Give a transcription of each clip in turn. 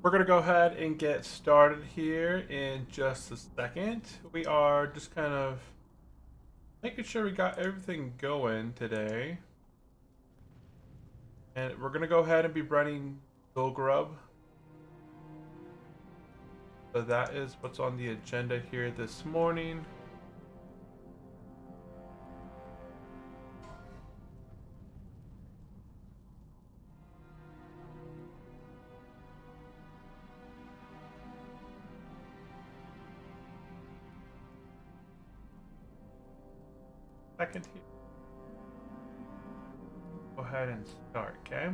We're going to go ahead and get started here in just a second. We are just kind of making sure we got everything going today. And we're going to go ahead and be running Bill Grub. So that is what's on the agenda here this morning. Second here. Go ahead and start, okay?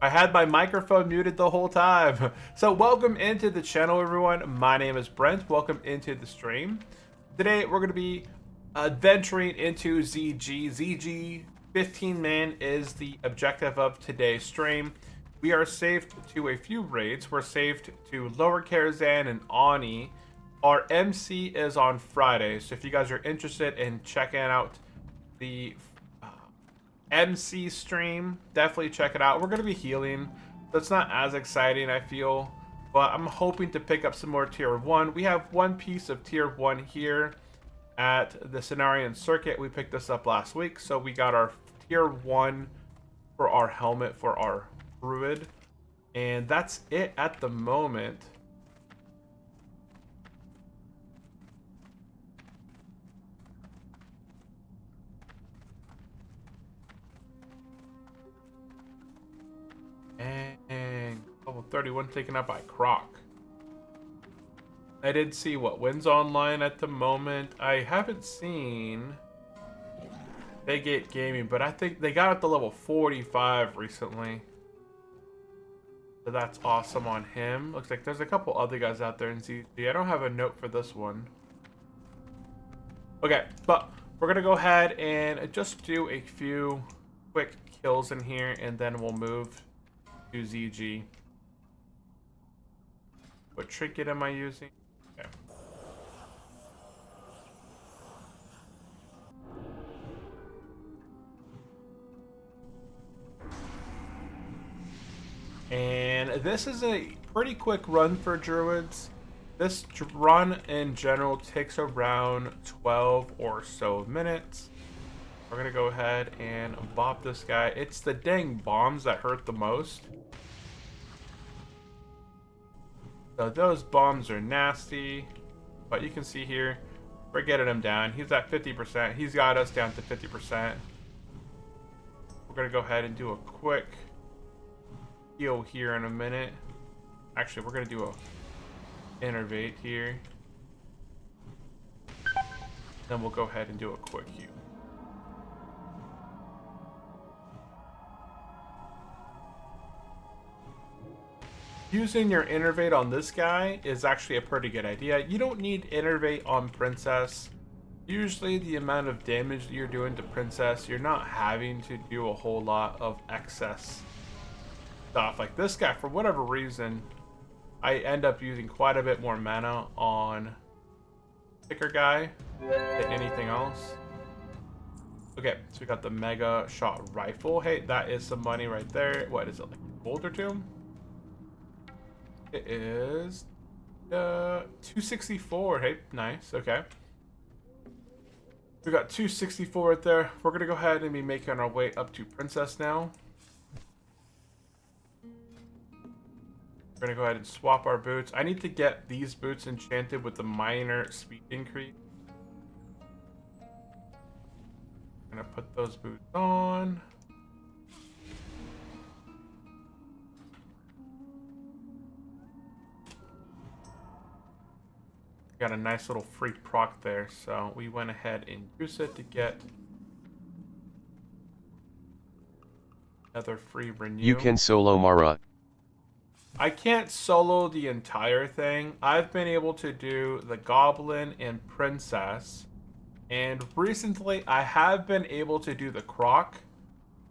I had my microphone muted the whole time. So welcome into the channel, everyone. My name is Brent. Welcome into the stream. Today, we're going to be venturing into ZG. ZG 15 man is the objective of today's stream. We are saved to a few raids. We're saved to Lower Karazhan and Ani. Our MC is on Friday. So if you guys are interested in checking out the MC stream, definitely check it out. We're going to be healing. That's not as exciting, I feel, but I'm hoping to pick up some more tier 1. We have one piece of tier 1 here at the Cenarian Circuit. We picked this up last week, so we got our tier 1 for our helmet for our Druid, and that's it at the moment. And level 31 taken up by Croc. I did see what wins online at the moment. I haven't seen Gate Gaming, but I think they got up to level 45 recently. So that's awesome on him. Looks like there's a couple other guys out there in ZG. I don't have a note for this one. Okay, but we're going to go ahead and just do a few quick kills in here, and then we'll move to ZG. What trinket am I using? Okay. And this is a pretty quick run for Druids. This run in general takes around 12 or so minutes. We're gonna go ahead and bop this guy. It's the dang bombs that hurt the most. So those bombs are nasty, but you can see here, we're getting him down. He's at 50%. He's got us down to 50%. We're gonna go ahead and do a quick heal here in a minute. Actually, we're gonna do a innervate here. Then we'll go ahead and do a quick heal. using your Innervate on this guy is actually a pretty good idea. You don't need Innervate on Princess. Usually the amount of damage that you're doing to Princess, you're not having to do a whole lot of excess stuff. Like this guy, for whatever reason, I end up using quite a bit more mana on Sticker guy than anything else. Okay, so we got the Mega Shot Rifle. Hey, that is some money right there. What is it, like gold or two? It is 264. Hey, nice. Okay. We got 264 right there. We're gonna go ahead and be making our way up to Princess now. We're gonna go ahead and swap our boots. I need to get these boots enchanted with the minor speed increase. I'm gonna put those boots on. Got a nice little free proc there, so we went ahead and used it to get another free renew. You can solo Mara. I can't solo the entire thing. I've been able to do the Goblin and Princess, and recently I have been able to do the Croc,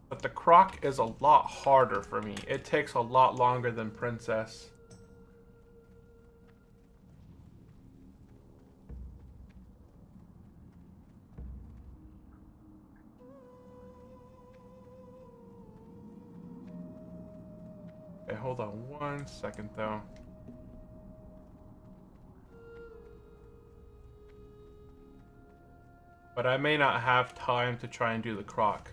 but the Croc is a lot harder for me. It takes a lot longer than Princess. Okay, hold on 1 second though. But I may not have time to try and do the Croc.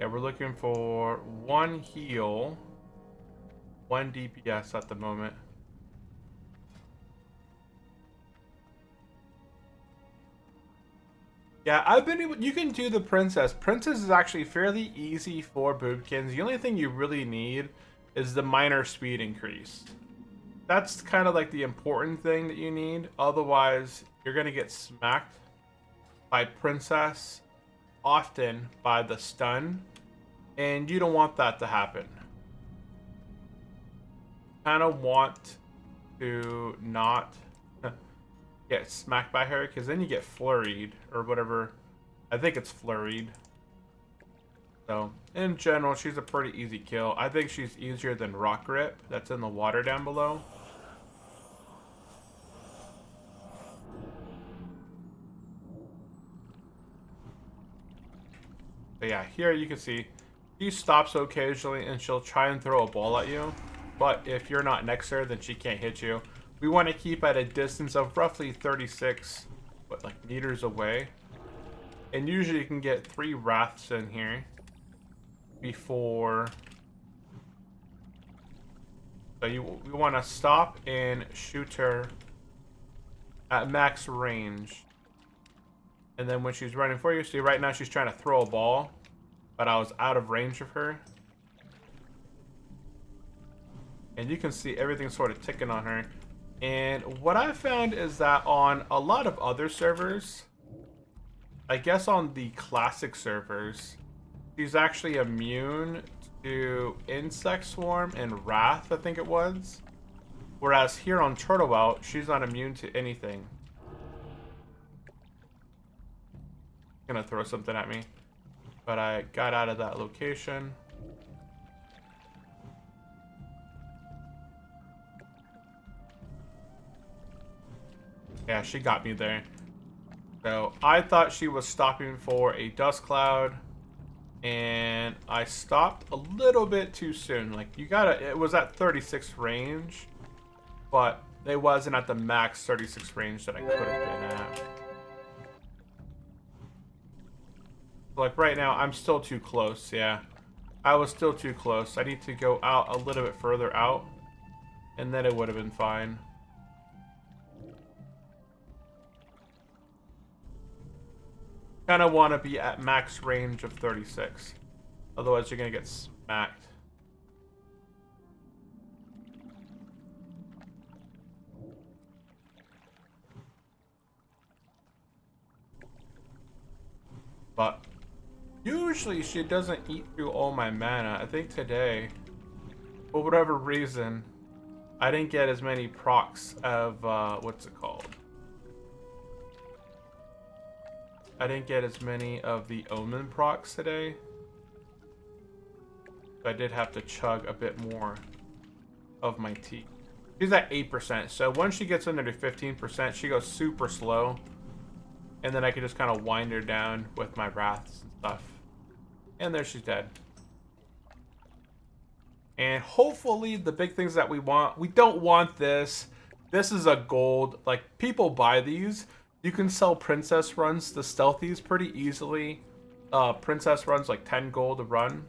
Yeah, we're looking for 1 heal, 1 DPS at the moment. Yeah, I've been able, you can do the Princess. Princess is actually fairly easy for Boobkins. The only thing you really need is the minor speed increase. That's kind of like the important thing that you need. Otherwise, you're going to get smacked by Princess, often by the stun, and you don't want that to happen. Kind of want to not get smacked by her, because then you get flurried or whatever. I think it's flurried. So in general, she's a pretty easy kill. I think she's easier than Rock Grip that's in the water down below. But yeah, here you can see she stops occasionally and she'll try and throw a ball at you, but if you're not next to her, then she can't hit you. We want to keep at a distance of roughly 36 meters away. And usually you can get 3 wraths in here before. So we want to stop and shoot her at max range. And then when she's running for you, see right now she's trying to throw a ball, but I was out of range of her. And you can see everything sort of ticking on her. And what I found is that on a lot of other servers, I guess on the classic servers, she's actually immune to Insect Swarm and Wrath, I think it was. Whereas here on Turtlewell, she's not immune to anything. Gonna throw something at me, but I got out of that location. Yeah, she got me there. So I thought she was stopping for a dust cloud, and I stopped a little bit too soon. Like it was at 36 range, but it wasn't at the max 36 range that I could have been at. Like right now, I'm still too close. Yeah, I was still too close. I need to go out a little bit further out, and then it would have been fine. Kind of want to be at max range of 36. Otherwise, you're going to get smacked. But usually she doesn't eat through all my mana. I think today, for whatever reason, I didn't get as many procs of, what's it called? I didn't get as many of the Omen procs today. I did have to chug a bit more of my tea. She's at 8%, so once she gets under to 15%, she goes super slow. And then I can just kind of wind her down with my wraths and stuff. And there she's dead. And hopefully the big things that we want, we don't want this. This is a gold, like people buy these. You can sell princess runs to stealthies pretty easily. Princess runs like 10 gold a run.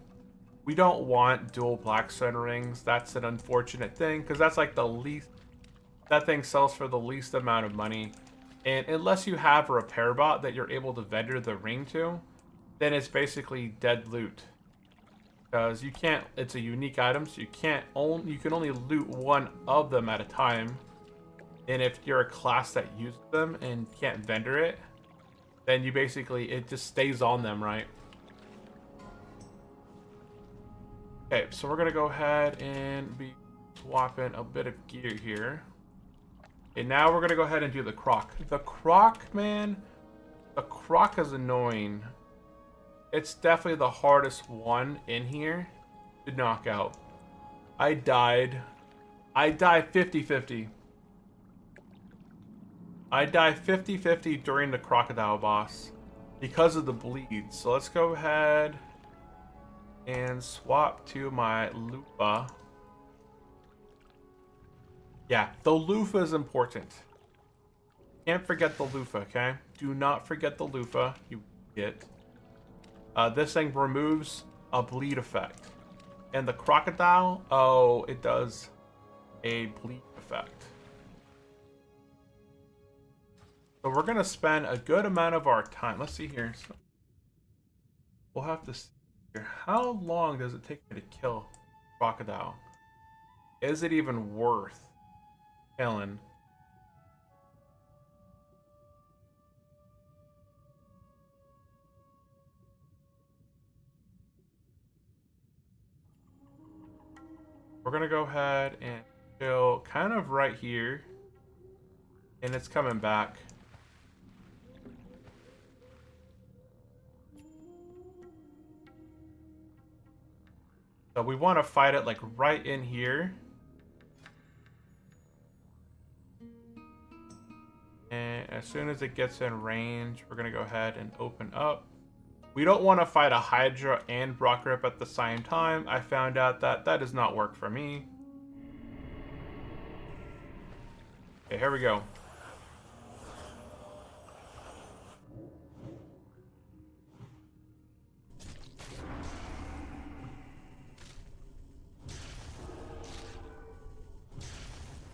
We don't want dual blackstone rings. That's an unfortunate thing because that's like the least, that thing sells for the least amount of money. And unless you have a repair bot that you're able to vendor the ring to, then it's basically dead loot. Because you can't, it's a unique item, so you can only loot one of them at a time. And if you're a class that uses them and can't vendor it, then you basically, it just stays on them, right? Okay, so we're gonna go ahead and be swapping a bit of gear here. And now we're gonna go ahead and do the croc. The croc, man, the croc is annoying. It's definitely the hardest one in here to knock out. I died 50-50. I died 50-50 during the crocodile boss because of the bleed. So let's go ahead and swap to my loofah. Yeah, the loofah is important. Can't forget the loofah, okay? Do not forget the loofah, you idiot. This thing removes a bleed effect. And the crocodile, oh, it does a bleed effect. So we're going to spend a good amount of our time. Let's see here. So we'll have to see here. How long does it take me to kill crocodile? Is it even worth killing? We're going to go ahead and kill kind of right here. And it's coming back. So we want to fight it like right in here. And as soon as it gets in range, we're going to go ahead and open up. We don't want to fight a Hydra and Brock Rip at the same time. I found out that that does not work for me. Okay, here we go.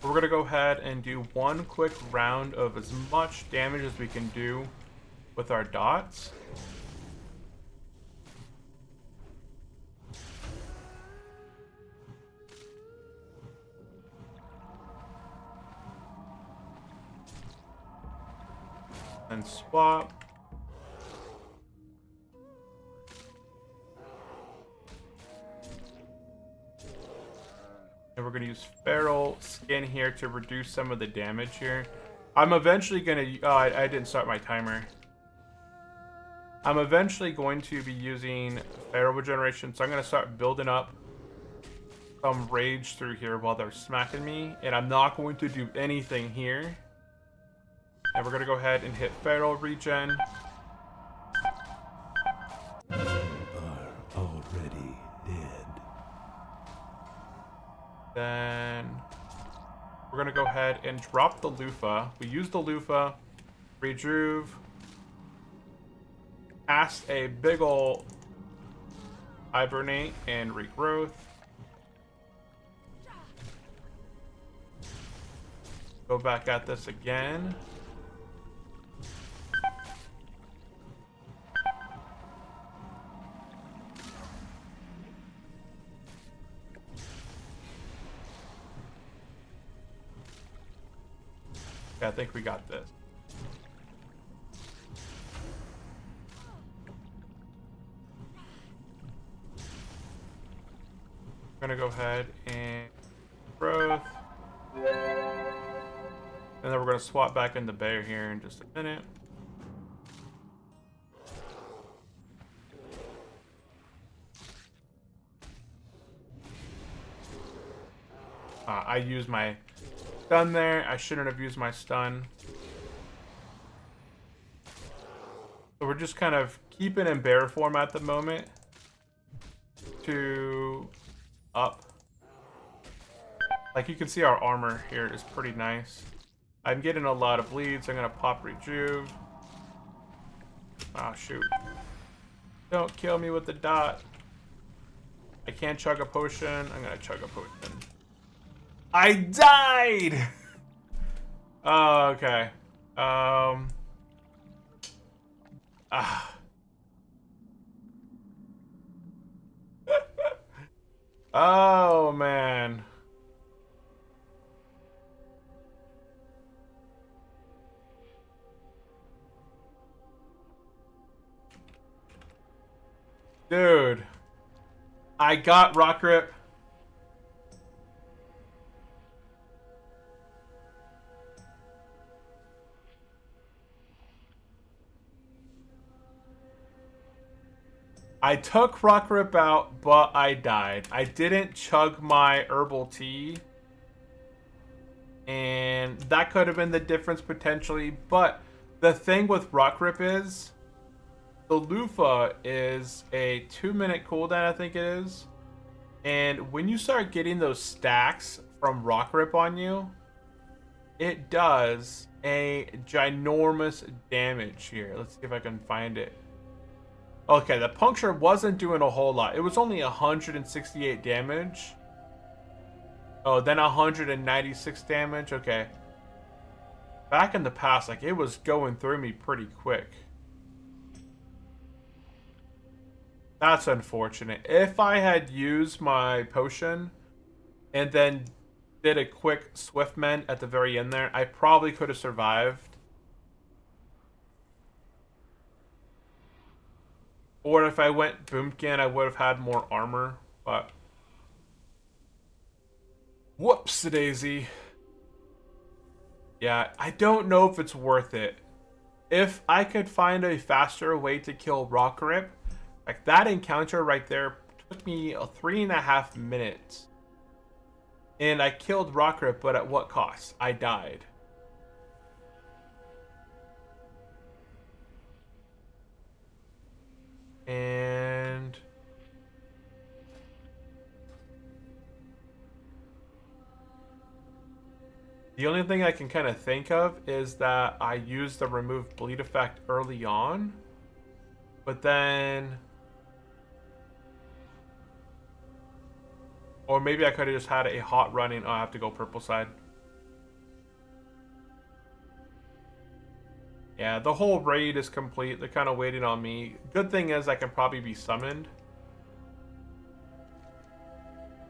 We're going to go ahead and do one quick round of as much damage as we can do with our dots. And swap. And we're going to use feral skin here to reduce some of the damage here. I'm eventually going to... Oh, I didn't start my timer. I'm eventually going to be using feral regeneration, so I'm going to start building up some rage through here while they're smacking me. And I'm not going to do anything here. And we're going to go ahead and hit feral regen. You are already dead. Then we're going to go ahead and drop the loofah. We use the loofah, rejuve, cast a big ol' hibernate and regrowth. Go back at this again. I think we got this. I'm gonna go ahead and growth. And then we're gonna swap back into bear here in just a minute. I used my stun there. I shouldn't have used my stun. So we're just kind of keeping in bear form at the moment to up. Like you can see our armor here is pretty nice. I'm getting a lot of bleeds. I'm gonna pop rejuve. Oh shoot. Don't kill me with the dot. I can't chug a potion. I'm gonna chug a potion. I died! Oh, okay. Oh, man. Dude. I got rock grip. I took rock grip out, but I died. I didn't chug my herbal tea. And that could have been the difference potentially. But the thing with rock grip is the loofah is a 2-minute cooldown, I think it is. And when you start getting those stacks from rock grip on you, it does a ginormous damage here. Let's see if I can find it. Okay, the puncture wasn't doing a whole lot. It was only 168 damage. Oh, then 196 damage. Okay. Back in the past, like, it was going through me pretty quick. That's unfortunate. If I had used my potion and then did a quick swift mend at the very end there, I probably could have survived. Or if I went boomkin, I would have had more armor, but whoops-a-daisy. Yeah, I don't know if it's worth it. If I could find a faster way to kill rock grip, like that encounter right there took me 3.5 minutes. And I killed rock grip, but at what cost? I died. And the only thing I can kind of think of is that I used the remove bleed effect early on, but then, or maybe I could have just had a hot running. Oh, I have to go purple side. Yeah, the whole raid is complete. They're kind of waiting on me. Good thing is I can probably be summoned.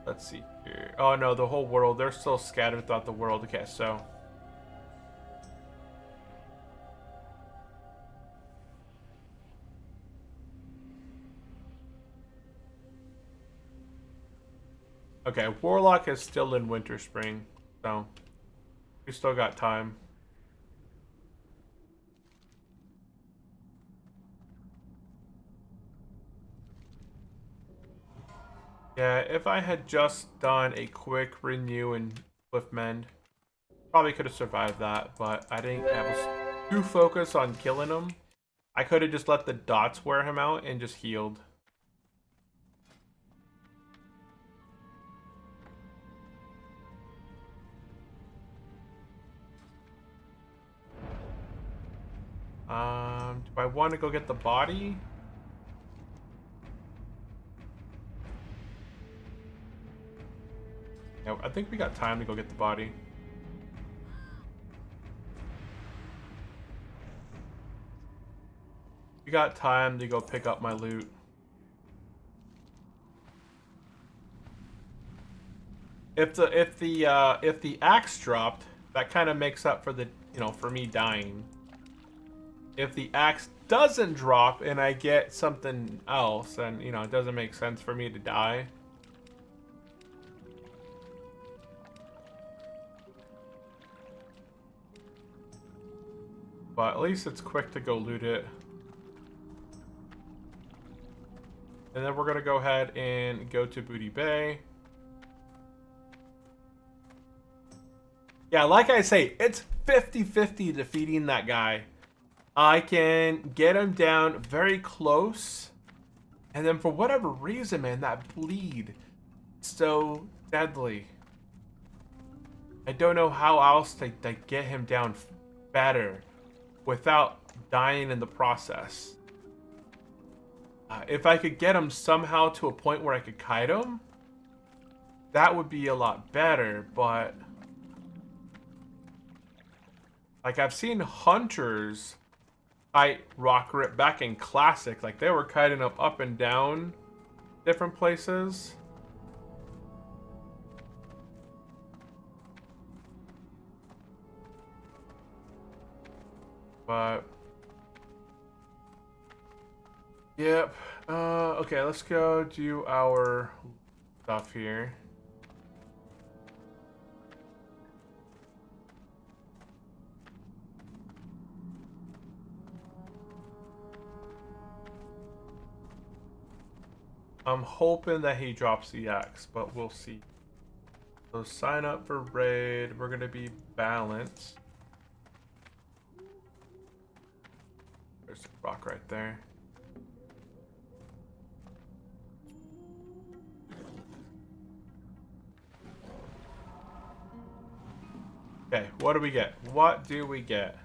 Let's see here. Oh no, the whole world. They're still scattered throughout the world. Okay, so. Okay, Warlock is still in Winter Spring. So, we still got time. Yeah, if I had just done a quick renew and swift mend, probably could have survived that, but I didn't. I was too focused on killing him. I could have just let the dots wear him out and just healed. Do I want to go get the body? Yeah, I think we got time to go get the body. We got time to go pick up my loot. If the axe dropped, that kind of makes up for the, for me dying. If the axe doesn't drop and I get something else, then, it doesn't make sense for me to die. But at least it's quick to go loot it. And then we're going to go ahead and go to Booty Bay. Yeah, like I say, it's 50-50 defeating that guy. I can get him down very close. And then for whatever reason, man, that bleed so deadly. I don't know how else to get him down better without dying in the process. If I could get him somehow to a point where I could kite him, that would be a lot better, but... Like, I've seen hunters kite rock rip back in Classic. Like, they were kiting up and down different places. But... Yep. Okay, let's go do our stuff here. I'm hoping that he drops the X, but we'll see. So sign up for raid. We're gonna be balanced. There's a rock right there. Okay, what do we get? What do we get?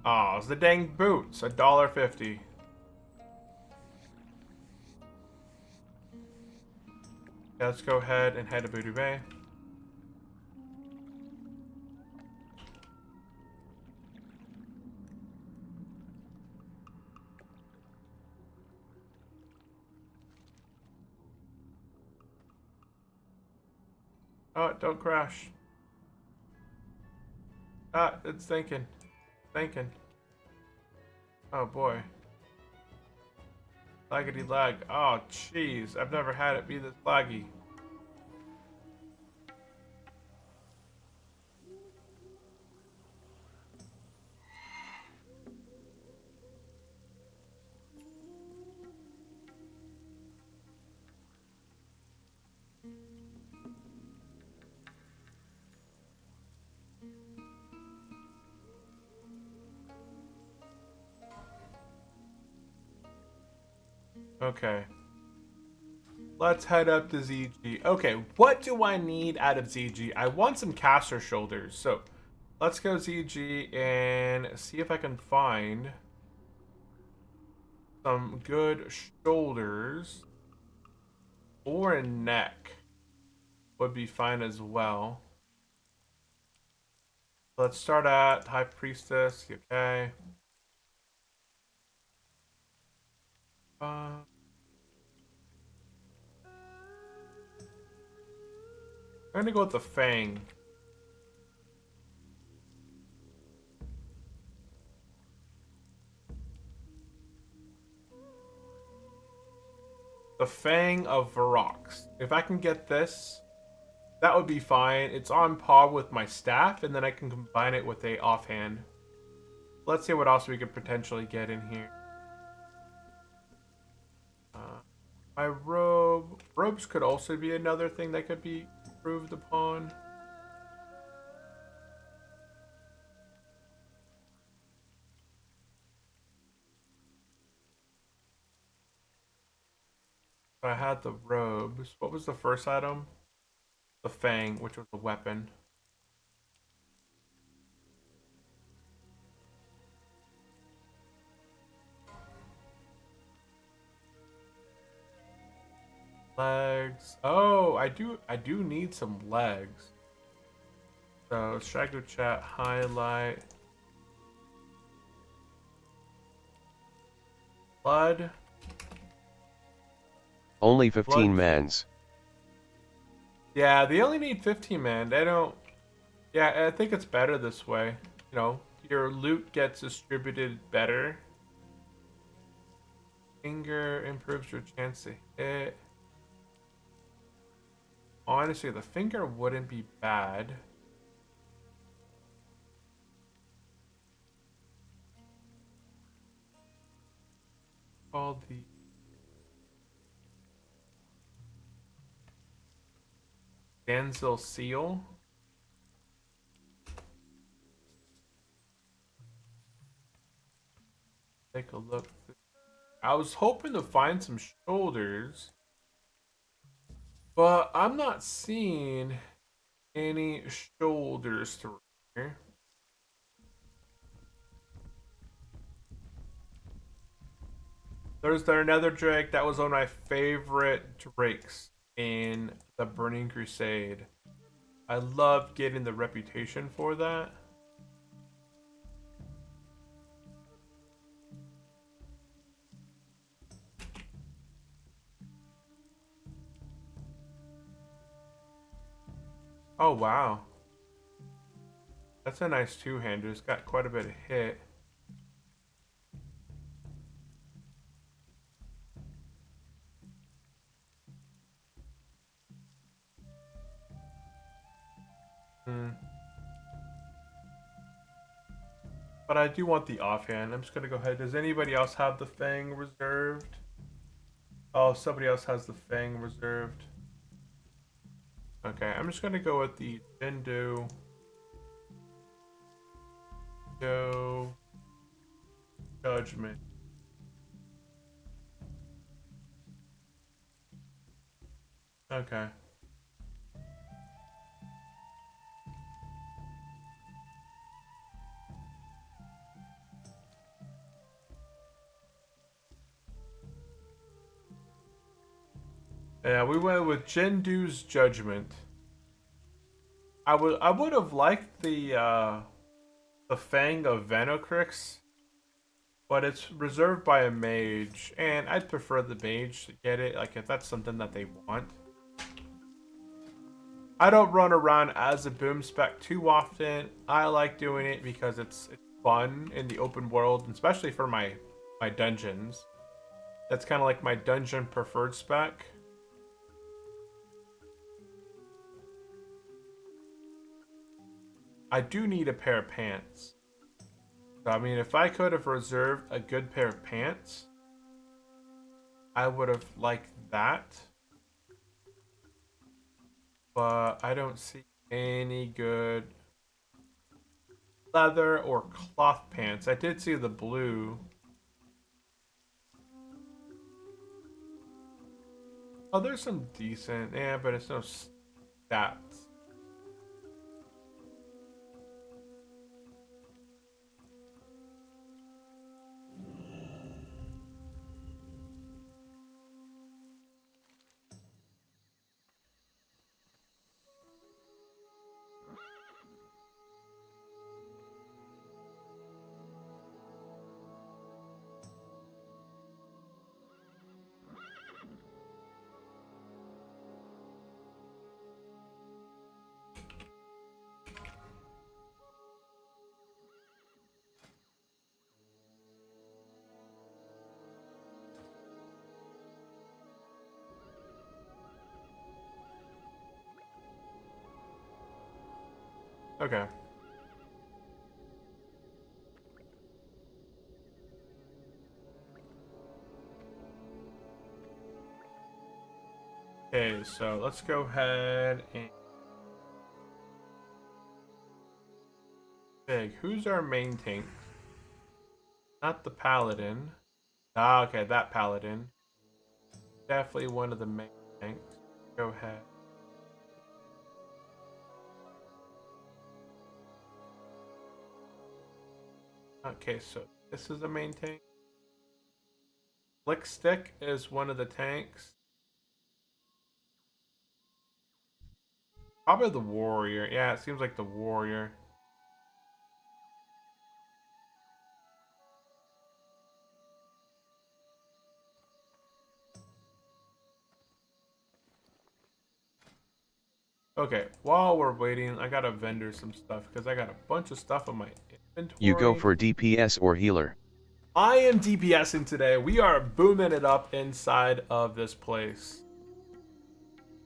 Oh, it's the dang boots. $1.50. Let's go ahead and head to Booty Bay. Oh, don't crash. Ah, it's thinking. Thinking. Oh boy. Laggity lag. Oh, jeez. I've never had it be this laggy. Okay. Let's head up to ZG. Okay, what do I need out of ZG? I want some caster shoulders. So, let's go ZG and see if I can find some good shoulders. Or a neck would be fine as well. Let's start at High Priestess. Okay. I'm gonna go with the Fang. The Fang of Varrox. If I can get this, that would be fine. It's on par with my staff, and then I can combine it with a offhand. Let's see what else we could potentially get in here. My robe. Robes could also be another thing that could be improved upon. I had the robes. What was the first item? The Fang, which was the weapon. Legs. Oh, I do need some legs. So Strago chat highlight. Blood. Only 15 Blood. mans. Yeah, they only need 15 man. They don't. Yeah, I think it's better this way. You know, your loot gets distributed better. Finger improves your chance to hit. Honestly, the finger wouldn't be bad. called the Danzel Seal. Take a look. I was hoping to find some shoulders, but I'm not seeing any shoulders through here. There's there another drake that was one of my favorite drakes in the Burning Crusade. I loved getting the reputation for that. Oh wow. That's a nice two-hander. It's got quite a bit of hit. But I do want the offhand. I'm just gonna go ahead. Does anybody else have the Fang reserved? Oh, somebody else has the Fang reserved. Okay, I'm just gonna go with the Jindu. Go. Judgment. Okay. Yeah, we went with Jindu's Judgment. I would have liked the Fang of Venocrix, but it's reserved by a mage, and I'd prefer the mage to get it, like if that's something that they want. I don't run around as a boom spec too often. I like doing it because it's fun in the open world, especially for my dungeons. That's kind of like my dungeon preferred spec. I do need a pair of pants. So, I mean, if I could have reserved a good pair of pants, I would have liked that. But I don't see any good leather or cloth pants. I did see the blue. Oh, there's some decent, yeah, but it's no stats. Okay. Okay, so let's go ahead and big. Who's our main tank? Not the paladin. Ah, okay, that paladin. Definitely one of the main tanks. Go ahead. Okay, so this is the main tank. Flick Stick is one of the tanks. Probably the warrior. Yeah, it seems like the warrior. Okay, while we're waiting, I gotta vendor some stuff because I got a bunch of stuff in my inventory. You go for DPS or healer. I am DPSing today. We are booming it up inside of this place.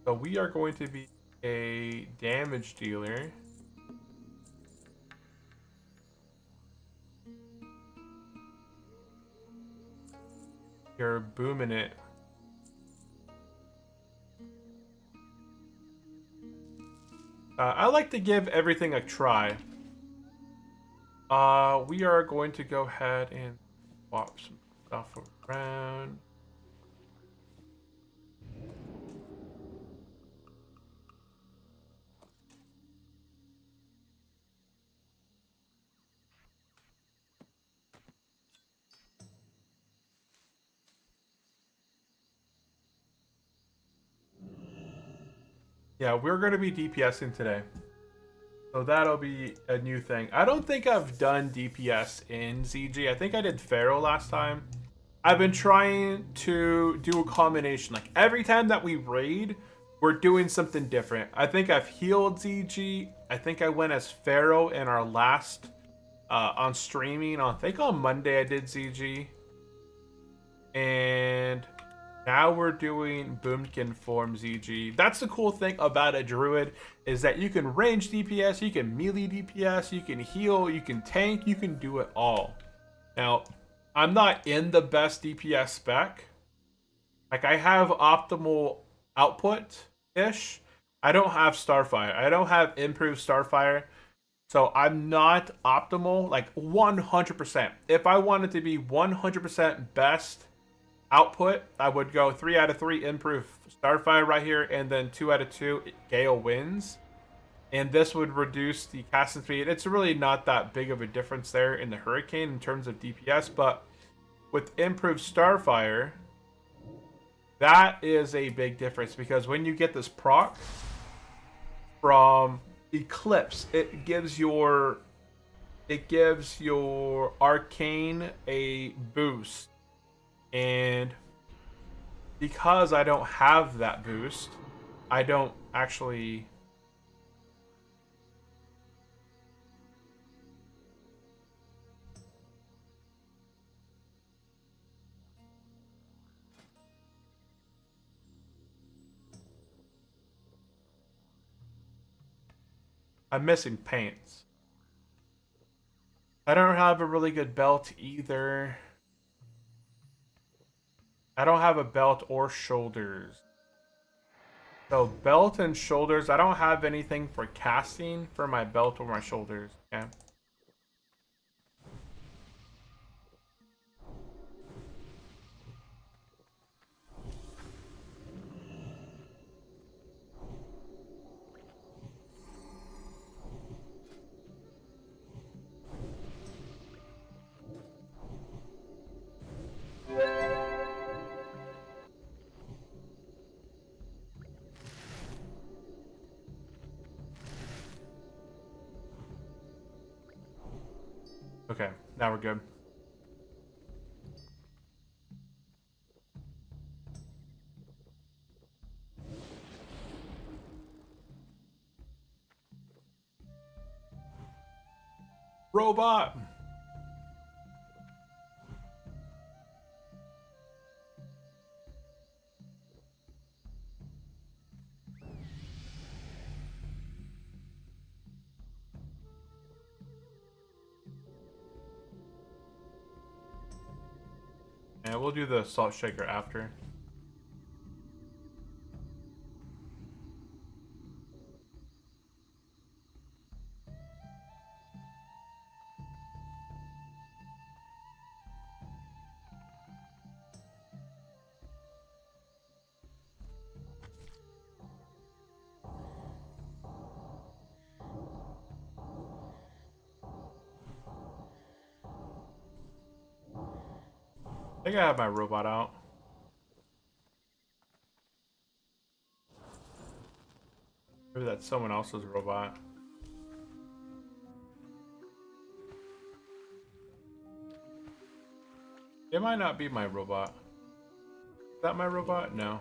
So we are going to be a damage dealer. You're booming it. I like to give everything a try. We are going to go ahead and swap some stuff around. Yeah, we're going to be DPSing today. So that'll be a new thing. I don't think I've done DPS in ZG. I think I did Pharaoh last time. I've been trying to do a combination. Like every time that we raid, we're doing something different. I think I've healed ZG. I think I went as Pharaoh in our last on streaming. I think on Monday I did ZG. And now we're doing Boomkin form ZG. That's the cool thing about a Druid, is that you can range DPS, you can melee DPS, you can heal, you can tank, you can do it all. Now, I'm not in the best DPS spec. Like, I have optimal output-ish. I don't have Starfire. I don't have improved Starfire. So I'm not optimal, like 100%. If I wanted to be 100% best output, I would go 3 out of 3 improve Starfire right here, and then 2 out of 2 Gale Winds. And this would reduce the casting speed. It's really not that big of a difference there in the Hurricane in terms of DPS, but with improved Starfire, that is a big difference, because when you get this proc from Eclipse, it gives your Arcane a boost. And because I don't have that boost, I don't actually... I'm missing pants. I don't have a really good belt either. I don't have a belt or shoulders. So belt and shoulders, I don't have anything for casting for my belt or my shoulders. Yeah. Okay, now we're good. Robot! Yeah, we'll do the salt shaker after. I think I have my robot out. Maybe that's someone else's robot. It might not be my robot. Is that my robot? No.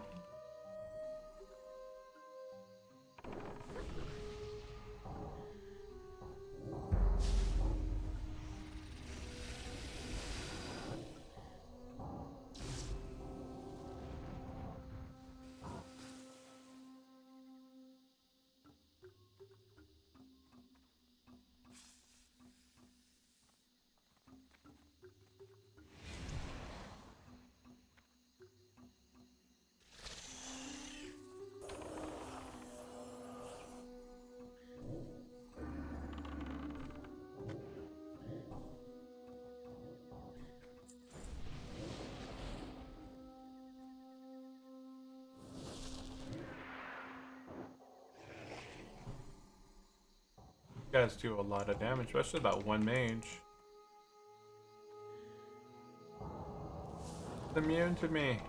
You guys do a lot of damage, especially that one mage. It's immune to me.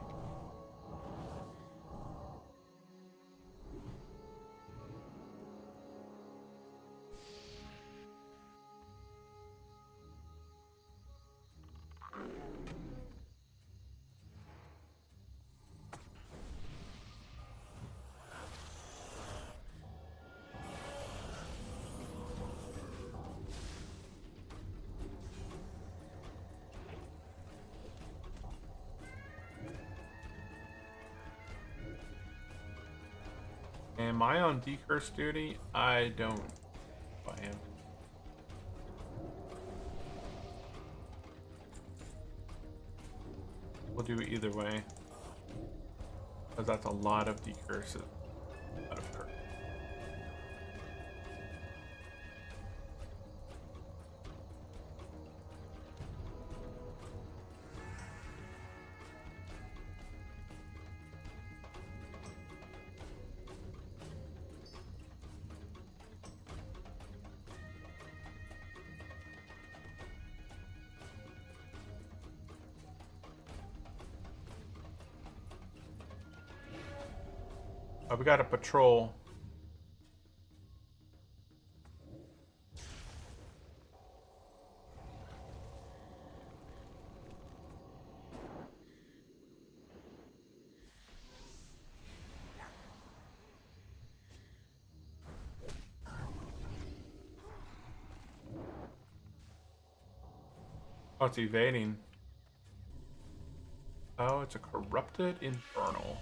Am I on decurse duty? I don't know if I am. We'll do it either way. Because that's a lot of decurses. A lot of curse. Oh, we got a patrol. Oh, it's evading. Oh, it's a corrupted infernal.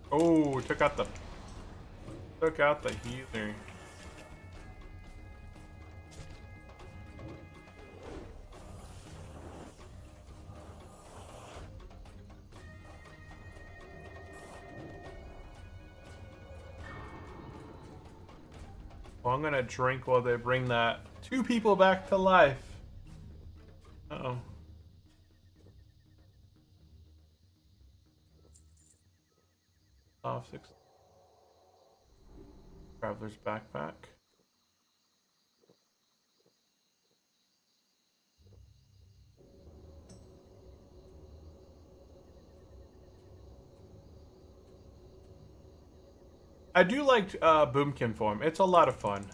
Oh, took out the healer. Well, I'm gonna drink while they bring that two people back to life. Uh-oh. Off 6. Traveler's backpack. I do like Boomkin form. It's a lot of fun.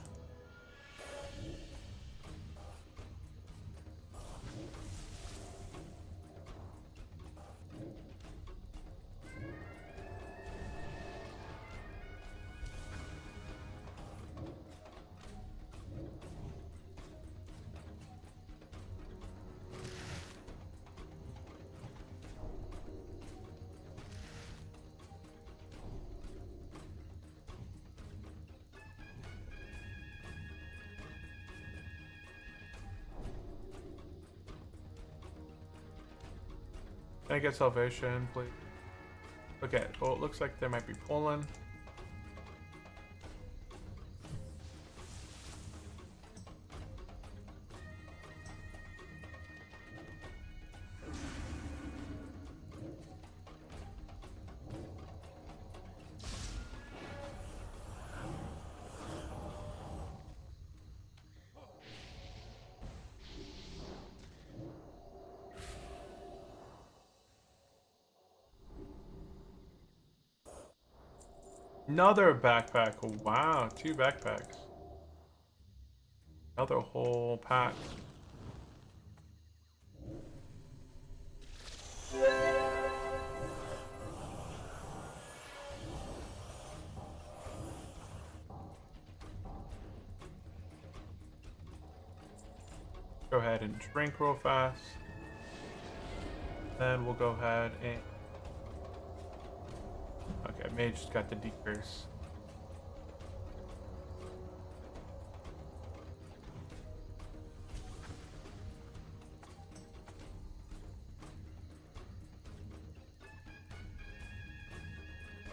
Can I get salvation, please? Okay, well, it looks like they might be pulling. Another backpack. Wow, 2 backpacks. Another whole pack. Go ahead and drink real fast. Then we'll go ahead and... Okay, Mage just got the decrease.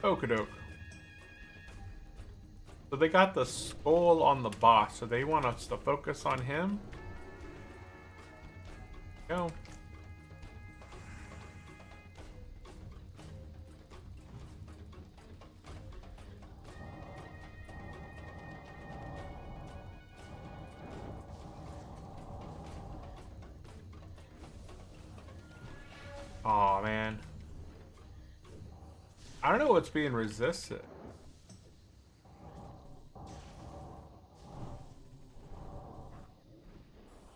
Okie So they got the skull on the boss, so they want us to focus on him. Go. Aw, man. I don't know what's being resisted.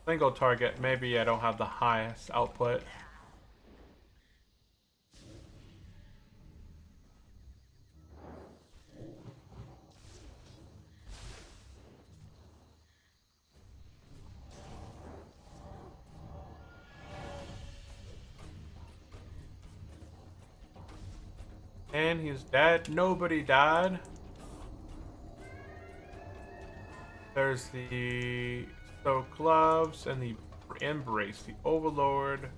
Single target, maybe I don't have the highest output. And he's dead. Nobody died. There's the soak gloves and the embrace. The overlord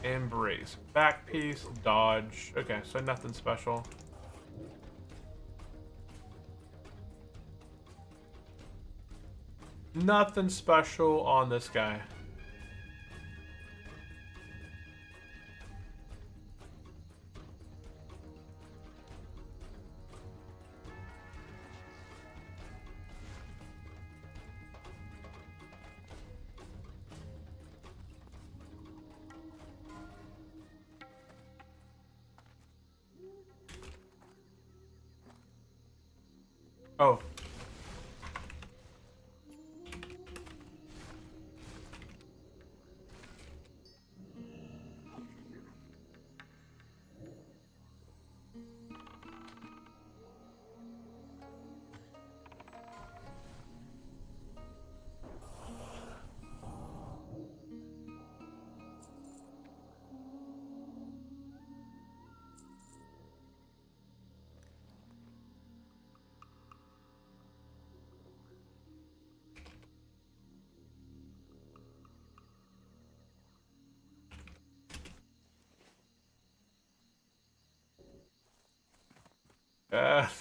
embrace. Back piece, dodge. Okay, so nothing special. Nothing special on this guy. Oh.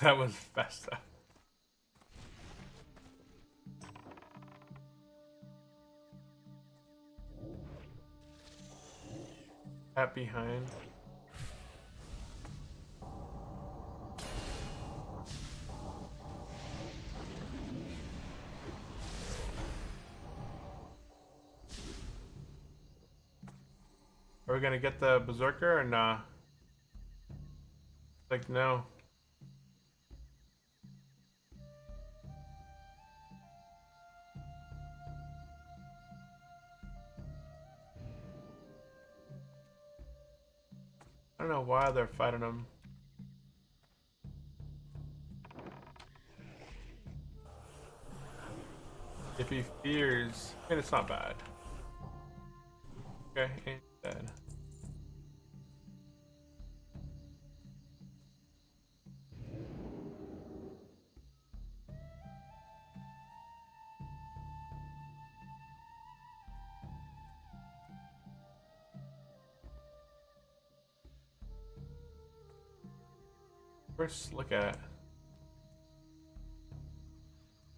That was Vesta. That behind. Are we gonna get the berserker or nah? Like, no. I don't know why they're fighting him. If he fears, and it's not bad. Okay, ain't dead. First, look at.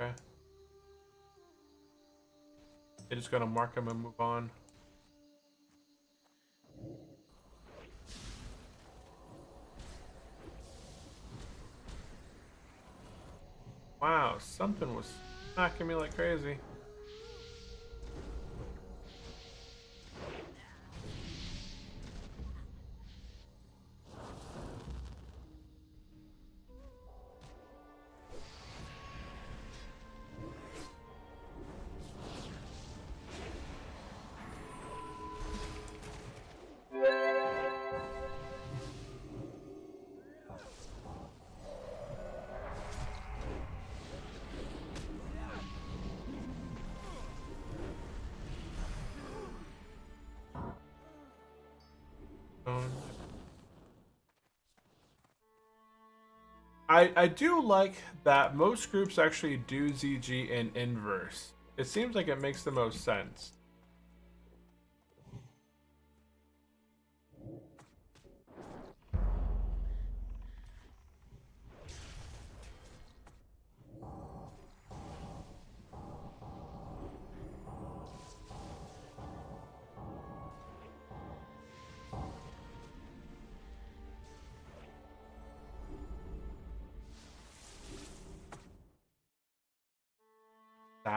Okay. They're just gonna mark him and move on. Wow, something was smacking me like crazy. I do like that most groups actually do ZG in inverse. It seems like it makes the most sense.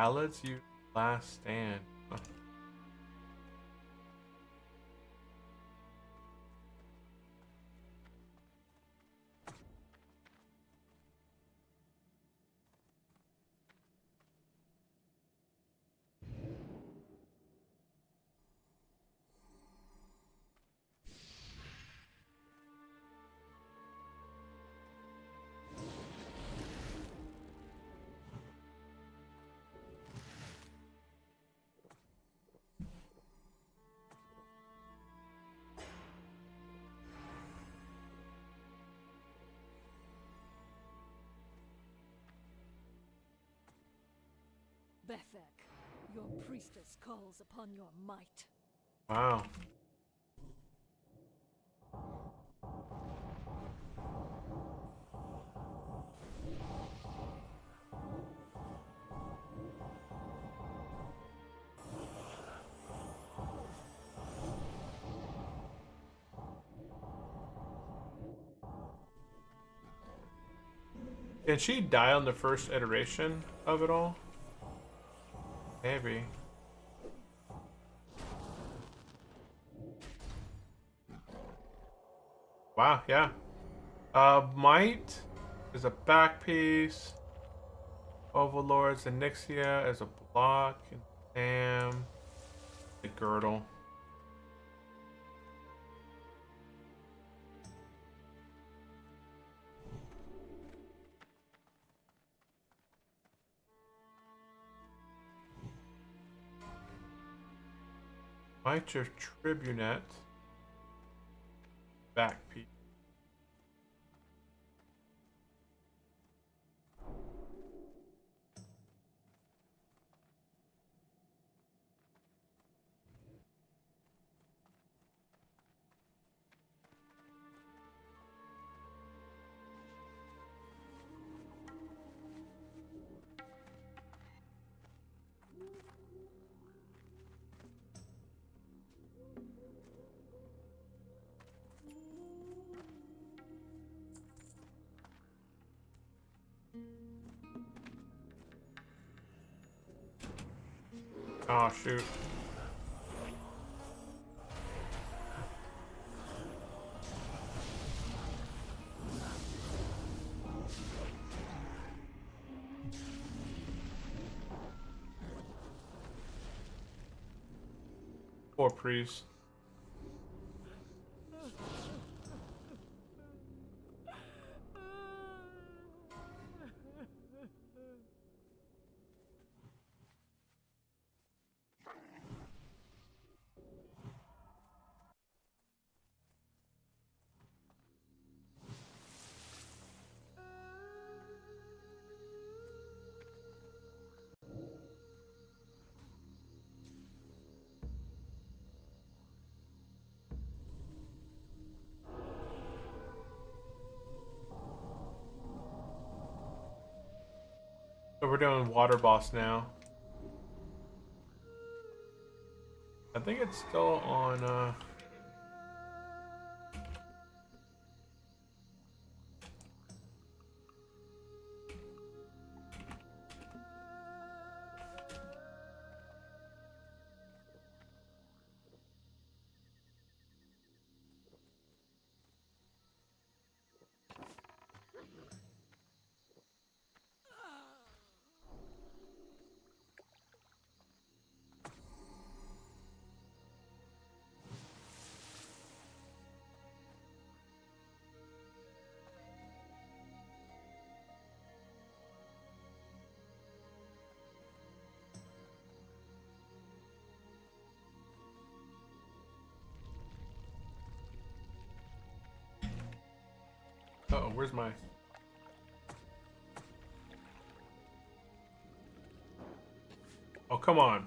Ballads use last stand. Huh. Bethek, your priestess calls upon your might. Wow. Did she die on the first iteration of it all? Maybe. Wow, yeah. Might is a back piece. Overlord's Anixia is a block. And Sam, the girdle. Might your Tribunet. Back piece. Oh, shoot. Poor priest. So we're doing water boss now. I think it's still on uh-oh, where's my... Oh, come on.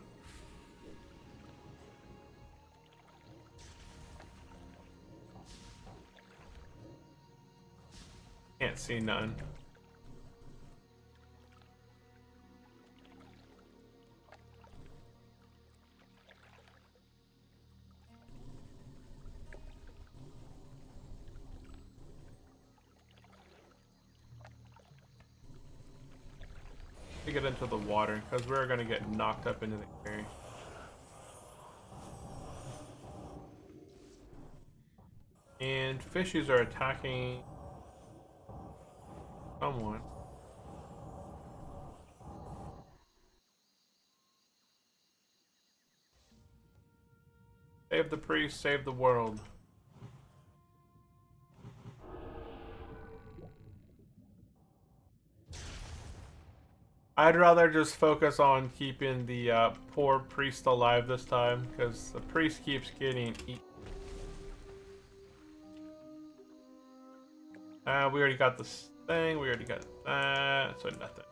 Can't see none. get into the water because we're gonna get knocked up into the air. And fishies are attacking someone. Save the priest, save the world. I'd rather just focus on keeping the poor priest alive this time, because the priest keeps getting eaten. We already got this thing, we already got that, so nothing.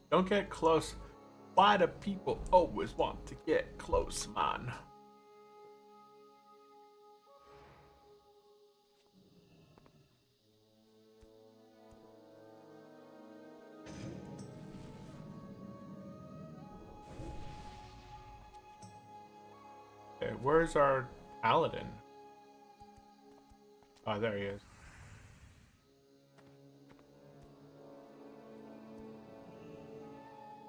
Don't get close. Why do people always want to get close, man? Okay, where's our paladin? Oh, there he is.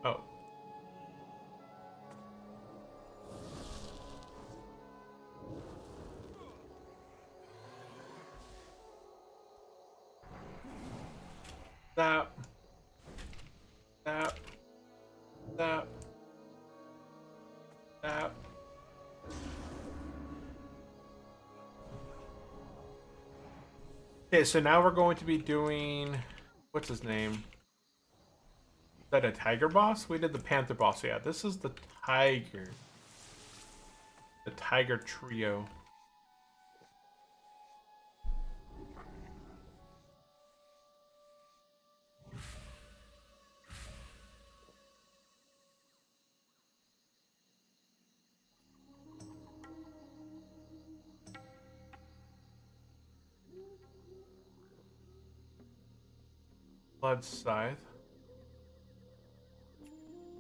Oh. That. That. That. That. Okay, so now we're going to be doing... What's his name? Is that a tiger boss? We did the panther boss. Yeah, this is the tiger. The tiger trio. Blood Scythe.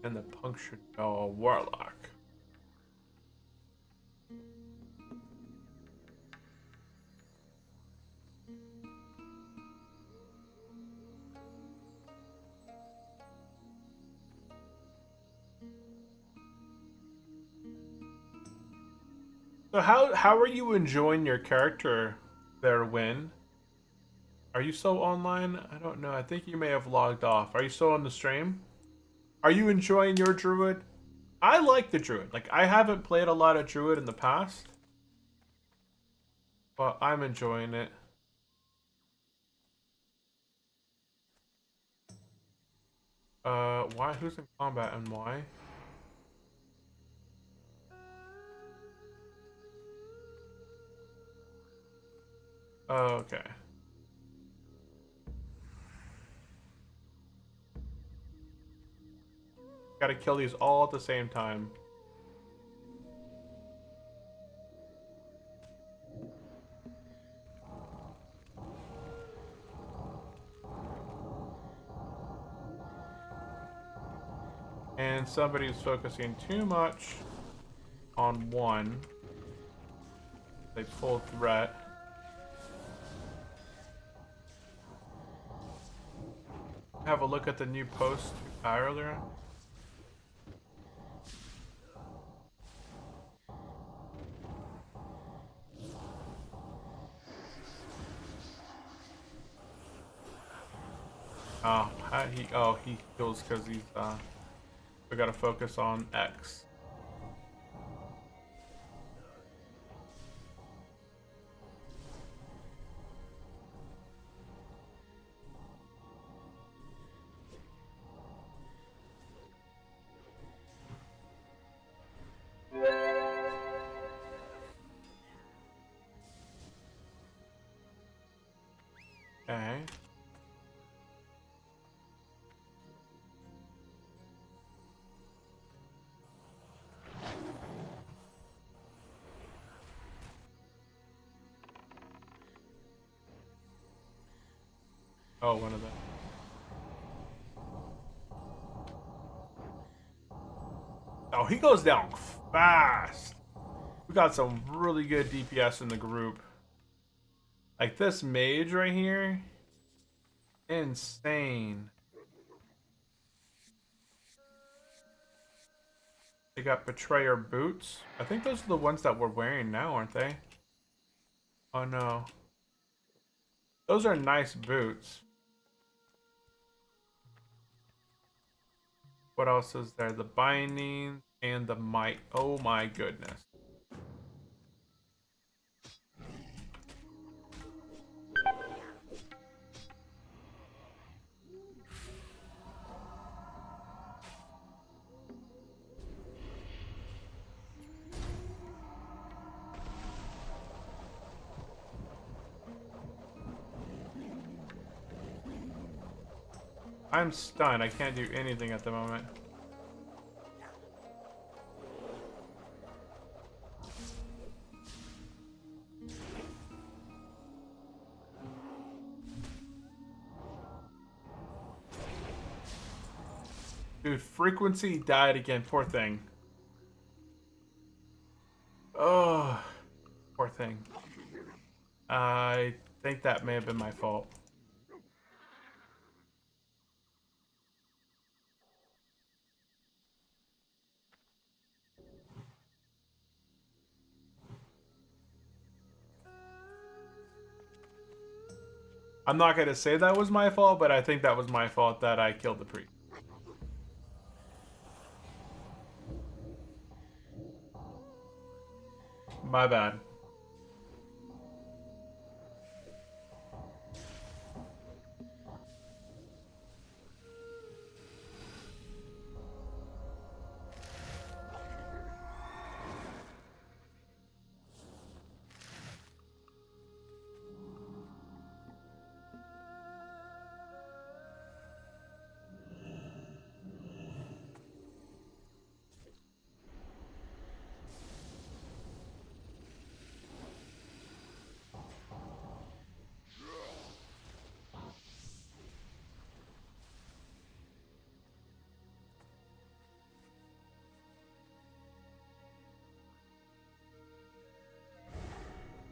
And the Punctured Warlock. So how are you enjoying your character there, Win? Are you still online? I don't know. I think you may have logged off. Are you still on the stream? Are you enjoying your Druid? I like the Druid. Like, I haven't played a lot of Druid in the past, but I'm enjoying it. Why? Who's in combat and why? Okay. Gotta kill these all at the same time. And somebody's focusing too much on one. They full threat. Have a look at the new post earlier. Oh, he heals because he's we gotta focus on X. Okay. Oh, one of them. Oh, he goes down fast. We got some really good DPS in the group. Like this mage right here. Insane. They got Betrayer boots. I think those are the ones that we're wearing now, aren't they? Oh no. Those are nice boots. What else is there? The binding and the might. Oh my goodness. I'm stunned. I can't do anything at the moment. Dude, frequency died again. Poor thing. Oh, poor thing. I think that may have been my fault. I'm not going to say that was my fault, but I think that was my fault that I killed the priest. My bad.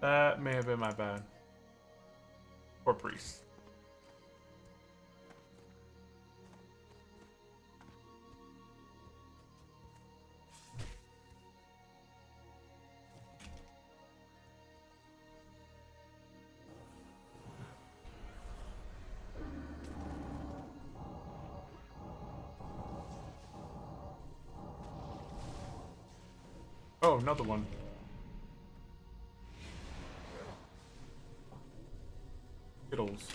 That may have been my bad. Poor priest. Oh, another one. Skittles.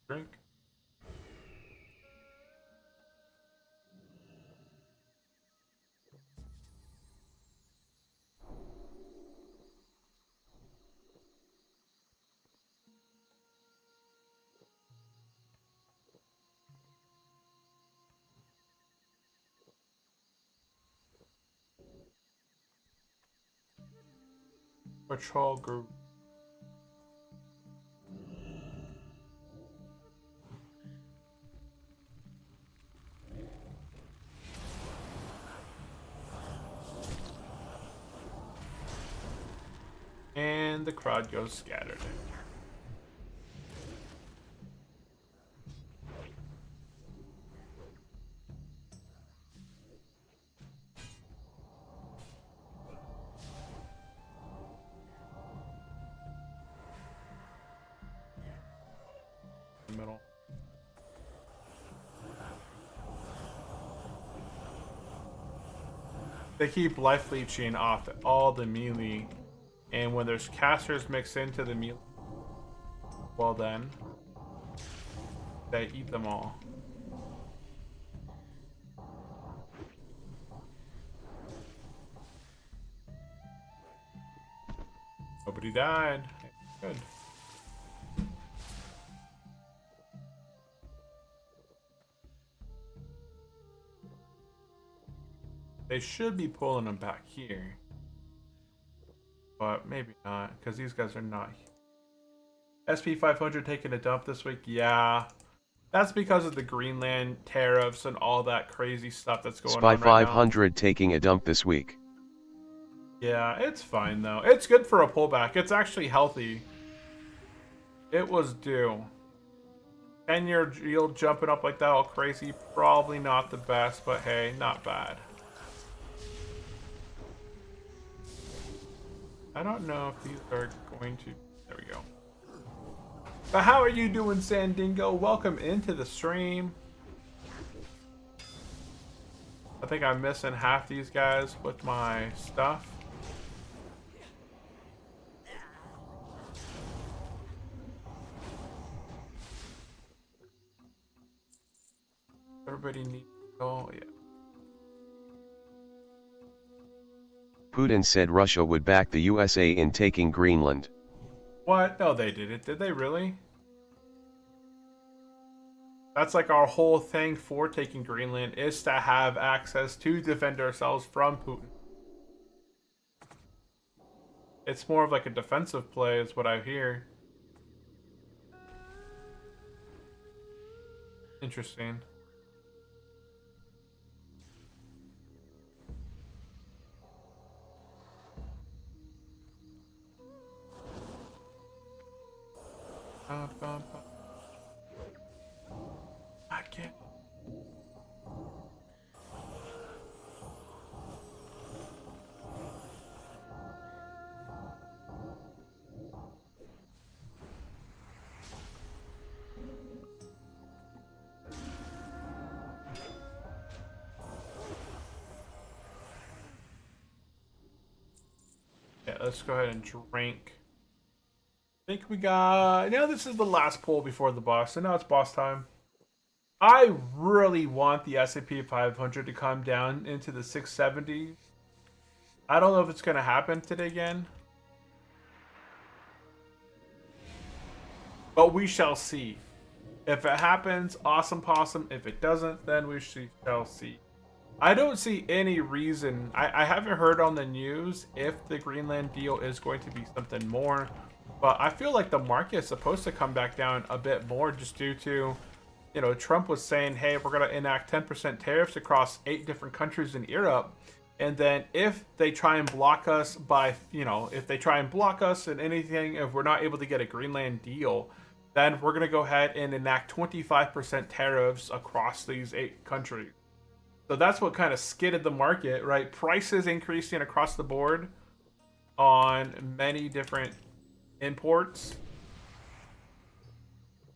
Drink. Patrol group. And the crowd goes scattered. Middle. They keep life leeching off all the melee, and when there's casters mixed into the melee, well then, they eat them all. Nobody died. Good. They should be pulling them back here. But maybe not, because these guys are not here. SP 500 taking a dump this week? Yeah. That's because of the Greenland tariffs and all that crazy stuff that's going Spy on right now. 500 taking a dump this week. Yeah, it's fine though. It's good for a pullback. It's actually healthy. It was due. 10-year yield jumping up like that all crazy. Probably not the best, but hey, not bad. I don't know if these are going to... There we go. But how are you doing, Sandingo? Welcome into the stream. I think I'm missing half these guys with my stuff. Everybody needs to go, yeah. Putin said Russia would back the USA in taking Greenland. What? No, they didn't. Did they really? That's like our whole thing for taking Greenland is to have access to defend ourselves from Putin. It's more of like a defensive play is what I hear. Interesting. I can't. Yeah, let's go ahead and drink. I think we got... Now this is the last pull before the boss, so now it's boss time. I really want the S&P 500 to come down into the 670s. I don't know if it's going to happen today again. But we shall see. If it happens, awesome possum. If it doesn't, then we shall see. I don't see any reason. I haven't heard on the news if the Greenland deal is going to be something more. But I feel like the market is supposed to come back down a bit more just due to, you know, Trump was saying, hey, we're going to enact 10% tariffs across 8 different countries in Europe. And then if they try and block us by, you know, if they try and block us in anything, if we're not able to get a Greenland deal, then we're going to go ahead and enact 25% tariffs across these 8 countries. So that's what kind of skidded the market, right? Prices increasing across the board on many different imports.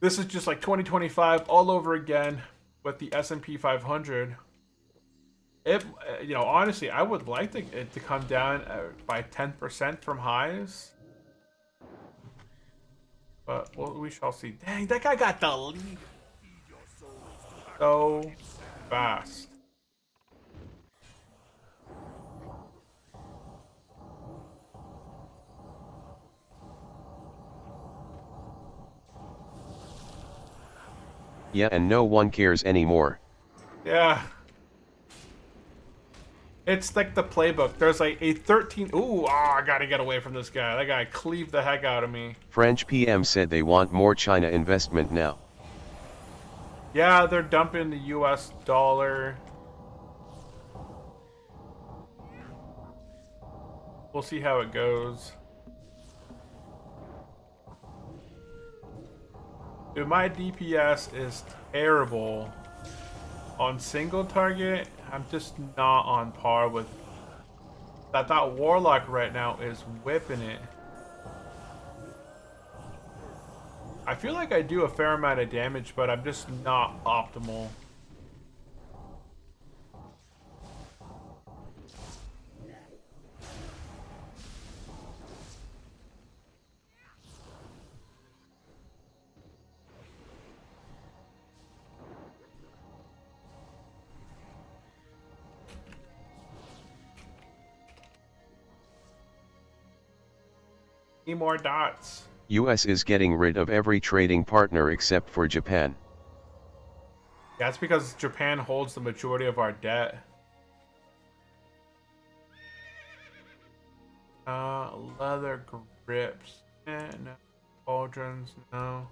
This is just like 2025 all over again with the S&P 500. If you know, honestly, I would like it to come down by 10% from highs, but well, we shall see. Dang, that guy got the lead so fast. Yeah, and no one cares anymore. Yeah. It's like the playbook. There's like a 13... Ooh, I gotta get away from this guy. That guy cleaved the heck out of me. French PM said they want more China investment now. Yeah, they're dumping the US dollar. We'll see how it goes. Dude, my DPS is terrible. On single target, I'm just not on par with... That Warlock right now is whipping it. I feel like I do a fair amount of damage, but I'm just not optimal. Need more dots. US is getting rid of every trading partner except for Japan. That's because Japan holds the majority of our debt. Leather grips. No. Cauldrons, no.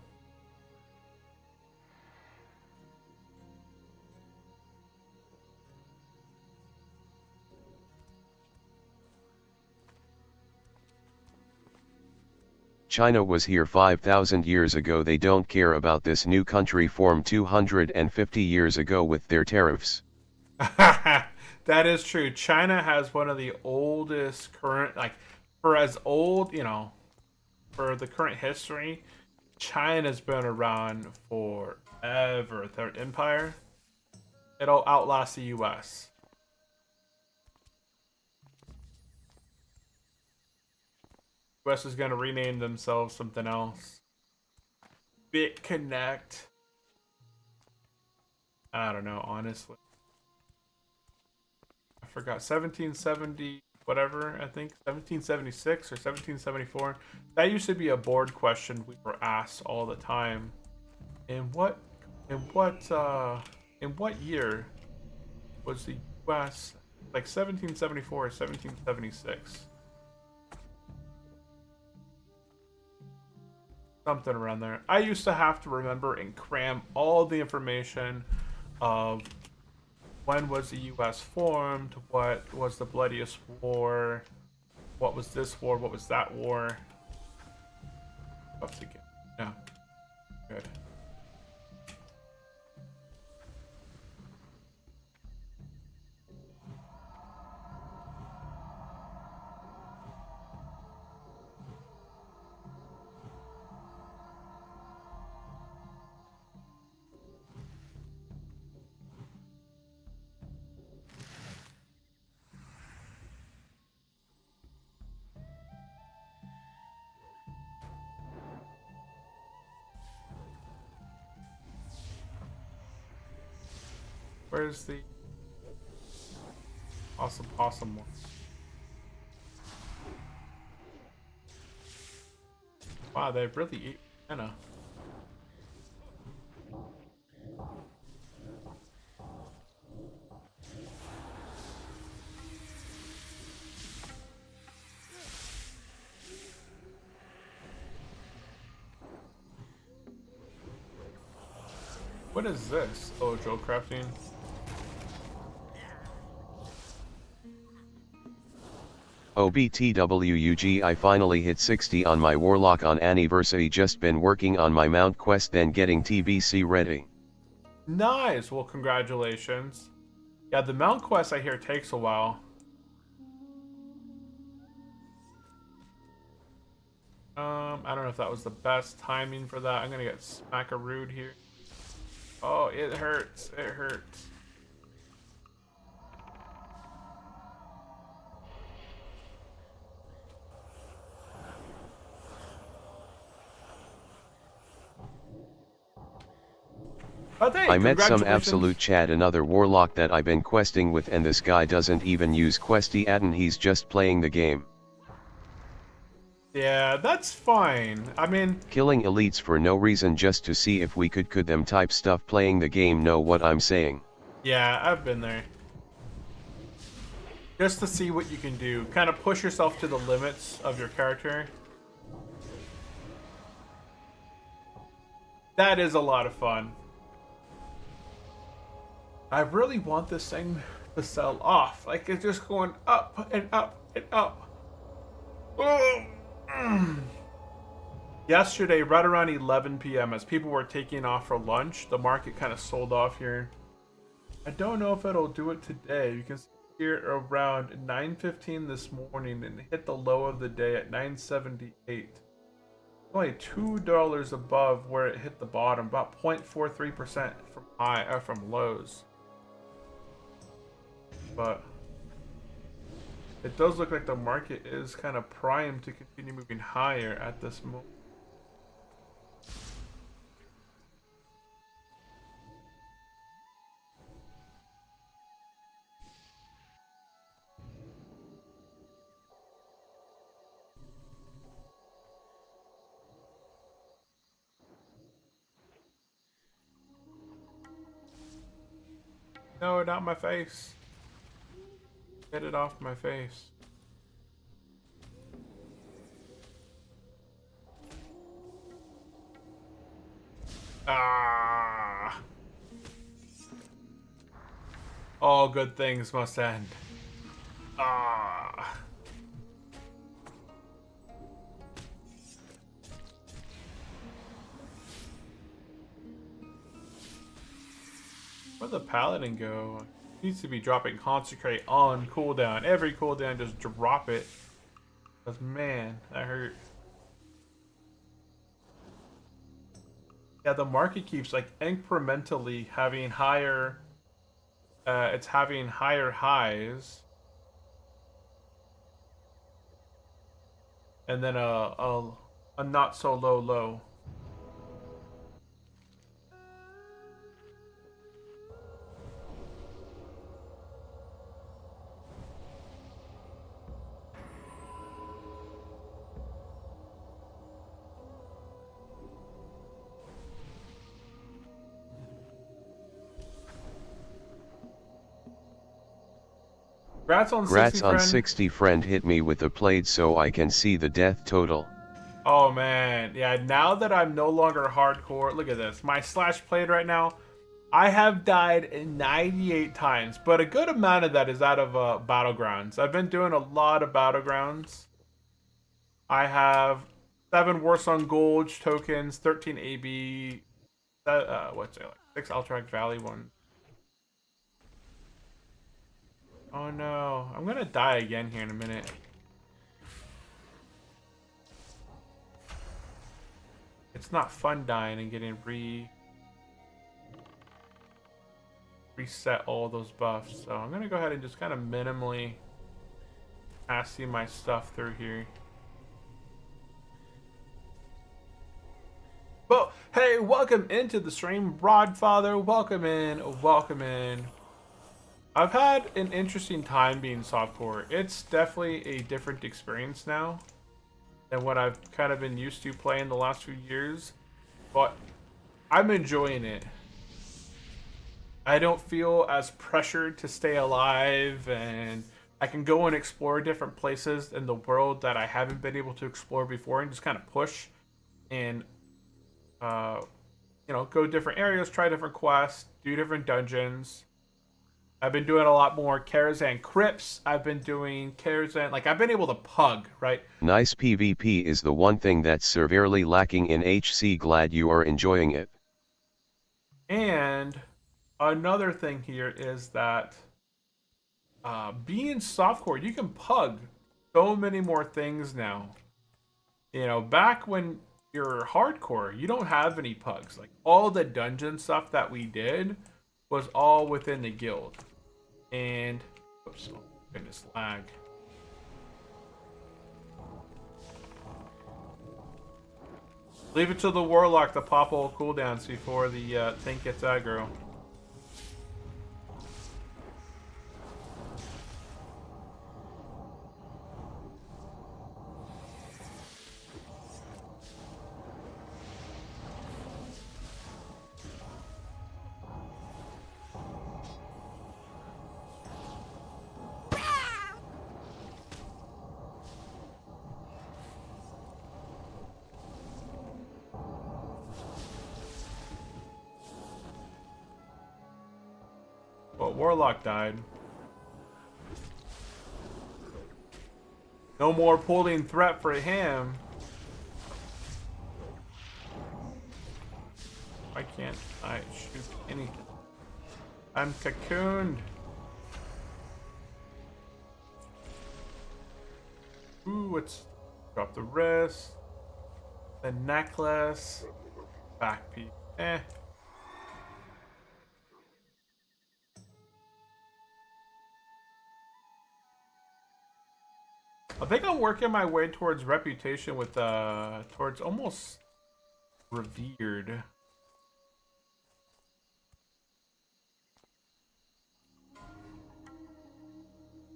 China was here 5,000 years ago. They don't care about this new country formed 250 years ago with their tariffs. That is true. China has one of the oldest current, like, for as old, you know, for the current history, China's been around forever. Their empire, it'll outlast the US. US is going to rename themselves something else. BitConnect. I don't know, honestly. I forgot. 1770, whatever, I think. 1776 or 1774. That used to be a board question we were asked all the time. In what year was the US, like 1774 or 1776? Something around there. I used to have to remember and cram all the information of when was the US formed, what was the bloodiest war, what was this war, what was that war. What's again? No. Good. Where's the awesome one? Wow, they really eat mana. What is this? Oh, Joe crafting. OBTWUG, I finally hit 60 on my Warlock on anniversary. Just been working on my mount quest, then getting TBC ready. Nice. Well, congratulations. Yeah, the mount quest I hear takes a while. I don't know if that was the best timing for that. I'm gonna get smackarood here. Oh, it hurts. It hurts. But hey, I met some congratulations. absolute Chad, another Warlock that I've been questing with, and this guy doesn't even use questy add-on, he's just playing the game. Yeah, that's fine. I mean, Killing elites for no reason just to see if we could them type stuff playing the game, know what I'm saying? yeah, I've been there. Just to see what you can do. Kind of push yourself to the limits of your character. That is a lot of fun. I really want this thing to sell off. Like, it's just going up and up and up. Oh. yesterday, right around 11 p.m., as people were taking off for lunch, the market kind of sold off here. I don't know if it'll do it today. You can see here around 9:15 this morning and hit the low of the day at 9.78. Only $2 above where it hit the bottom, about 0.43% from lows. But it does look like the market is kind of primed to continue moving higher at this moment. No, not my face. Get it off my face. Ah. All good things must end. Ah. Where'd the paladin go? Needs to be dropping consecrate on cooldown. Every cooldown, just drop it. Cause man, that hurt. Yeah, the market keeps like incrementally having higher. It's having higher highs, and then a not so low low. Grats on 60, friend. 60, friend. Hit me with the plate so I can see the death total. Oh man, yeah, now that I'm no longer hardcore, look at this. My slash played right now, I have died 98 times, but a good amount of that is out of Battlegrounds. I've been doing a lot of Battlegrounds. I have 7 Warsong Gulch tokens, 13 AB, what's it, like 6 Alterac Valley ones. Oh no, I'm gonna die again here in a minute. It's not fun dying and getting reset all those buffs. So I'm gonna go ahead and just kind of minimally see my stuff through here. Well, hey, welcome into the stream, Broadfather. Welcome in, welcome in. I've had an interesting time being softcore. It's definitely a different experience now than what I've kind of been used to playing the last few years, but I'm enjoying it. I don't feel as pressured to stay alive, and I can go and explore different places in the world that I haven't been able to explore before and just kind of push and, you know, go different areas, try different quests, do different dungeons. I've been doing a lot more Karazhan crypts. I've been doing Karazhan, like I've been able to pug, right? Nice. PvP is the one thing that's severely lacking in HC. Glad you are enjoying it. And another thing here is that being softcore, you can pug so many more things now. You know, back when you're hardcore, you don't have any pugs. Like all the dungeon stuff that we did was all within the guild. And oops, oh goodness, lag. Leave it to the warlock to pop all cooldowns before the tank gets aggro. Well, Warlock died. No more pulling threat for him. can't I shoot anything? I'm cocooned. Ooh, let's drop the wrist. The necklace. Back piece. Eh. I think I'm working my way towards reputation with towards almost revered.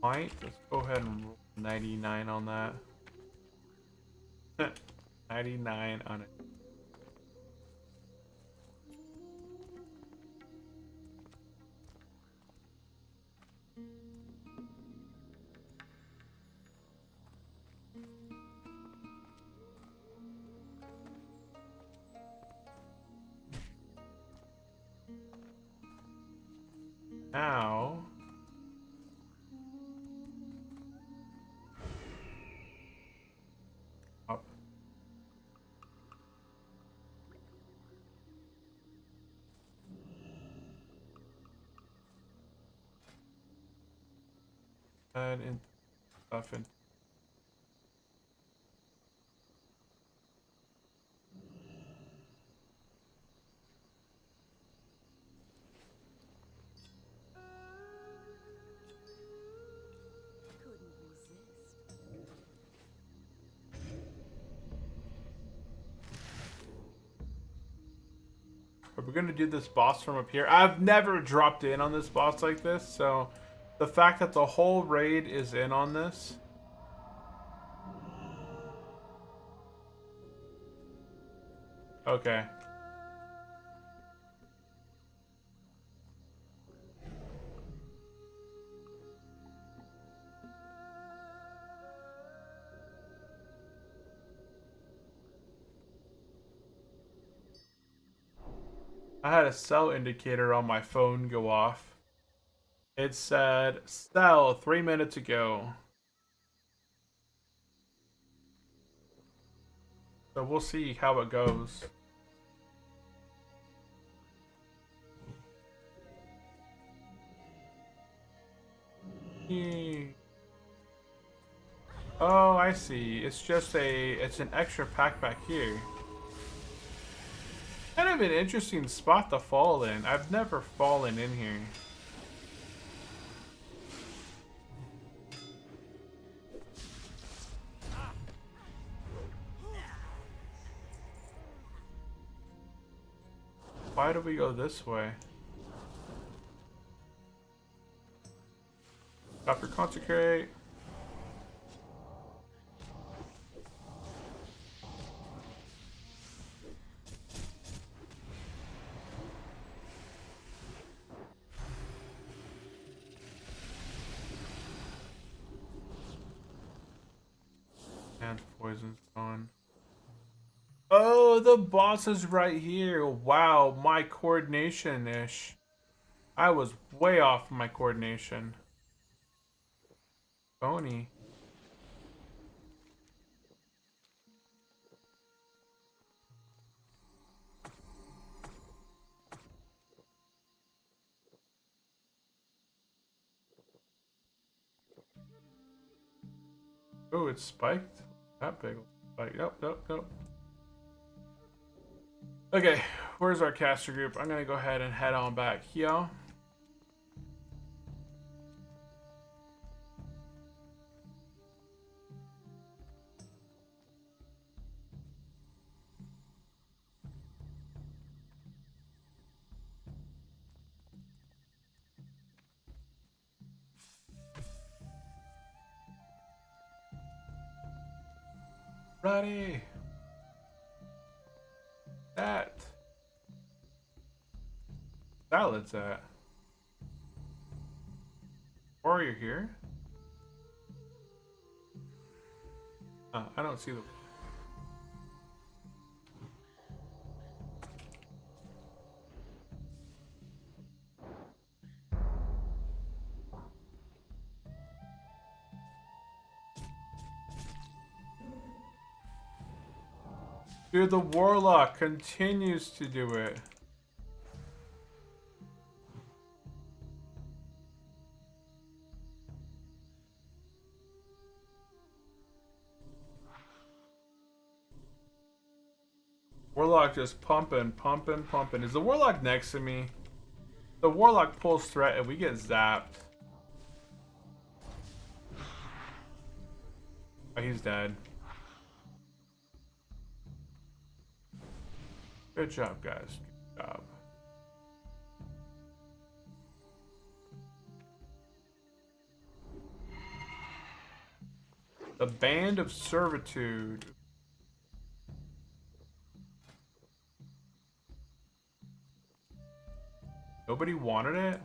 Let's go ahead and roll 99 on that. 99 on it. Now, up. Add in stuff in. Couldn't resist. Are we gonna do this boss from up here? I've never dropped in on this boss like this, so the fact that the whole raid is in on this. Okay. I had a cell indicator on my phone go off. It said, cell 3 minutes ago. So we'll see how it goes. Oh, I see. It's an extra pack back here. Kind of an interesting spot to fall in. I've never fallen in here. Why do we go this way? Stop your consecrate. And poison's gone. Oh, the boss is right here. Wow, my coordination-ish. I was way off my coordination. Bony. Oh, it's spiked? That big spike. Nope, nope, nope. Okay, where's our caster group? I'm gonna go ahead and head on back here. Ready. That. Salad's at. Warrior here. I don't see the. Dude, the warlock continues to do it. Warlock just pumping, pumping, pumping. Is the Warlock next to me? The Warlock pulls threat and we get zapped. Oh, he's dead. Good job, guys. Good job. The Band of Servitude. Nobody wanted it?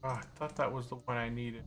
Oh, I thought that was the one I needed.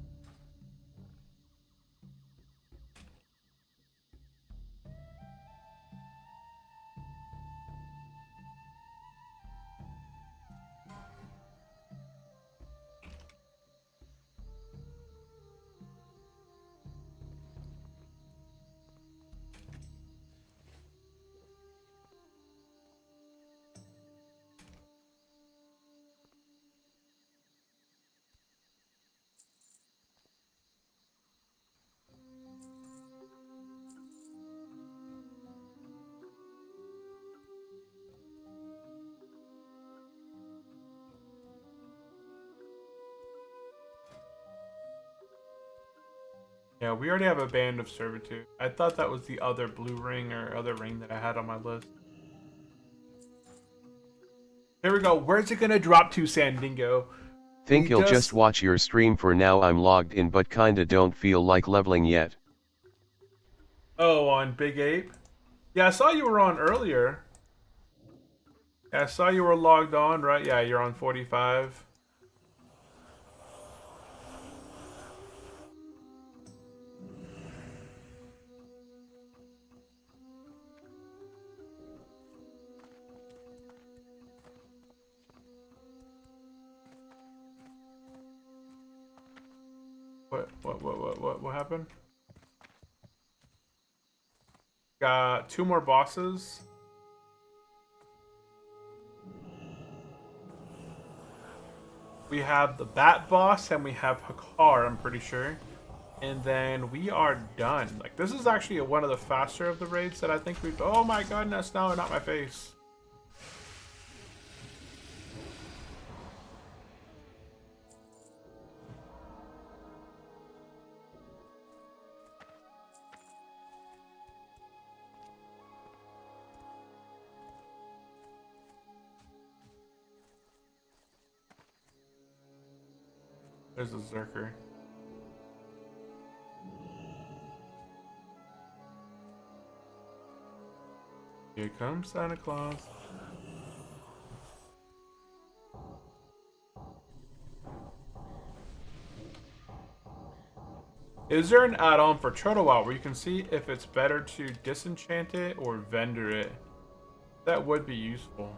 Yeah, we already have a Band of Servitude. I thought that was the other blue ring or other ring that I had on my list. Here we go. Where's it gonna drop to, Sandingo? Think you'll just watch your stream for now. I'm logged in but kinda don't feel like leveling yet. Oh, on Big Ape? Yeah, I saw you were on earlier. Yeah, I saw you were logged on, right? Yeah, you're on 45. What happened? Got 2 more bosses. We have the Bat boss and we have Hakar, I'm pretty sure. And then we are done. Like, this is actually one of the faster of the raids that I think we've... Oh my goodness, no, not my face. There's a Zerker. Here comes Santa Claus. Is there an add-on for Turtle Wild where you can see if it's better to disenchant it or vendor it? That would be useful.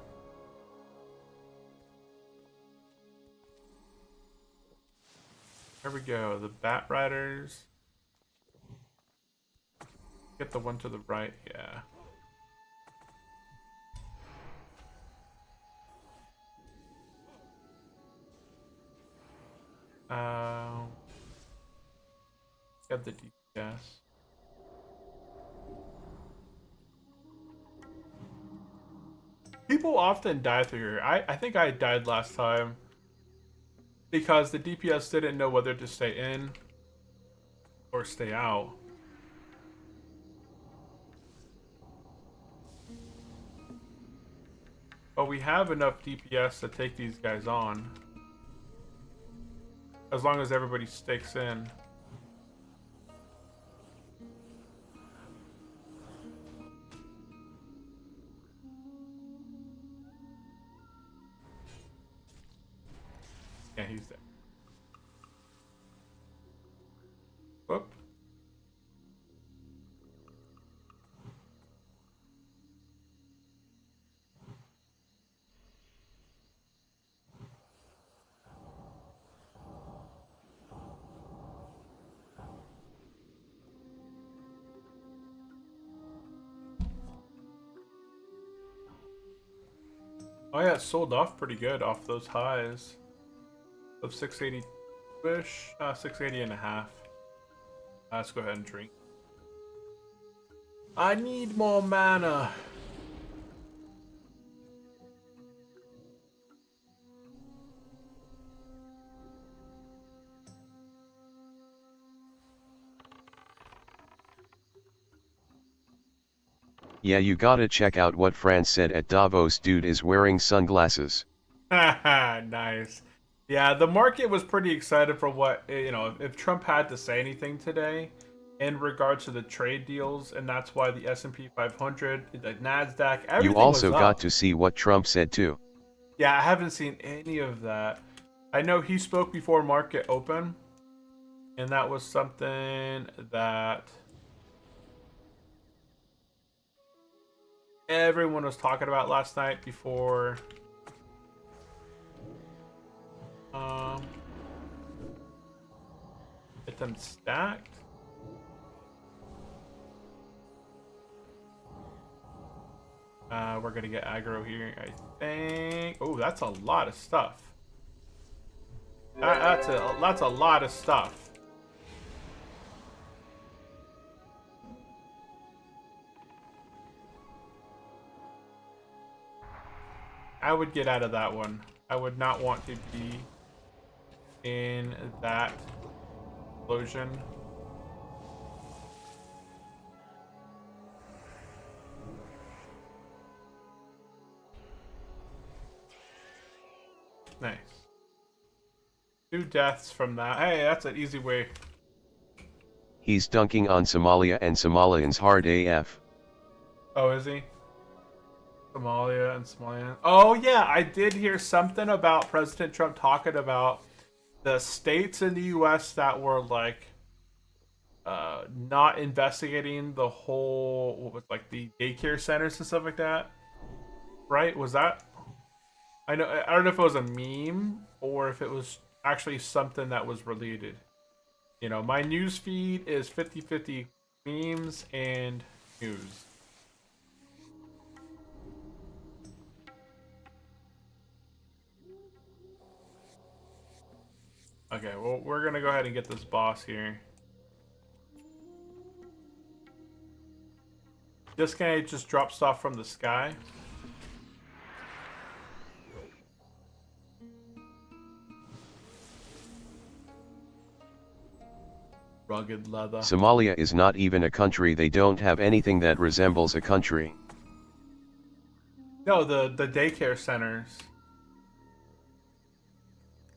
There we go, the Bat Riders. Get the one to the right, yeah. Got the DPS. People often die through here. I think I died last time because the DPS didn't know whether to stay in or stay out. But we have enough DPS to take these guys on. As long as everybody sticks in. Yeah, he's dead. Whoop. Oh yeah, it sold off pretty good off those highs of 680-ish, 680 and a half. Let's go ahead and drink. I need more mana. Yeah, you gotta check out what France said at Davos. Dude is wearing sunglasses. Nice. Yeah, the market was pretty excited for what, you know, if Trump had to say anything today in regards to the trade deals, and that's why the S&P 500, the Nasdaq, everything You also was up. got to see what Trump said too. Yeah, I haven't seen any of that. I know he spoke before market open, and that was something that everyone was talking about last night before get them stacked. We're gonna get aggro here, I think. Oh, that's a lot of stuff. That's a lot of stuff. I would get out of that one. I would not want to be in that explosion. Nice. 2 deaths from that. Hey, that's an easy way. He's dunking on Somalia and Somalians hard AF. Oh, is he? Somalia and Somalian. Oh, yeah, I did hear something about President Trump talking about the states in the U.S. that were like not investigating the whole, what was like the daycare centers and stuff like that. Right? Was that? I don't know if it was a meme or if it was actually something that was related. You know, my news feed is 50-50 memes and news. Okay, well, we're gonna go ahead and get this boss here. This guy just drops off from the sky. Rugged leather. Somalia is not even a country. They don't have anything that resembles a country. No, the daycare centers.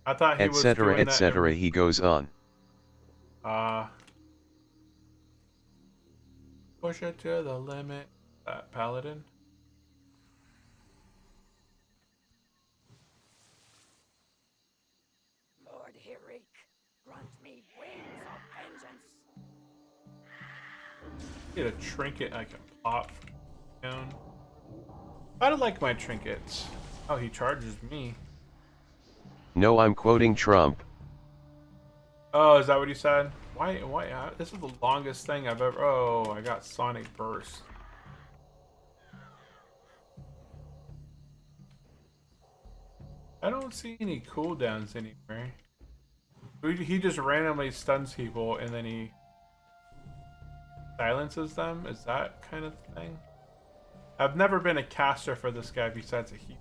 I thought he was doing Etc. that. etc. He goes on. Push it to the limit. That paladin. Lord Hirik, grant me wings of vengeance. Get a trinket I can pop down. I don't like my trinkets. Oh, he charges me. No, I'm quoting Trump. Oh, is that what he said? Why? This is the longest thing I've ever. Oh, I got Sonic Burst. I don't see any cooldowns anywhere. He just randomly stuns people and then he silences them. Is that kind of thing? I've never been a caster for this guy besides a heat.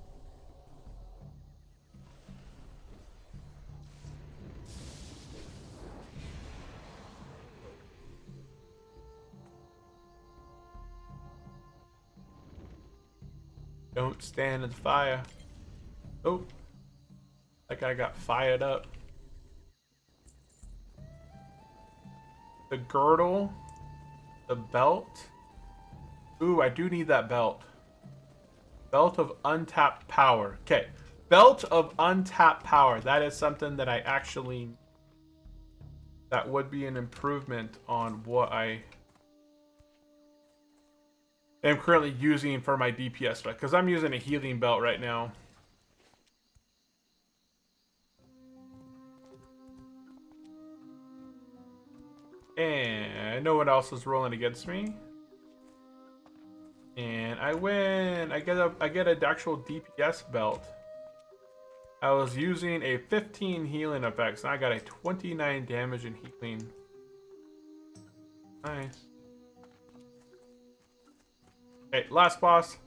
Don't stand in the fire. Oh, that guy got fired up. The girdle, the belt. Ooh, I do need that belt. Belt of untapped power. Okay, belt of untapped power. That is something that I actually. That would be an improvement on what I am currently using for my DPS spec, because I'm using a healing belt right now. And no one else is rolling against me. And I win. I get an actual DPS belt. I was using a 15 healing effects, and I got a 29 damage and healing. Nice. Okay, last boss.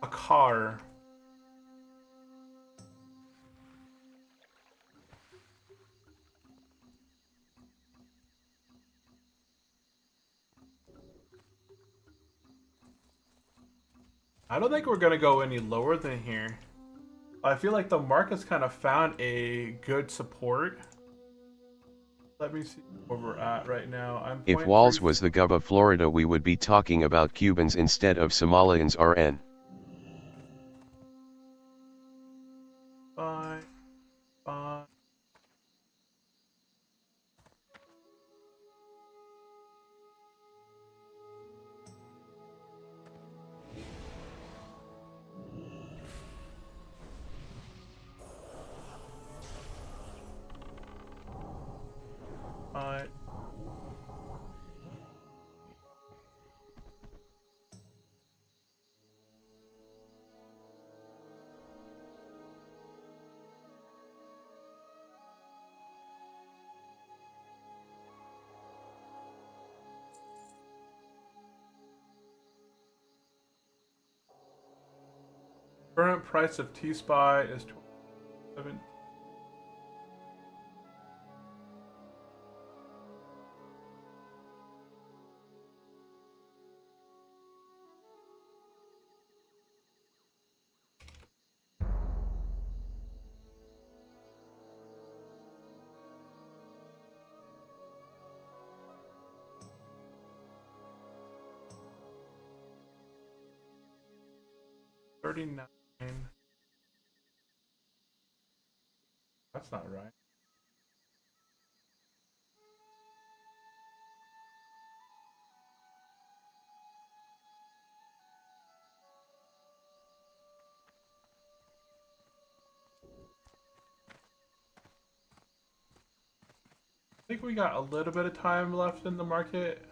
A car. I don't think we're gonna go any lower than here. I feel like the market's kind of found a good support. Let me see where we're at right now. If Walls was the gov of Florida, we would be talking about Cubans instead of Somalians. RN. Fine. Fine. Fine. Current price of T-Spy is 27. $39. That's not right. I think we got a little bit of time left in the market.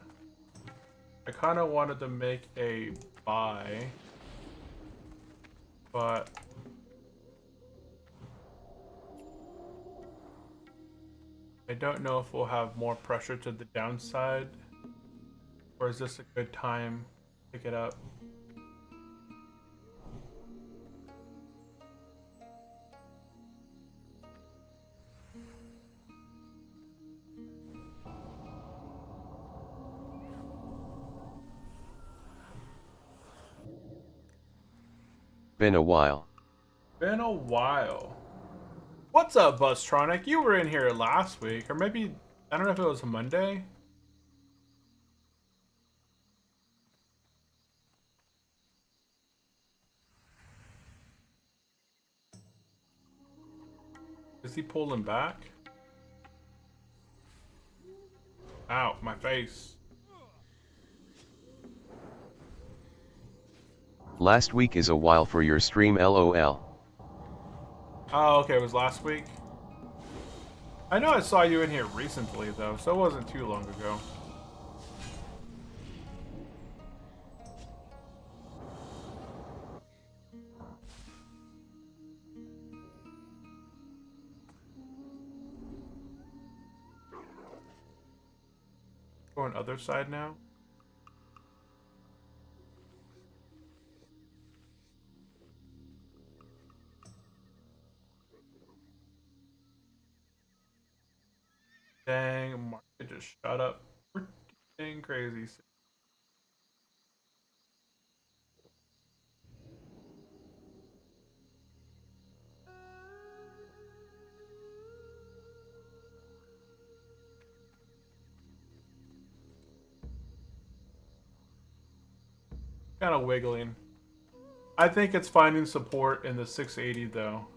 I kind of wanted to make a buy, but I don't know if we'll have more pressure to the downside, or is this a good time to pick it up? Been a while. Been a while. What's up, Bustronic? You were in here last week, or maybe, I don't know if it was Monday. Is he pulling back? Ow, my face. Last week is a while for your stream, LOL. Oh, okay, it was last week. I know I saw you in here recently, though, so it wasn't too long ago. Going other side now. Dang, market just shot up pretty dang crazy. Kind of wiggling. I think it's finding support in the 680 though.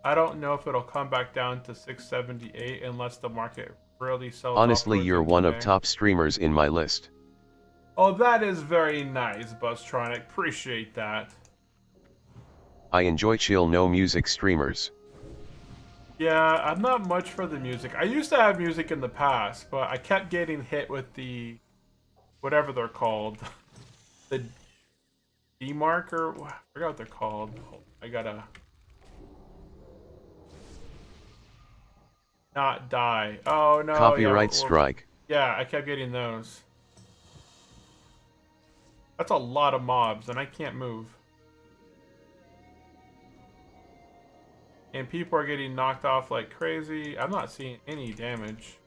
I don't know if it'll come back down to 678 unless the market really sells. Honestly, you're one of top streamers in my list. Oh, that is very nice, Bustronic. Appreciate that. I enjoy chill, no music streamers. Yeah, I'm not much for the music. I used to have music in the past, but I kept getting hit with the whatever they're called. the demarker. I forgot what they're called. I gotta not die. Oh no! Copyright yeah, strike. yeah, I kept getting those. That's a lot of mobs, and I can't move. And people are getting knocked off like crazy. I'm not seeing any damage.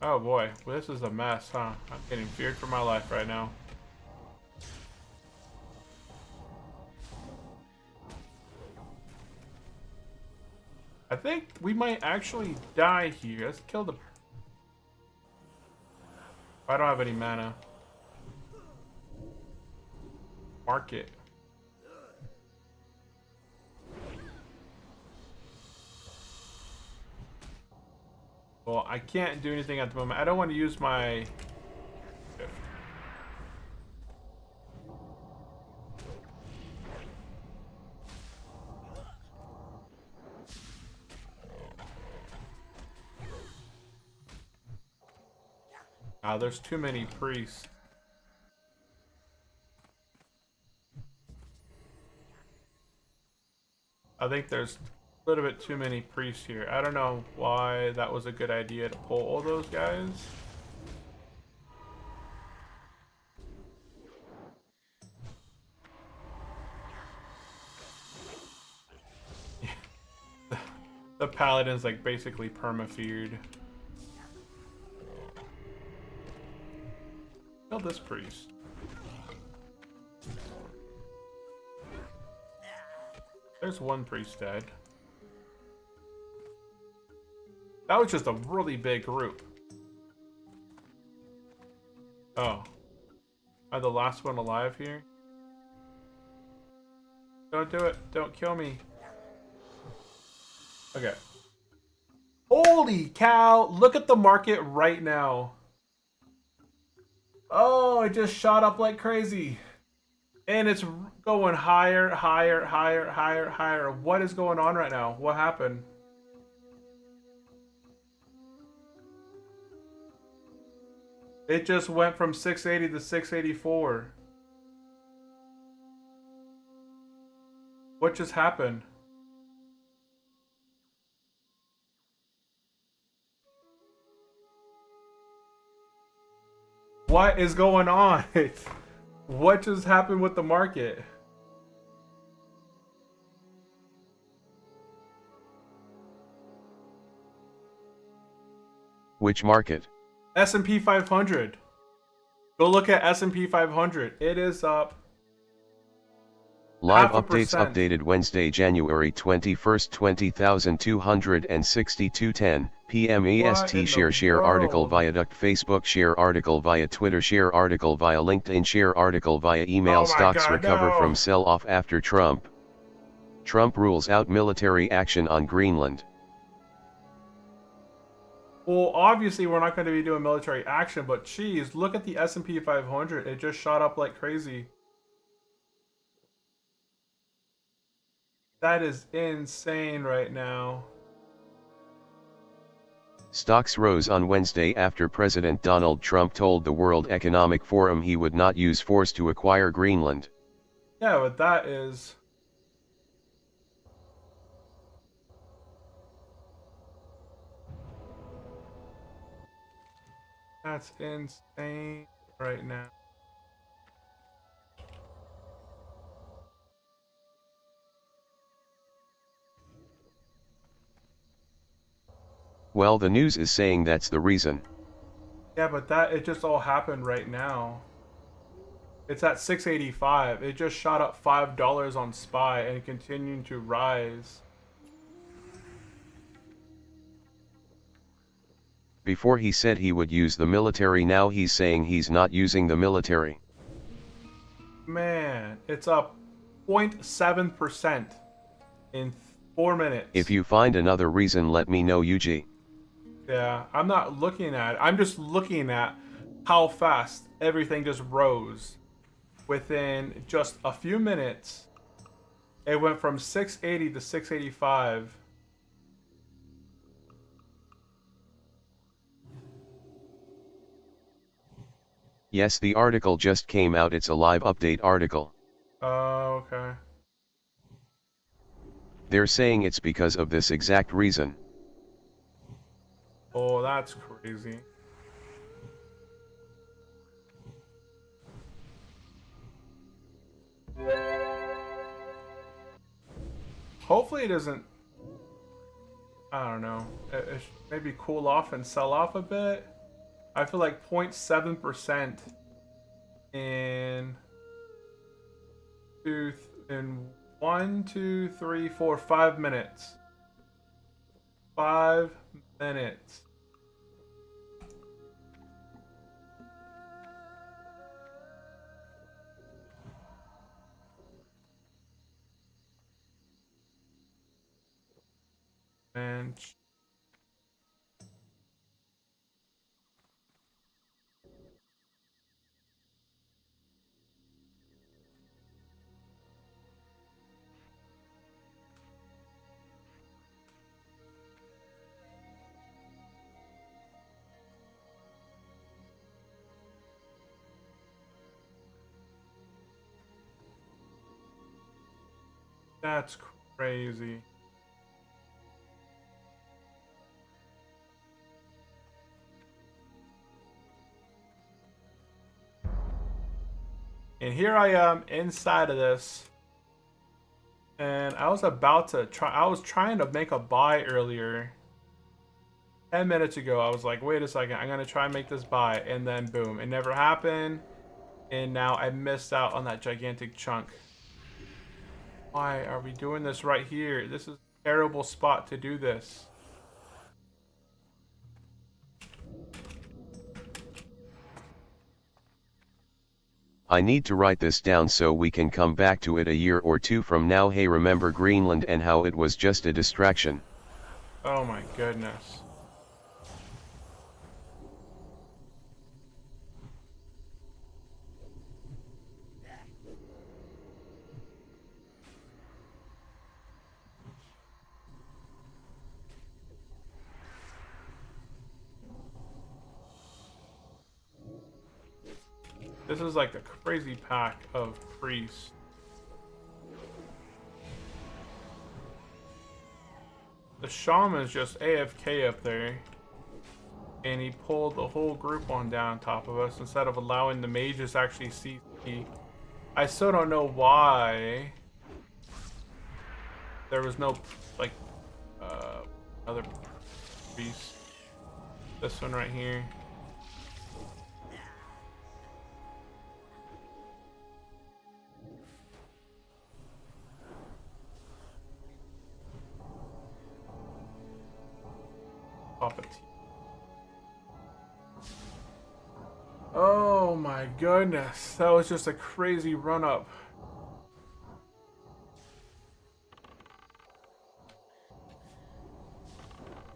Oh boy, well, this is a mess, huh? I'm getting feared for my life right now. I think we might actually die here. Let's kill the... I don't have any mana. Market. Well, I can't do anything at the moment. I don't want to use my... there's too many priests. I think there's a little bit too many priests here. I don't know why that was a good idea to pull all those guys. The paladin's like basically perma-feared. Kill this priest. There's one priest dead. That was just a really big group. Oh. Am I the last one alive here? Don't do it. Don't kill me. Okay. Holy cow! Look at the market right now. Oh, it just shot up like crazy. And it's going higher, higher, higher, higher, higher. What is going on right now? What happened? It just went from 680 to 684. What just happened? What is going on? What just happened with the market? Which market? S&P 500. Go look at S&P 500. It is up. Live 0.5%. updates updated Wednesday, January 21st, 20,262:10 p.m. What in EST. the Share article world? via Duct, Facebook share article via Twitter, share article via LinkedIn, share article via email. Oh my Stocks God, recover no. from sell-off after Trump rules out military action on Greenland. Well, obviously we're not going to be doing military action, but geez, look at the S&P 500. It just shot up like crazy. That is insane right now. Stocks rose on Wednesday after President Donald Trump told the World Economic Forum he would not use force to acquire Greenland. Yeah, but that is... That's insane right now. Well, the news is saying that's the reason. Yeah, but it just all happened right now. It's at 685. It just shot up $5 on SPY and continuing to rise. Before he said he would use the military, now he's saying he's not using the military. Man, it's up 0.7% in 4 minutes. If you find another reason, let me know, UG. Yeah, I'm not looking at it. I'm just looking at how fast everything just rose. Within just a few minutes, it went from 680 to 685. Yes, the article just came out. It's a live update article. Oh, okay. They're saying it's because of this exact reason. Oh, that's crazy. Hopefully it doesn't, I don't know, it maybe cool off and sell off a bit. I feel like 0.7% in in 1, 2, 3, 4, 5 minutes. 5 minutes. And that's crazy. And here I am inside of this. And I was about to try, I was trying to make a buy earlier. 10 minutes ago, I was like, wait a second, I'm going to try and make this buy. And then boom, it never happened. And now I missed out on that gigantic chunk. Why are we doing this right here? This is a terrible spot to do this. I need to write this down so we can come back to it a year or two from now. Hey, remember Greenland and how it was just a distraction? Oh my goodness. This is like the crazy pack of priests. The shaman's just AFK up there. And he pulled the whole group on down top of us instead of allowing the mages to actually see. I still don't know why there was no, like, other priest. This one right here. Pop it. Oh my goodness, that was just a crazy run up.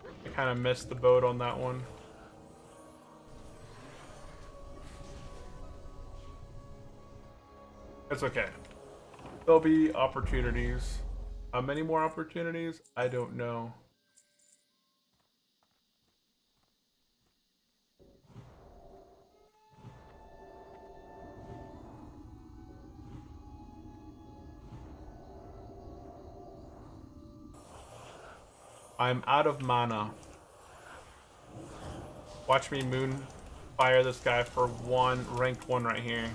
I kind of missed the boat on that one. It's okay. There'll be opportunities. How many more opportunities? I don't know. I'm out of mana. Watch me moon fire this guy for one, ranked 1 right here.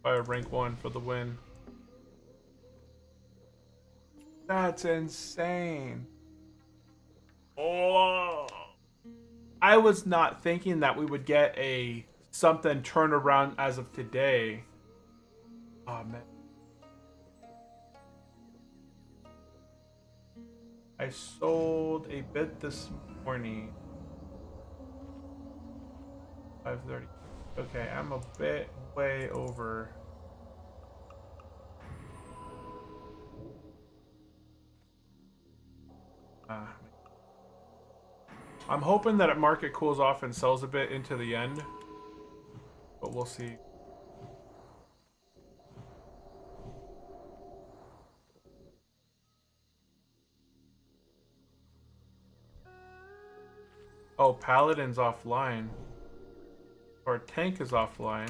Fire rank 1 for the win. That's insane. Oh, I was not thinking that we would get a something turnaround as of today. Oh man. I sold a bit this morning. 5:30. Okay, I'm a bit way over. I'm hoping that market cools off and sells a bit into the end, but we'll see. Oh, Paladin's offline. Or Tank is offline.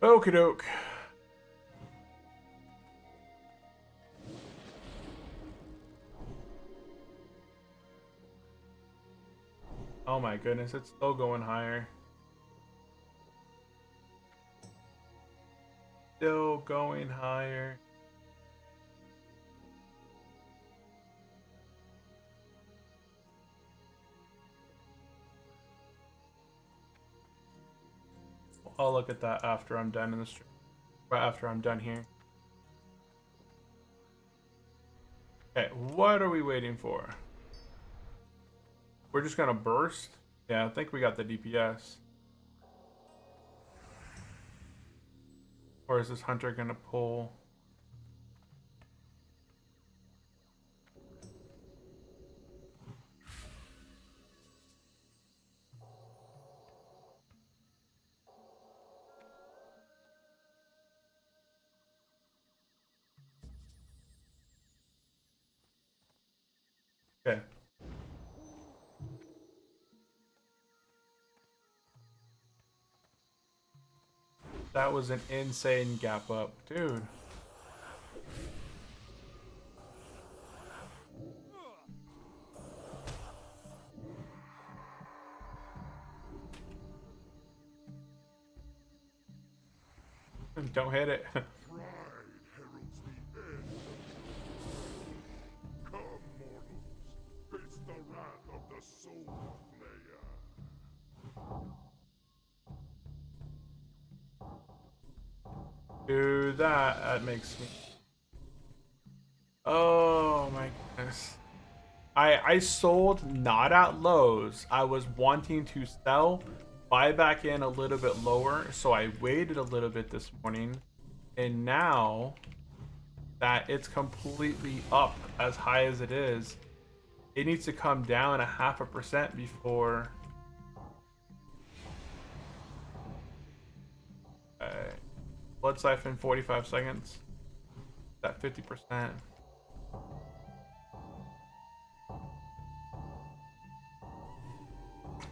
Okie doke. Oh my goodness, it's still going higher. Still going higher. I'll look at that after I'm done in the stream. Right after I'm done here. Okay, what are we waiting for? We're just gonna burst? Yeah, I think we got the DPS. Or is this hunter gonna pull? Okay. That was an insane gap up, dude. Don't hit it. Pride heralds the end. Come, mortals, face the wrath of the Soul Player. Do that. That makes me. Oh my goodness. I sold not at lows. I was wanting to sell, buy back in a little bit lower, so I waited a little bit this morning, and now that it's completely up as high as it is, it needs to come down 0.5% before. Blood siphon 45 seconds. That 50%.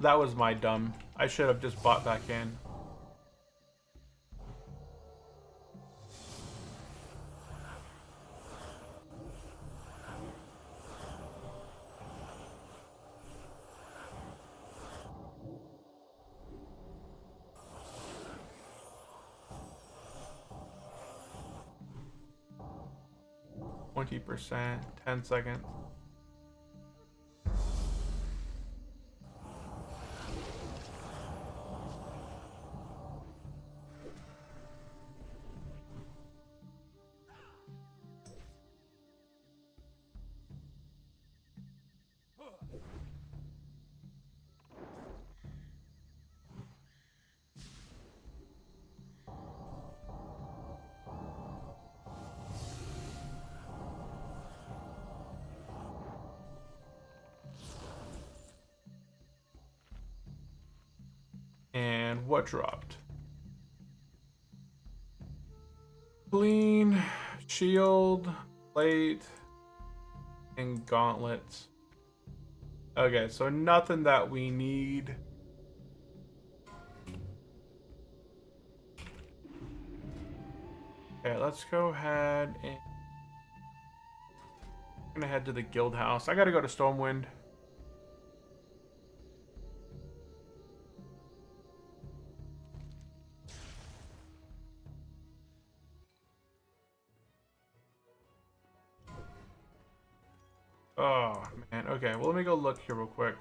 That was my dumb. I should have just bought back in. %, 10 seconds. And what dropped? Clean, shield, plate, and gauntlets. Okay, so nothing that we need. Okay, let's go ahead and I'm gonna head to the guild house. I gotta go to Stormwind. man. Okay, well, let me go look here real quick.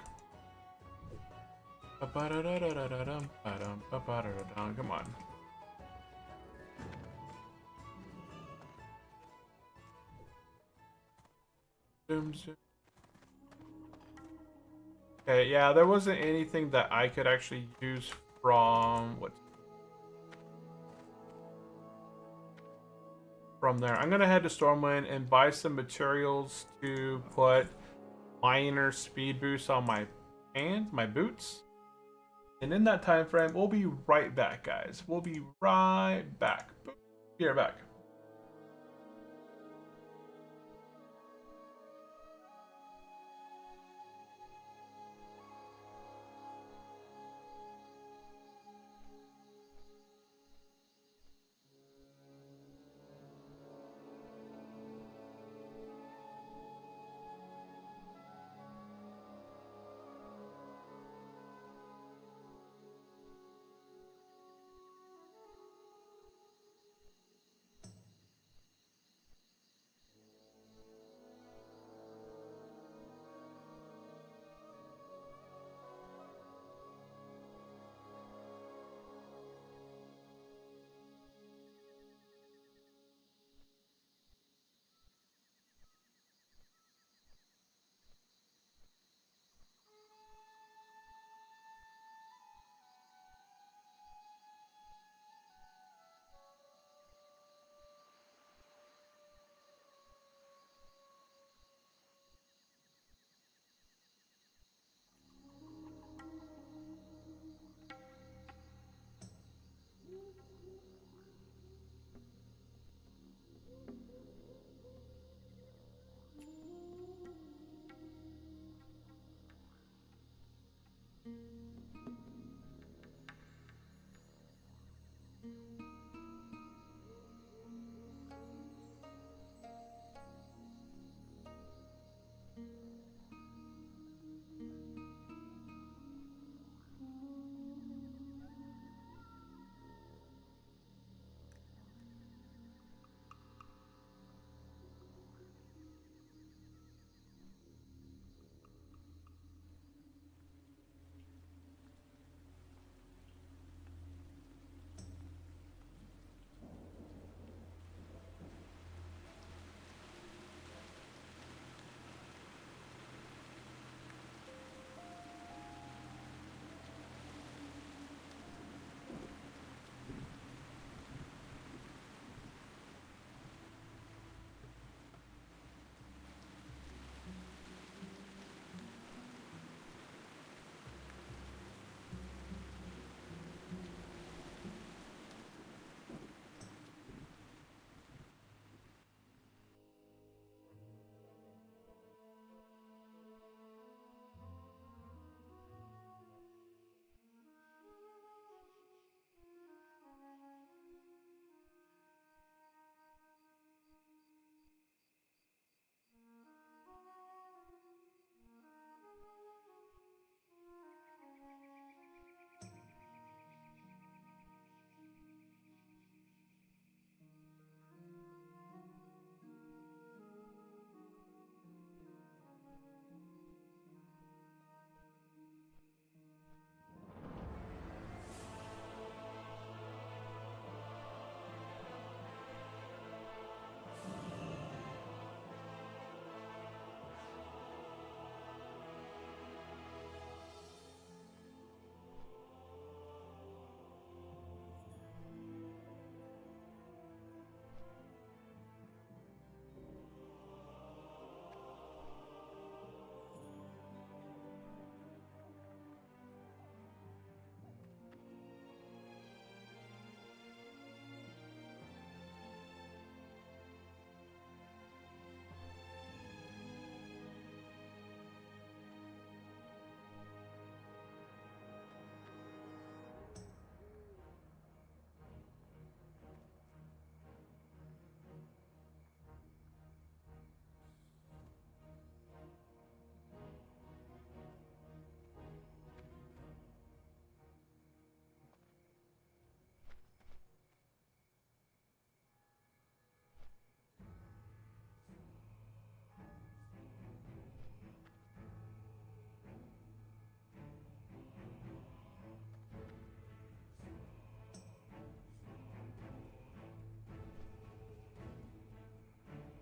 Come on. Zoom, zoom. Okay, yeah, there wasn't anything that I could actually use from there. I'm gonna head to Stormwind and buy some materials to put minor speed boosts on my boots. And in that time frame, we'll be right back, guys. We'll be right back. Be right back.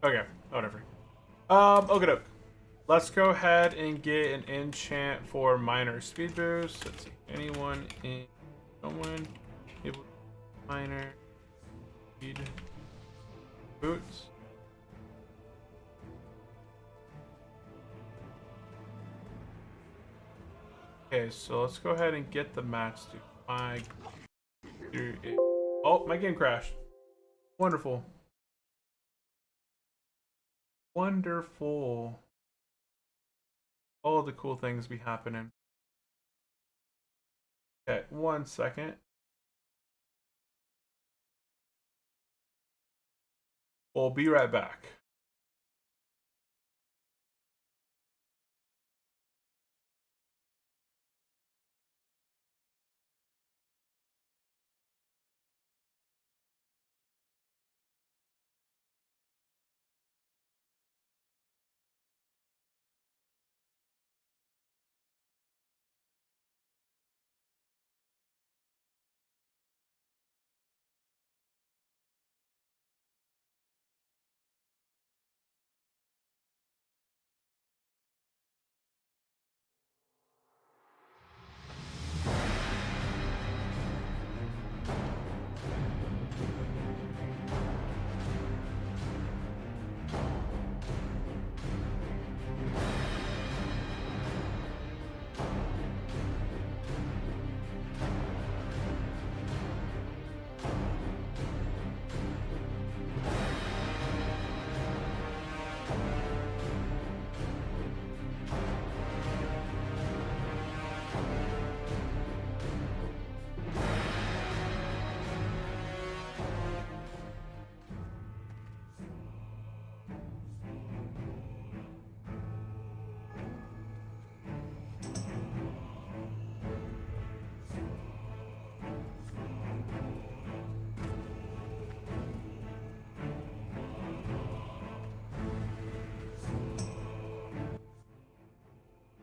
Okay, whatever. Okay. Let's go ahead and get an enchant for minor speed boost. Let's see. Someone able minor speed boots. Okay, so let's go ahead and get the match to my oh, my game crashed. Wonderful. Wonderful. All the cool things be happening. Okay, 1 second. We'll be right back.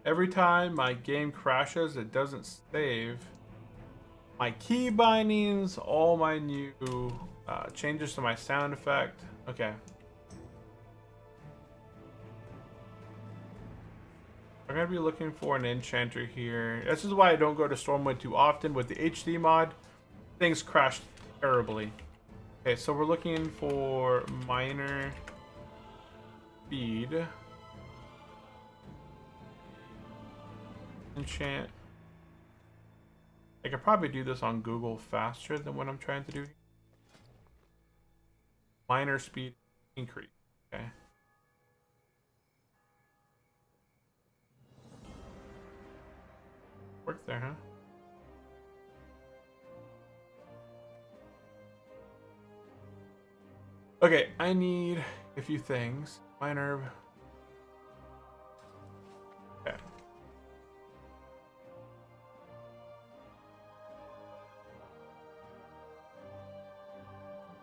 Every time my game crashes, it doesn't save my key bindings, all my new changes to my sound effect. Okay. I'm going to be looking for an enchanter here. This is why I don't go to Stormwind too often. With the HD mod, things crash terribly. Okay, so we're looking for minor speed. Enchant. I could probably do this on Google faster than what I'm trying to do. Minor speed increase. Okay. Works there, huh? Okay, I need a few things. Minor. Okay.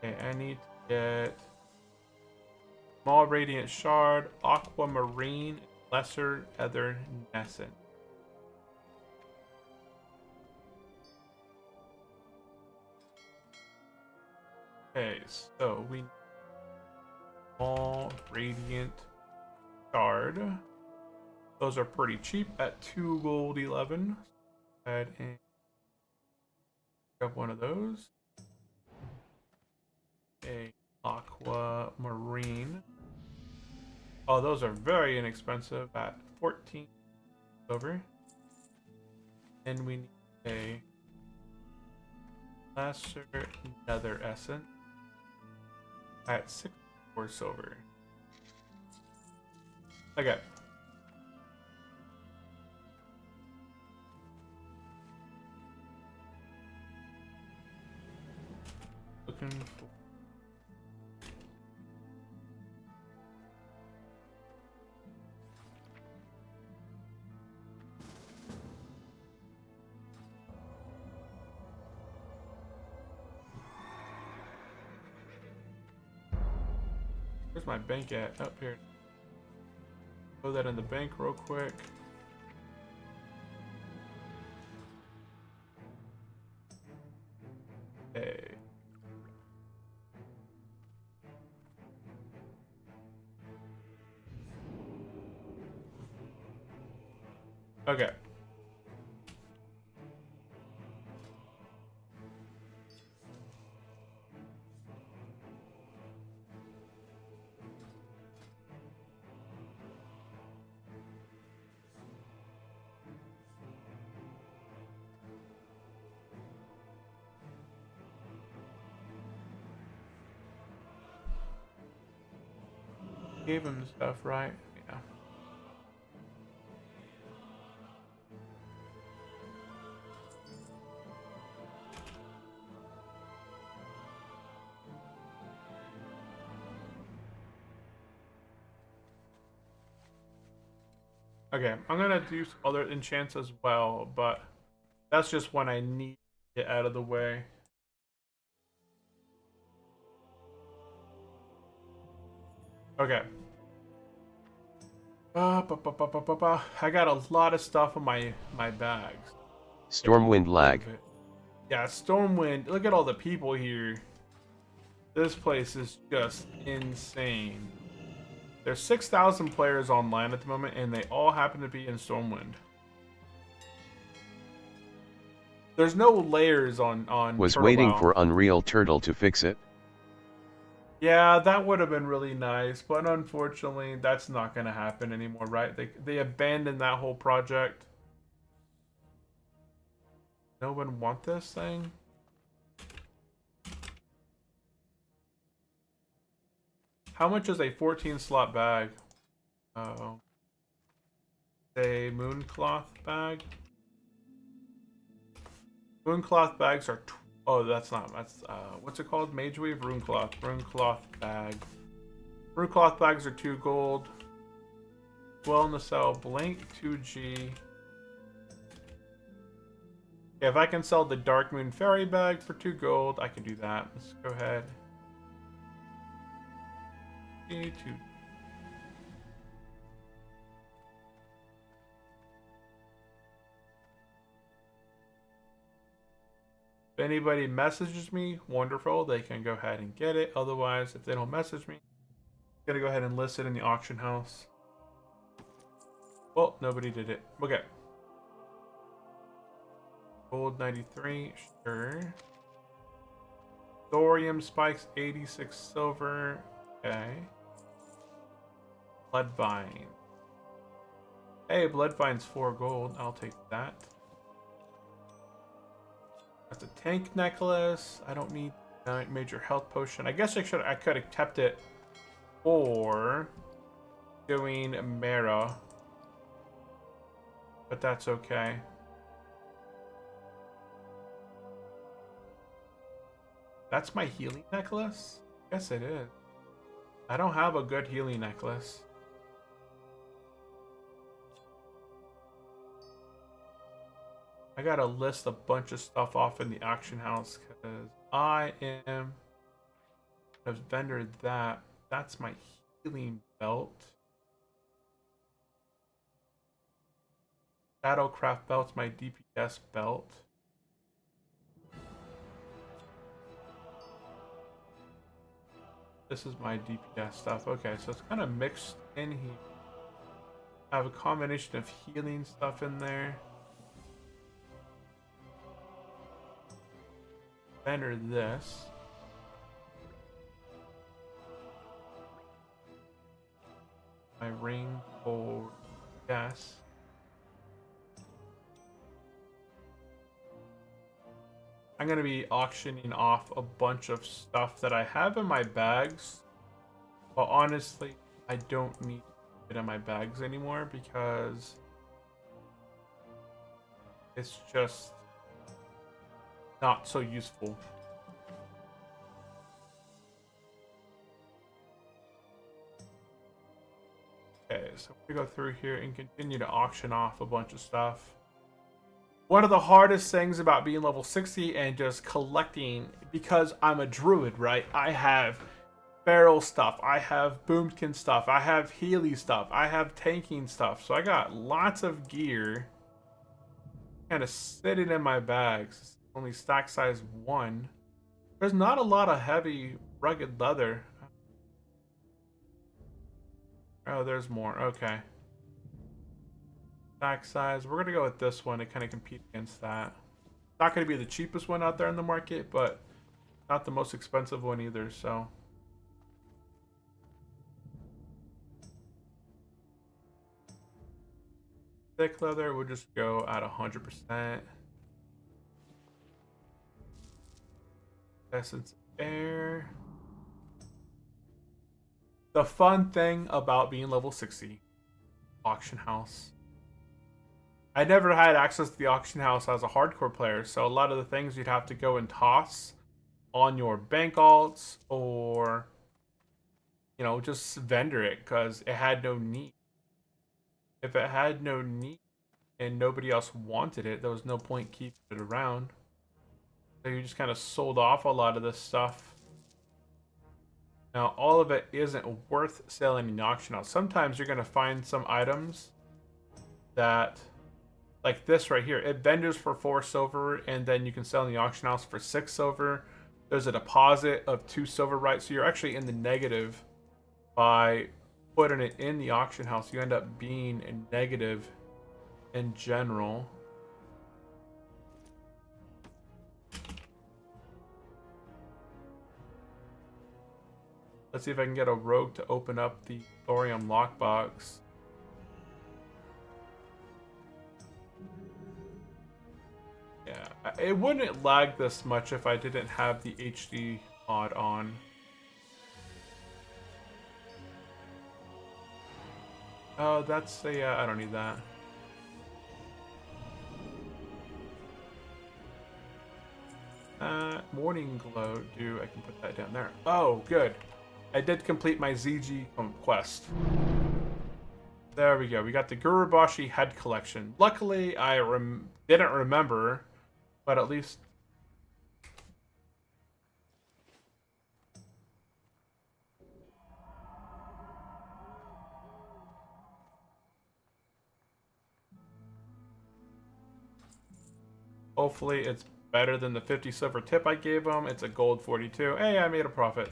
Okay, I need to get small radiant shard, aquamarine, lesser evanescent. Okay, so we need small radiant shard. Those are pretty cheap at 2 gold 11. Go ahead and grab one of those. A aquamarine. Oh, those are very inexpensive at 14 silver. And we need a lesser nether essence at 64 silver. Okay. Looking for where's my bank at? Up here. Throw that in the bank real quick. Okay. Okay. Gave him stuff, right? Yeah. Okay, I'm gonna do some other enchants as well, but that's just when I need to get out of the way. Okay. I got a lot of stuff in my bags. Stormwind lag. Yeah, Stormwind. Look at all the people here. This place is just insane. There's 6,000 players online at the moment, and they all happen to be in Stormwind. There's no layers on Was Turtle waiting Isle. for Unreal Turtle to fix it. Yeah, that would have been really nice, but unfortunately, that's not going to happen anymore, right? They abandoned that whole project. No one want this thing? How much is a 14 slot bag? Oh. A mooncloth bag? Mooncloth bags are oh, that's not, that's, what's it called? Mage Weave? Runecloth. Runecloth bag. Runecloth bags are 2 gold. Well in the cell. Blank 2G. Yeah, if I can sell the Dark Moon Fairy bag for 2 gold, I can do that. Let's go ahead. G2. If anybody messages me, wonderful, they can go ahead and get it. Otherwise, if they don't message me, I'm gonna go ahead and list it in the auction house. Well, nobody did it. Okay. Gold 93, sure. Thorium spikes 86 silver. Okay. Bloodvine. Hey, Bloodvine's 4 gold. I'll take that. That's a tank necklace. I don't need a major health potion. I guess I could have kept it for doing Mara. But that's okay. That's my healing necklace? Yes, it is. I don't have a good healing necklace. I gotta list a bunch of stuff off in the auction house because I am a vendor that. That's my healing belt. Shadowcraft belt's my DPS belt. This is my DPS stuff. Okay, so it's kind of mixed in here. I have a combination of healing stuff in there. Enter this. My ring for yes. I'm gonna be auctioning off a bunch of stuff that I have in my bags, but honestly, I don't need it in my bags anymore because it's just not so useful. Okay, so we go through here and continue to auction off a bunch of stuff. One of the hardest things about being level 60 and just collecting, because I'm a druid, right? I have barrel stuff, I have boomkin stuff, I have healy stuff, I have tanking stuff. So I got lots of gear kind of sitting in my bags. Only stack size 1. There's not a lot of heavy, rugged leather. Oh, there's more. Okay. Stack size. We're gonna go with this one to kind of compete against that. Not gonna be the cheapest one out there in the market, but not the most expensive one either. So. Thick leather, we'll just go at 100%. Essence of air. The fun thing about being level 60, auction house. I never had access to the auction house as a hardcore player, so a lot of the things you'd have to go and toss on your bank alts or, you know, just vendor it because it had no need. If it had no need and nobody else wanted it, there was no point keeping it around. So you just kind of sold off a lot of this stuff. Now, all of it isn't worth selling in the auction house. Sometimes you're going to find some items that, like this right here, it vendors for 4 silver, and then you can sell in the auction house for 6 silver. There's a deposit of 2 silver, right? So you're actually in the negative by putting it in the auction house. You end up being in negative in general. Let's see if I can get a rogue to open up the thorium lockbox. Yeah, it wouldn't lag this much if I didn't have the HD mod on. Oh, that's a, I don't need that. Morning glow, I can put that down there. Oh, good. I did complete my ZG quest. There we go. We got the Gurubashi head collection. Luckily, I didn't remember, but at least... hopefully it's better than the 50 silver tip I gave him. It's a gold 42. Hey, I made a profit.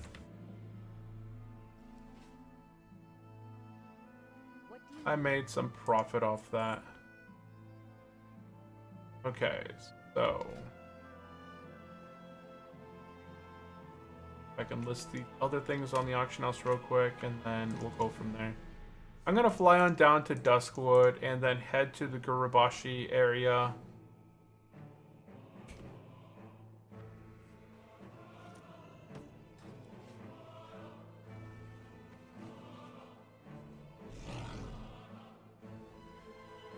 I made some profit off that. Okay, so I can list the other things on the auction house real quick, and then we'll go from there. I'm gonna fly on down to Duskwood and then head to the Gurubashi area.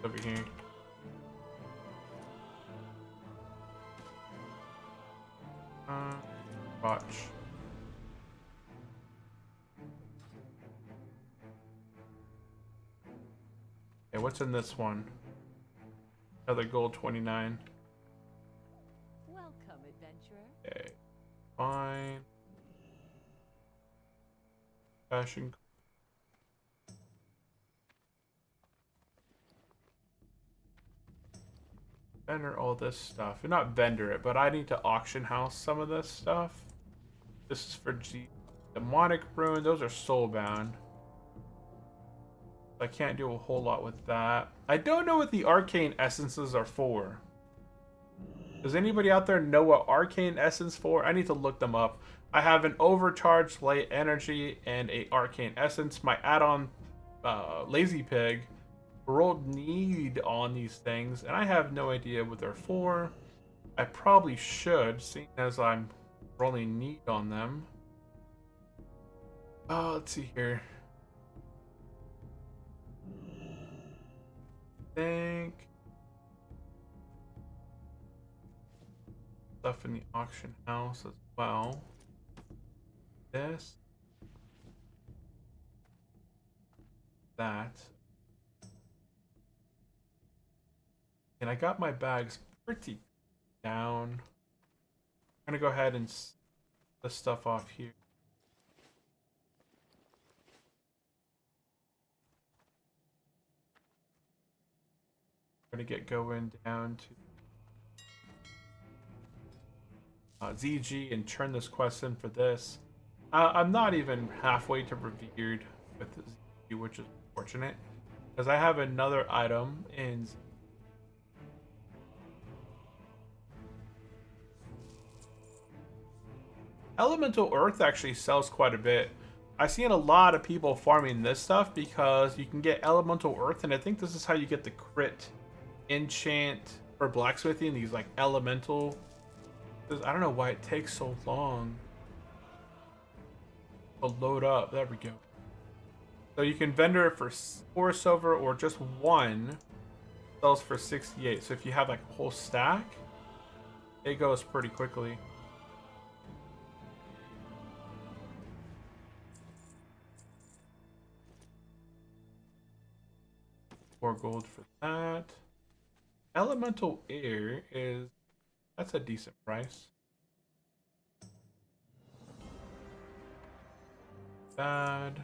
Over here. Watch. Okay, what's in this one? Another gold 29. Welcome, adventurer. Okay, fine. Fashion. Vendor all this stuff. Not vendor it, but I need to auction house some of this stuff. This is for Demonic Rune. Those are soulbound. I can't do a whole lot with that. I don't know what the arcane essences are for. Does anybody out there know what arcane essence for? I need to look them up. I have an overcharged light energy and a arcane essence. My add-on lazy pig rolled need on these things, and I have no idea what they're for. I probably should, seeing as I'm rolling need on them. Let's see here. Think stuff in the auction house as well. This, that. And I got my bags pretty down. I'm gonna go ahead and this stuff off here. I'm gonna get going down to ZG and turn this quest in for this. I'm not even halfway to revered with ZG, which is fortunate. Because I have another item in... Elemental Earth actually sells quite a bit. I've seen a lot of people farming this stuff because you can get Elemental Earth, and I think this is how you get the crit enchant for blacksmithing, these like elemental... I don't know why it takes so long to load up. There we go. So you can vendor it for 4 silver or just 1. Sells for 68. So if you have like a whole stack, it goes pretty quickly. $4 gold for that. Elemental air is... That's a decent price. Bad.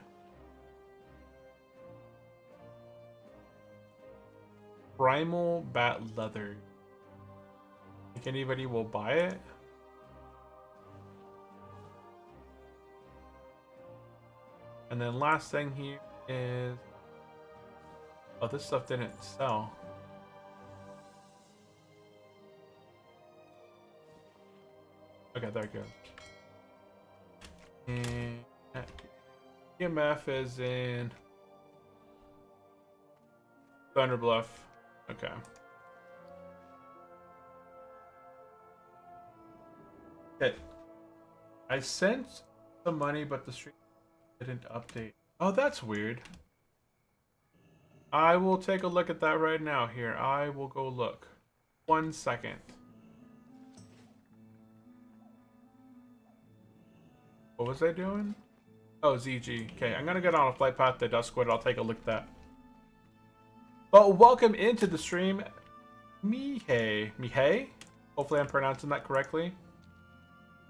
Primal bat leather. Think anybody will buy it? And then last thing here is... Oh, this stuff didn't sell. Okay, there it goes. And EMF is in Thunderbluff. Okay. Okay. I sent the money, but the stream didn't update. Oh, that's weird. I will take a look at that right now. Here, I will go look. 1 second. What was I doing? Oh, ZG. Okay, I'm gonna get on a flight path to Duskwood. I'll take a look at that. But welcome into the stream, Mihei. Mihei? Hopefully I'm pronouncing that correctly.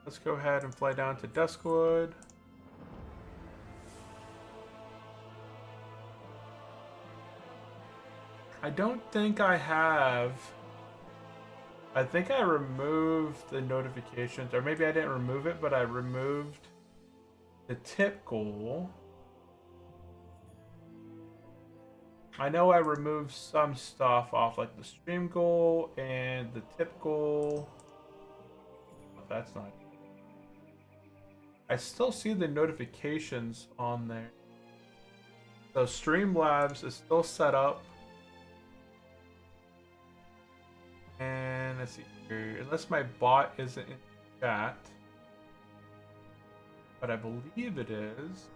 Let's go ahead and fly down to Duskwood. I don't think I have... I think I removed the notifications, or maybe I didn't remove it, but I removed the tip goal. I know I removed some stuff off, like the stream goal and the tip goal. But that's not... I still see the notifications on there. So Streamlabs is still set up. And let's see here. Unless my bot isn't in chat. But I believe it is.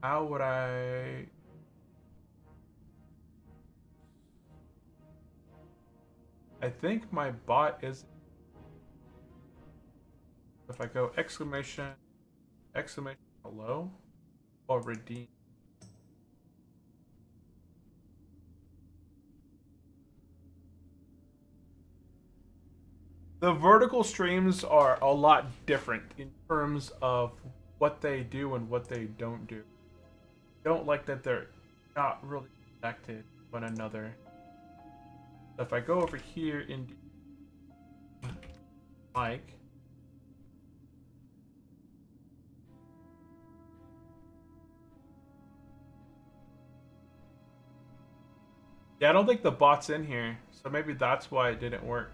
How would I... I think my bot is... If I go exclamation, exclamation, hello, or redeem. The vertical streams are a lot different in terms of what they do and what they don't do. Don't like that they're not really connected to one another. So if I go over here in Mike, yeah, I don't think the bot's in here, so maybe that's why it didn't work.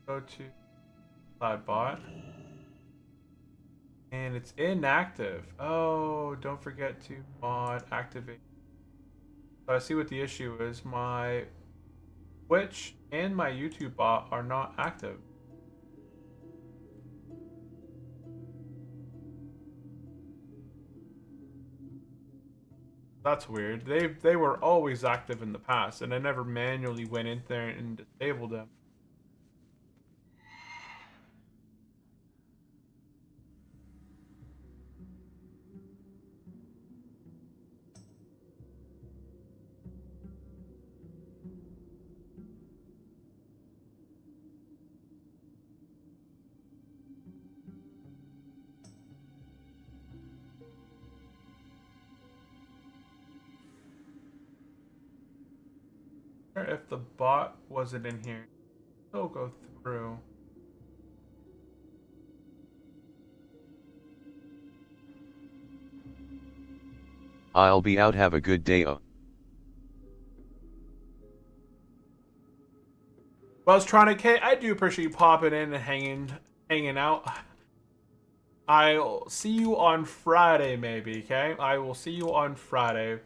Go to Cloud Bot. And it's inactive. Oh, don't forget to mod activate. So I see what the issue is. My Twitch and my YouTube bot are not active. That's weird. They were always active in the past, and I never manually went in there and disabled them. If the bot wasn't in here, it'll go through. I'll be out, have a good day. Well, Tronic K, I do appreciate you popping in and hanging out. I'll see you on Friday, maybe, okay? I will see you on Friday.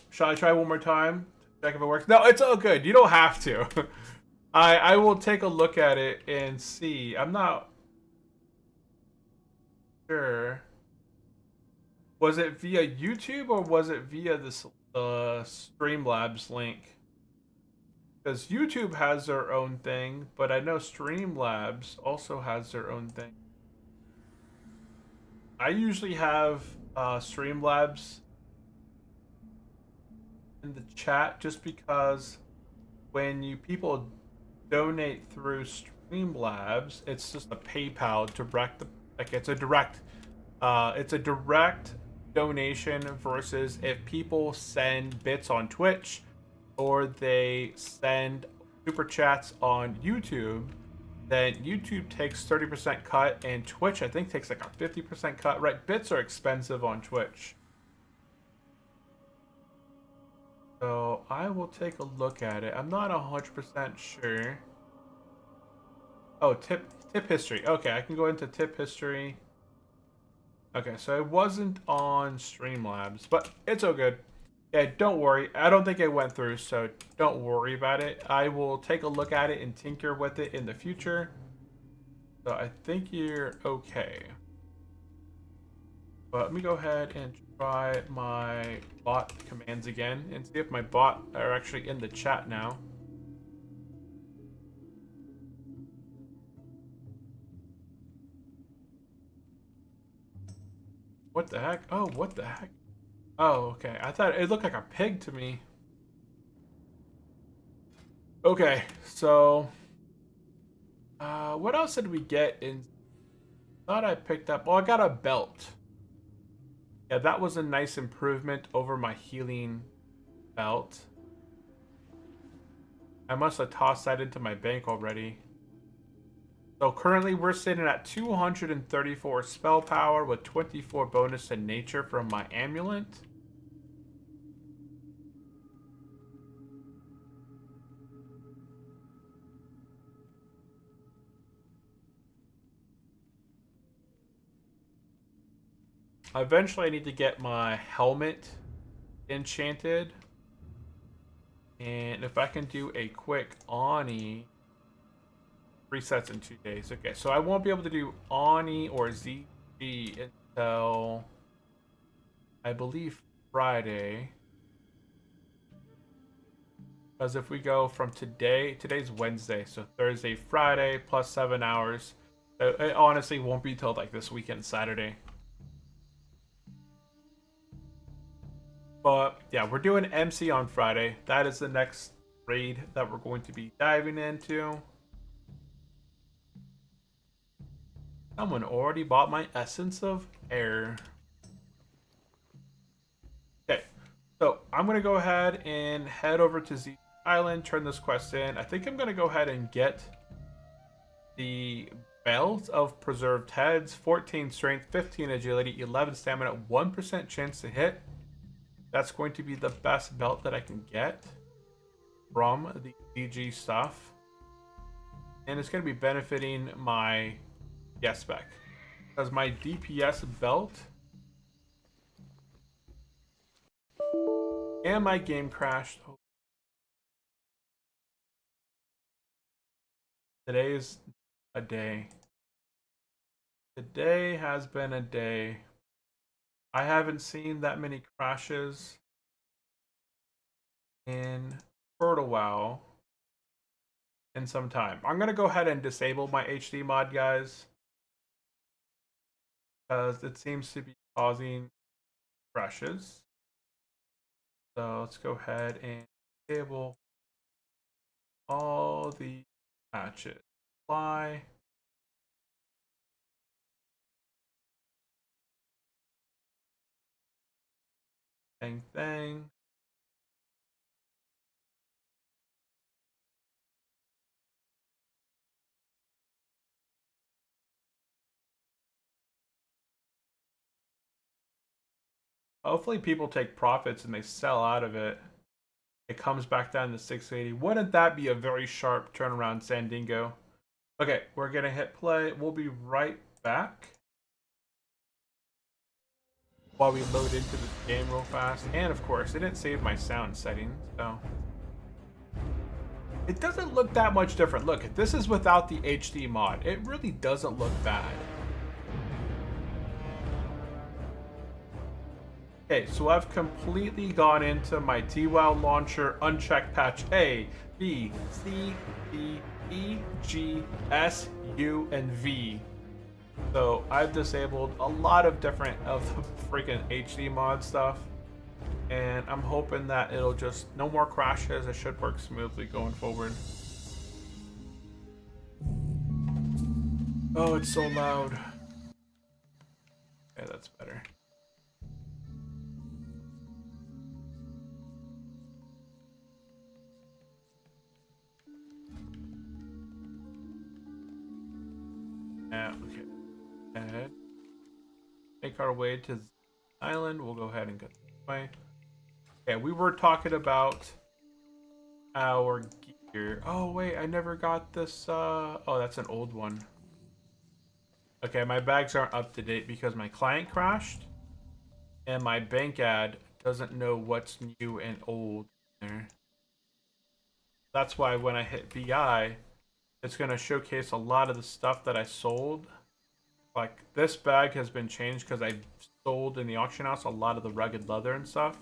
Shall I try one more time? Check if it works. No, it's all good. You don't have to. I will take a look at it and see. I'm not sure. Was it via YouTube or was it via the Streamlabs link? Because YouTube has their own thing, but I know Streamlabs also has their own thing. I usually have Streamlabs in the chat just because when people donate through Streamlabs, it's just a PayPal direct, like it's a direct donation versus if people send bits on Twitch or they send super chats on YouTube, then YouTube takes 30% cut and Twitch I think takes like a 50% cut, right? Bits are expensive on Twitch. So I will take a look at it. I'm not 100% sure. Oh, tip history. Okay, I can go into tip history. Okay, so it wasn't on Streamlabs, but it's all good. Yeah, don't worry. I don't think it went through, so don't worry about it. I will take a look at it and tinker with it in the future. So I think you're okay. But let me go ahead and try my bot commands again and see if my bot are actually in the chat now. What the heck? Oh, what the heck? Oh, okay. I thought it looked like a pig to me. Okay, so what else did we get in? Thought I picked up. Oh, I got a belt. Yeah, that was a nice improvement over my healing belt. I must have tossed that into my bank already. So currently we're sitting at 234 spell power with 24 bonus to nature from my amulet. Eventually I need to get my helmet enchanted. And if I can do a quick Ani, resets in 2 days. Okay, so I won't be able to do Ani or ZG until I believe Friday. Because if we go from today's Wednesday, so Thursday, Friday, plus 7 hours. It honestly won't be till like this weekend, Saturday. But yeah, we're doing MC on Friday. That is the next raid that we're going to be diving into. Someone already bought my Essence of Air. Okay, so I'm going to go ahead and head over to Z Island, turn this quest in. I think I'm going to go ahead and get the Belt of Preserved Heads, 14 Strength, 15 Agility, 11 Stamina, 1% chance to hit. That's going to be the best belt that I can get from the DG stuff. And it's going to be benefiting my DPS spec. Because my DPS belt and my game crashed. Today is a day. Today has been a day. I haven't seen that many crashes in quite a while in some time. I'm going to go ahead and disable my HD mod, guys, because it seems to be causing crashes. So let's go ahead and disable all the patches. Apply. Thing. Hopefully people take profits and they sell out of it. It comes back down to 680. Wouldn't that be a very sharp turnaround, Sandingo? Okay, we're gonna hit play. We'll be right back while we load into the game real fast. And of course, it didn't save my sound settings, so it doesn't look that much different. Look, this is without the HD mod. It really doesn't look bad. Okay, so I've completely gone into my TWOW launcher, unchecked patch A, B, C, D, E, G, S, U, and V. So I've disabled a lot of different of the freaking HD mod stuff. And I'm hoping that it'll just, no more crashes. It should work smoothly going forward. Oh, it's so loud. Okay, that's better. Yeah, okay. Ahead. Make our way to the island. We'll go ahead and go this way. Okay, we were talking about our gear. Oh wait, I never got this. Oh, that's an old one. Okay, my bags aren't up to date because my client crashed, and my bank ad doesn't know what's new and old there. That's why when I hit BI, it's gonna showcase a lot of the stuff that I sold. Like this bag has been changed because I sold in the auction house a lot of the rugged leather and stuff.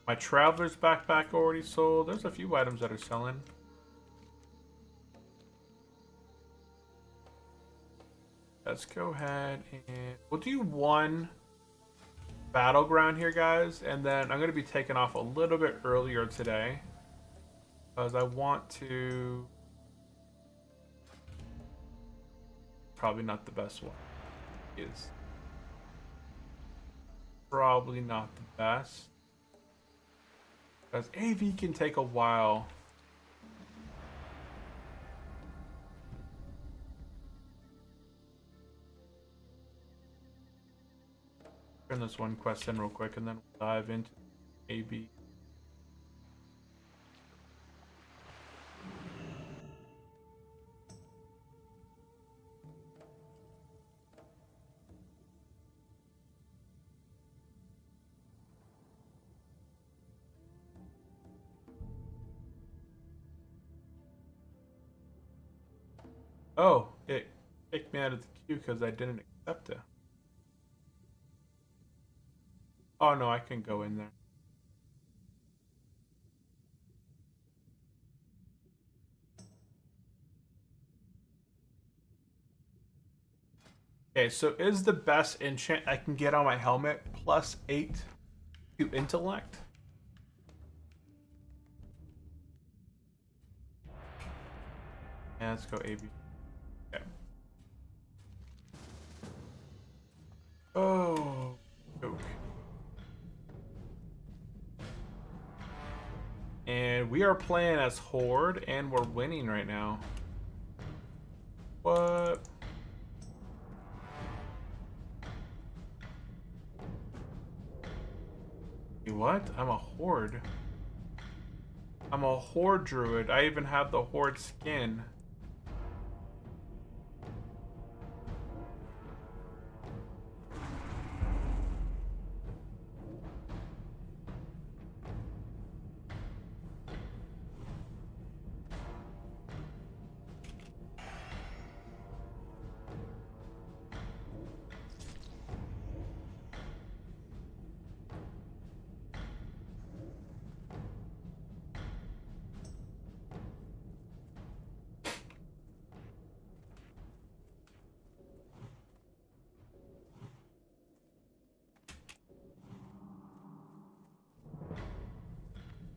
My traveler's backpack already sold. There's a few items that are selling. Let's go ahead and we'll do one battleground here, guys, and then I'm going to be taking off a little bit earlier today because I want to. Probably not the best one. Is probably not the best. Because AV can take a while. Turn this one quest in real quick and then we'll dive into AB. Oh, it kicked me out of the queue because I didn't accept it. Oh no, I can go in there. Okay, so is the best enchant I can get on my helmet +8 to intellect? Yeah, let's go AB. Okay. Oh, okay. And we are playing as Horde, and we're winning right now. What? What? I'm a Horde. I'm a Horde Druid. I even have the Horde skin.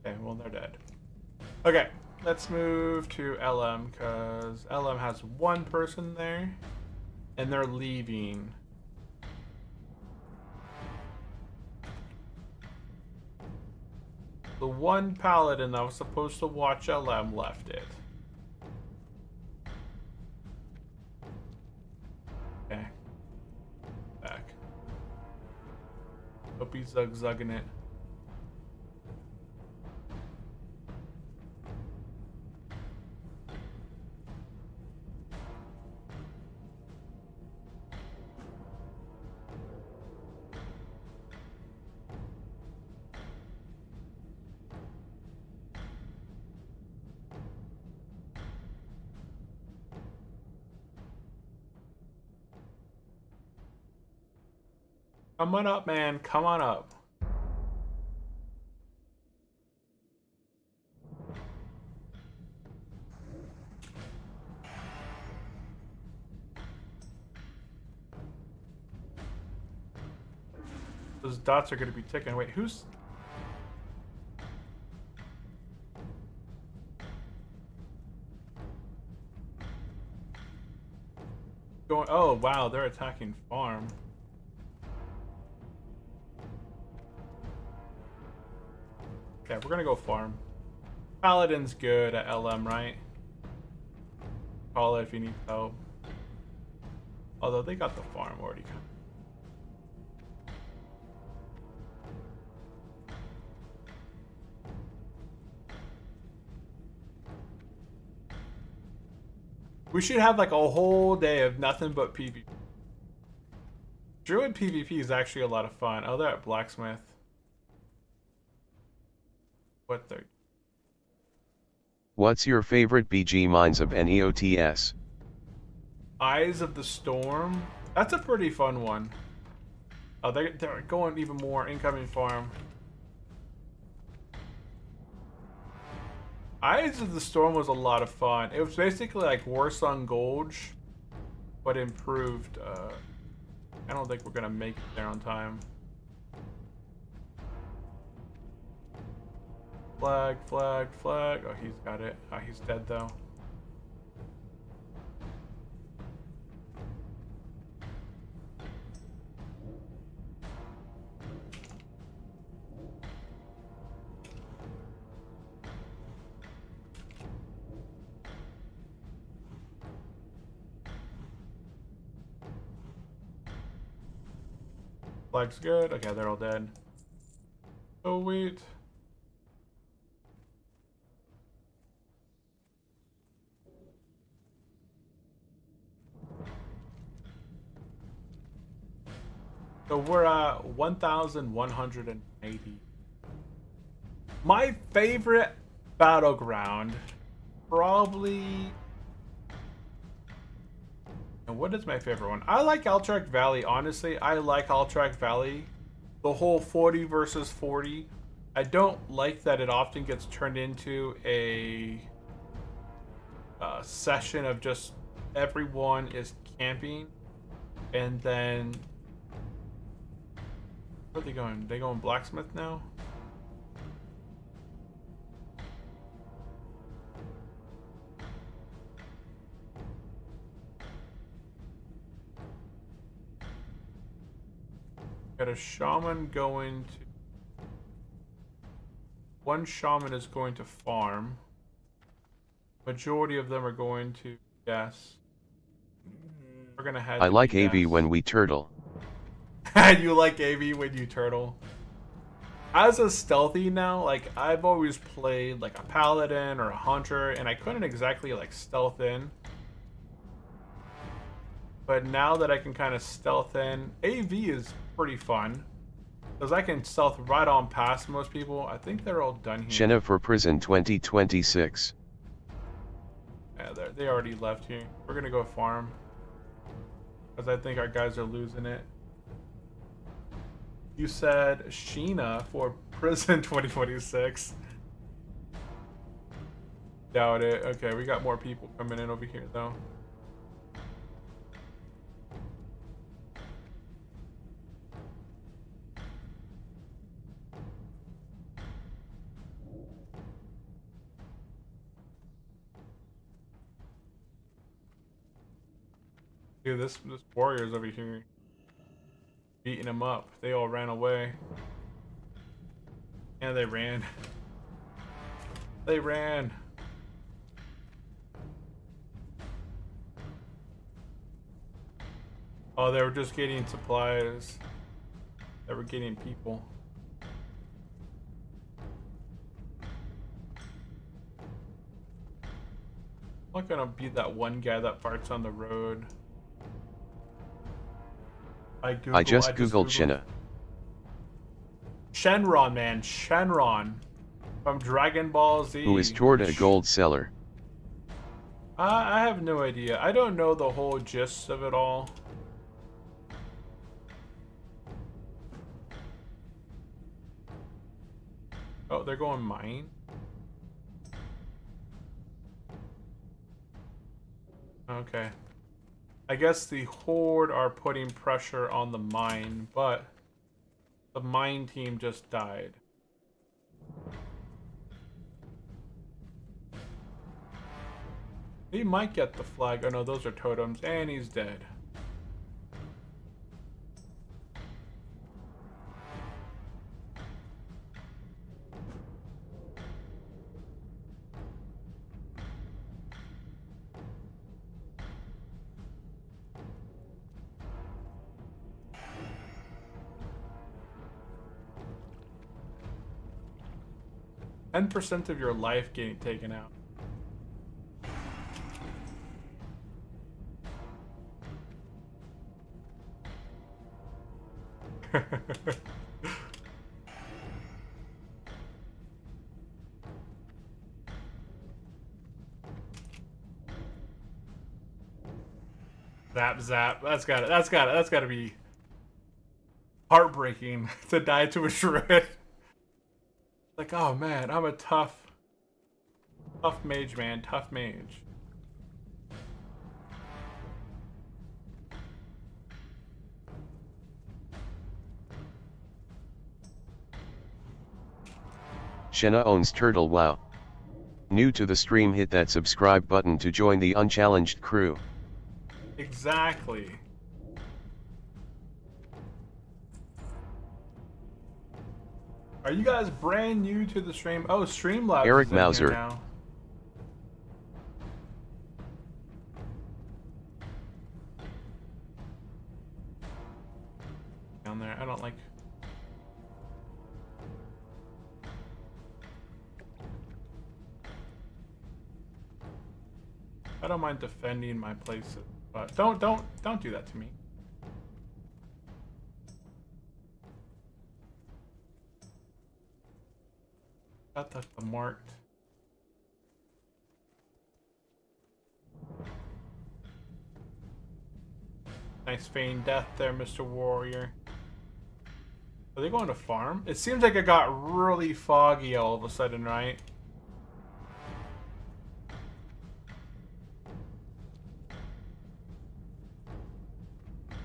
Okay, well, they're dead. Okay, let's move to LM, because LM has one person there, and they're leaving. The one paladin that was supposed to watch LM left it. Hope he's zug-zugging it. Come on up, man. Come on up. Those dots are going to be ticking. Wait, who's... going? Oh, wow. They're attacking farm. Okay, we're going to go farm. Paladin's good at LM, right? Call it if you need help. Although they got the farm already. We should have like a whole day of nothing but PvP. Druid PvP is actually a lot of fun. Oh, they're at Blacksmith. What they're... What's your favorite BG mines of NEOTS? Eyes of the Storm. That's a pretty fun one. Oh, they're going even more. Incoming farm. Eyes of the Storm was a lot of fun. It was basically like Warsong Gulch, but improved. I don't think we're gonna make it there on time. Flag, flag, flag. Oh, he's got it. Oh, he's dead though. Flag's good. Okay, they're all dead. Oh, wait. So we're at 1,180. My favorite battleground, probably... And what is my favorite one? I like Alterac Valley, honestly. I like Alterac Valley. The whole 40 versus 40. I don't like that it often gets turned into a session of just everyone is camping. And then... Where are they going? They going Blacksmith now? Got a shaman going to... One shaman is going to farm. Majority of them are going to gas. We're gonna head. I like AV when we turtle. You like AV when you turtle. As a stealthy now, like I've always played like a paladin or a hunter, and I couldn't exactly like stealth in. But now that I can kind of stealth in, AV is pretty fun. Because I can stealth right on past most people. I think they're all done here. Shenna for Prison 2026. Yeah, they already left here. We're going to go farm. Because I think our guys are losing it. You said Sheena for Prison 2026. Doubt it. Okay, we got more people coming in over here though. Dude, this warrior's over here beating them up. They all ran away. Yeah, they ran. They ran. Oh, they were just getting supplies. that we're getting people. I'm not gonna be that one guy that farts on the road. I just googled Shinna. Shenron, man, Shenron from Dragon Ball Z. Who is toward a gold seller. I have no idea. I don't know the whole gist of it all. Oh, they're going mine? Okay. I guess the Horde are putting pressure on the mine, but the mine team just died. He might get the flag. Oh no, those are totems, and he's dead. %, of your life getting taken out. Zap zap. That's gotta be heartbreaking to die to a Druid. Like, oh man, I'm a tough mage, man. Tough mage. Shenna owns Turtle. Wow. New to the stream, hit that subscribe button to join the unchallenged crew. Exactly. Are you guys brand new to the stream? Oh, Streamlabs Eric is in here Mauser. now. Down there, I don't like. I don't mind defending my places, but don't do that to me. Got the marked. Nice feigned death there, Mr. Warrior. Are they going to farm? It seems like it got really foggy all of a sudden, right?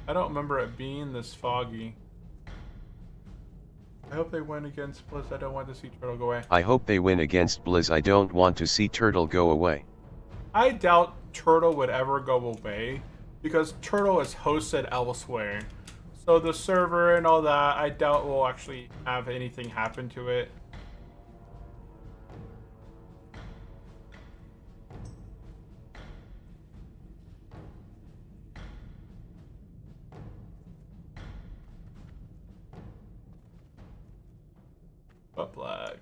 I don't remember it being this foggy. I hope they win against Blizz. I don't want to see Turtle go away. I hope they win against Blizz. I don't want to see Turtle go away. I doubt Turtle would ever go away because Turtle is hosted elsewhere. So the server and all that, I doubt will actually have anything happen to it. But black.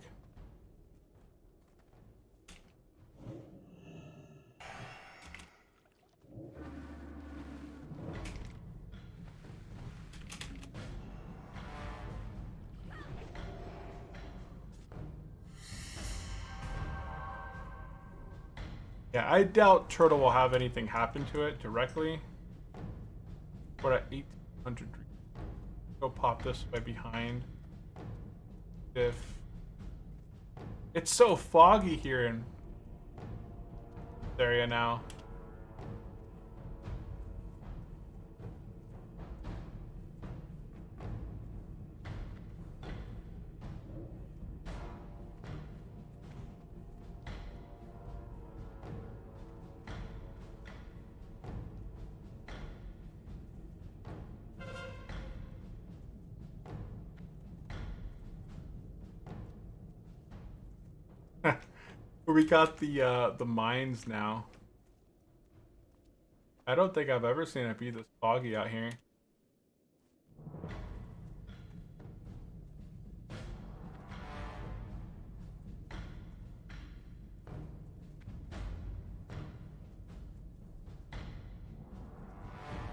Yeah, I doubt Turtle will have anything happen to it directly. We're at 1800. Go pop this way behind. If it's so foggy here in this area now. We got the mines now. I don't think I've ever seen it be this foggy out here.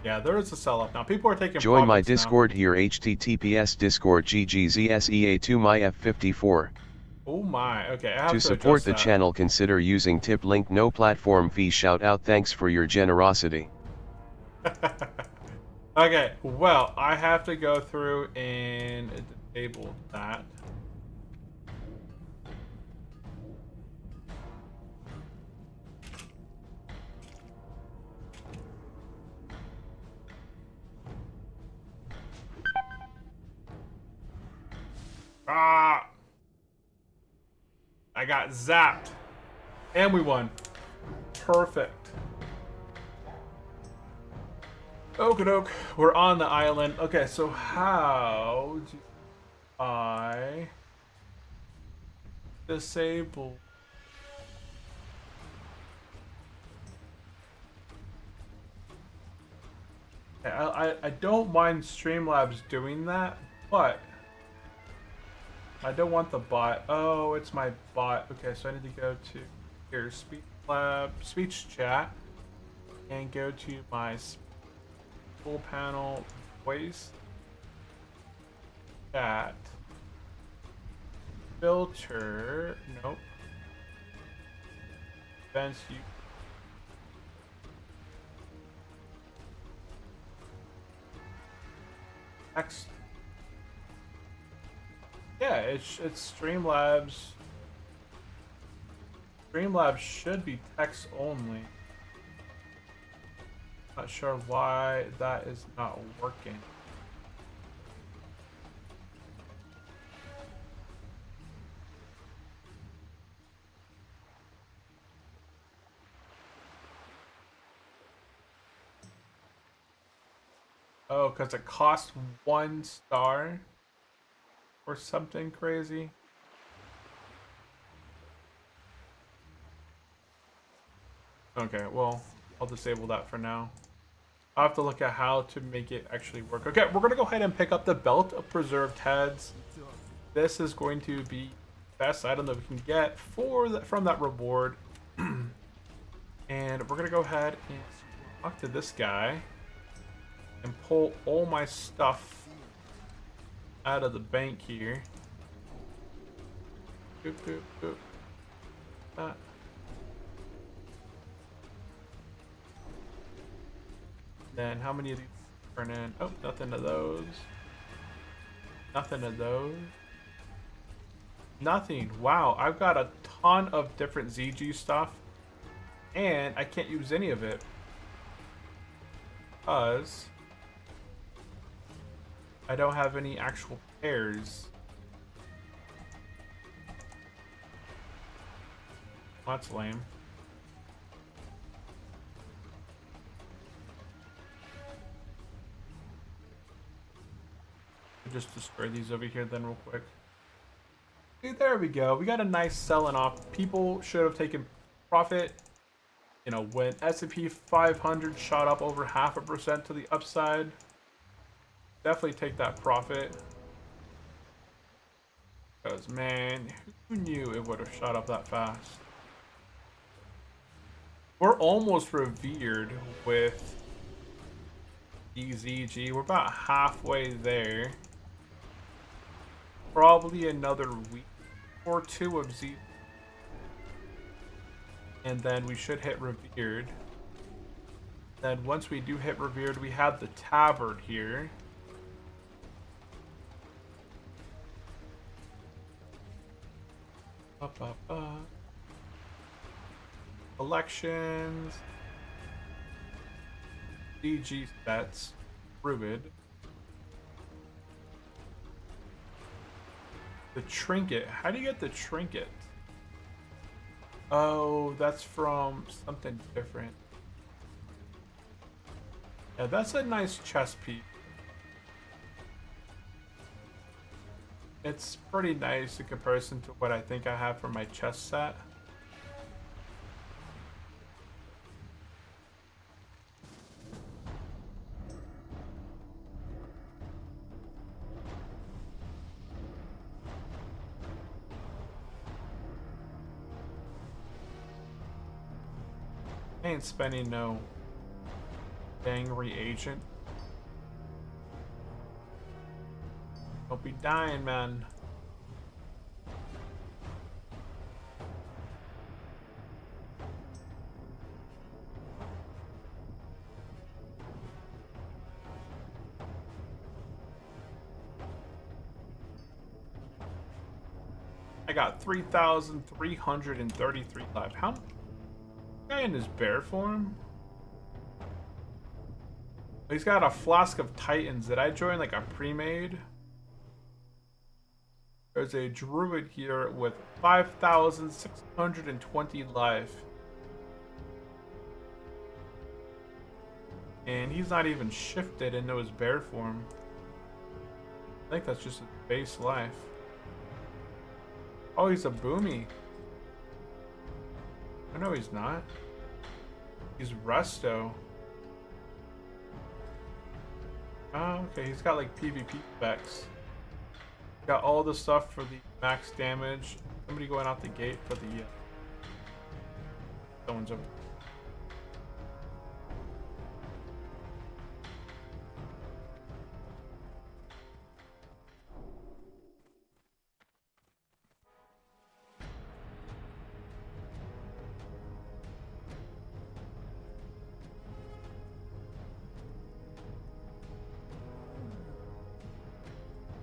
Yeah, there is a sell-off now. People are taking Join my profits now. Discord here, https discord ggzsea2 my f54. Oh my, okay, I have To to support adjust the that. channel, consider using tip link, no platform fee. Shout out, thanks for your generosity. Okay, well, I have to go through and disable that. Ah! I got zapped. And we won. Perfect. Okie doke. We're on the island. Okay, so how do I disable? I don't mind Streamlabs doing that, but I don't want the bot. Oh, it's my bot. Okay, so I need to go to here, speech chat, and go to my full panel voice chat filter. Nope. Events you. Text. Yeah, it's Streamlabs. Streamlabs should be text only. Not sure why that is not working. Oh, because it costs 1 star or something crazy. Okay, well, I'll disable that for now. I'll have to look at how to make it actually work. Okay, we're going to go ahead and pick up the Belt of Preserved Heads. This is going to be the best item that we can get from that reward. And we're going to go ahead and talk to this guy and pull all my stuff out of the bank here. Boop, boop, boop. That. Then how many of these turn in? Oh, nothing of those. Nothing of those. Nothing. Wow, I've got a ton of different ZG stuff, and I can't use any of it because I don't have any actual pairs. That's lame. Just destroy these over here then real quick. Dude, there we go. We got a nice selling off. People should have taken profit. You know, when S&P 500 shot up over 0.5% to the upside, definitely take that profit. Because, man, who knew it would have shot up that fast? We're almost revered with EZG. We're about halfway there. Probably another week or two of Z. And then we should hit revered. Then once we do hit revered, we have the tabard here. Elections. DG stats. Druid. The trinket. How do you get the trinket? Oh, that's from something different. Yeah, that's a nice chest piece. It's pretty nice in comparison to what I think I have for my chest set. I ain't spending no Dang reagent. Don't be dying, man. I got 3,333 life. How? Guy in his bear form? He's got a flask of Titans. Did I join like a pre-made? There's a Druid here with 5,620 life. And he's not even shifted into his bear form. I think that's just his base life. Oh, he's a boomy. Oh, no, he's not. He's resto. Oh, okay, he's got like PvP specs. Got all the stuff for the max damage. Somebody going out the gate for the someone's over.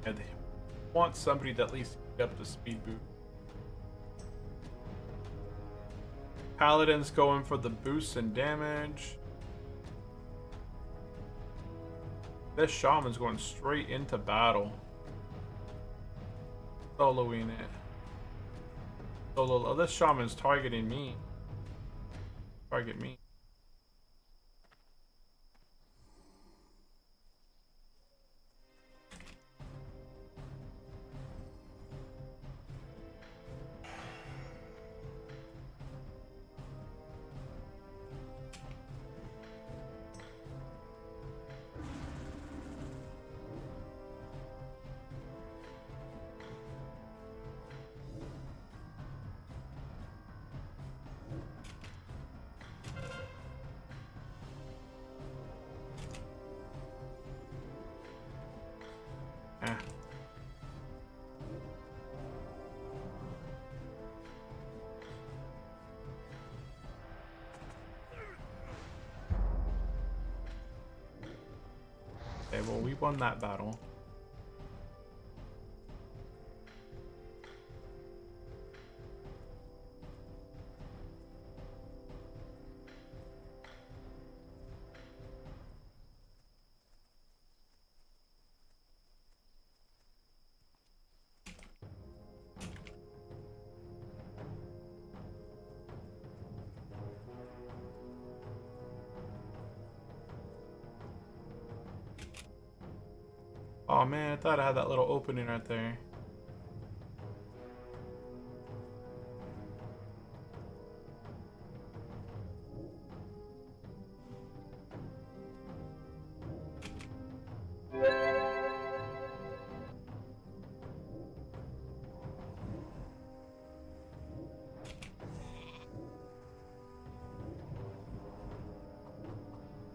And they want somebody to at least get up to speed boot. Paladin's going for the boost and damage. This shaman's going straight into battle. Soloing it. Solo. Oh, this shaman's targeting me. Target me. Okay, well, we won that battle. Oh man, I thought I had that little opening right there.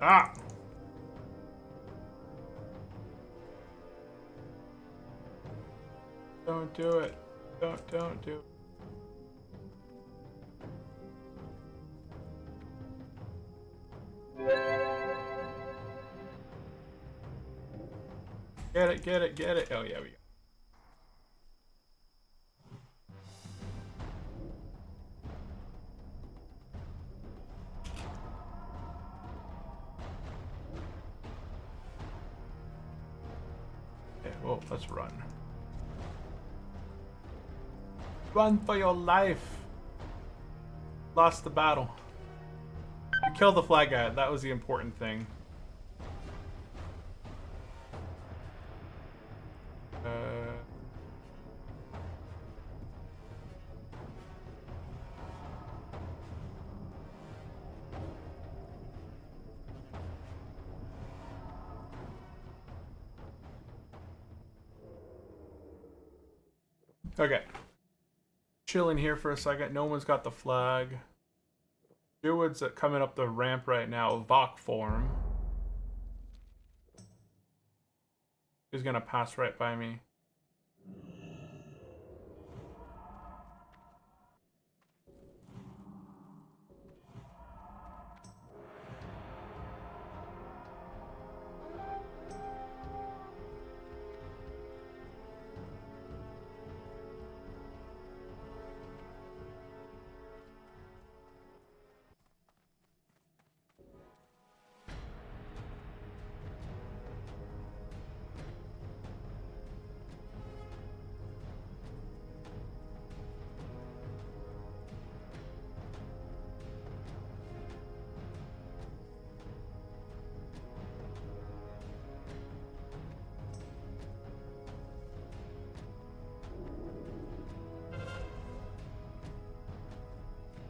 Ah! Don't do it. Don't do it. Get it. Oh yeah, we go. Okay, well, let's run. Run for your life. Lost the battle. You killed the flag guy. That was the important thing. Okay. Chilling here for a second. No one's got the flag. Druid's coming up the ramp right now. Vok form. He's gonna pass right by me.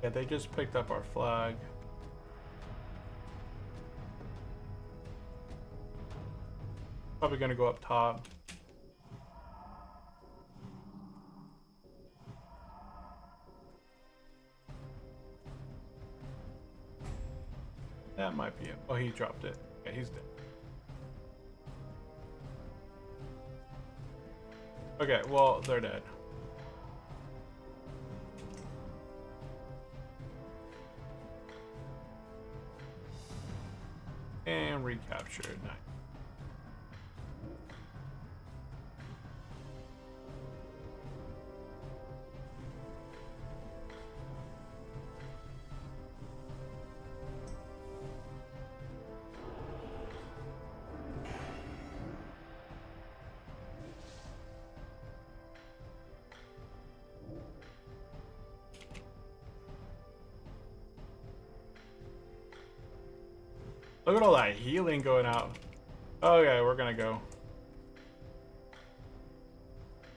Yeah, they just picked up our flag. Probably gonna go up top. That might be him. Oh, he dropped it. Yeah, he's dead. Okay, well, they're dead. And recaptured. Nice. Look at all that healing going out. Okay, we're gonna go.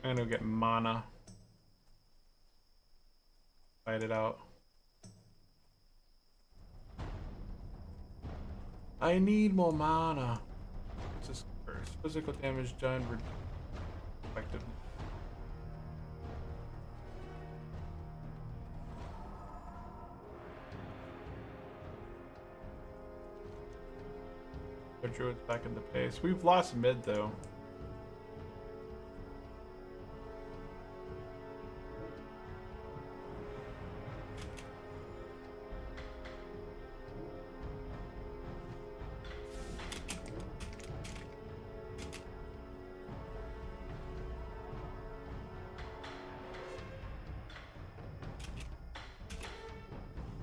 I'm gonna get mana. Fight it out. I need more mana. What's this first? Physical damage done. Effective. The Druid's back in the pace. We've lost mid though.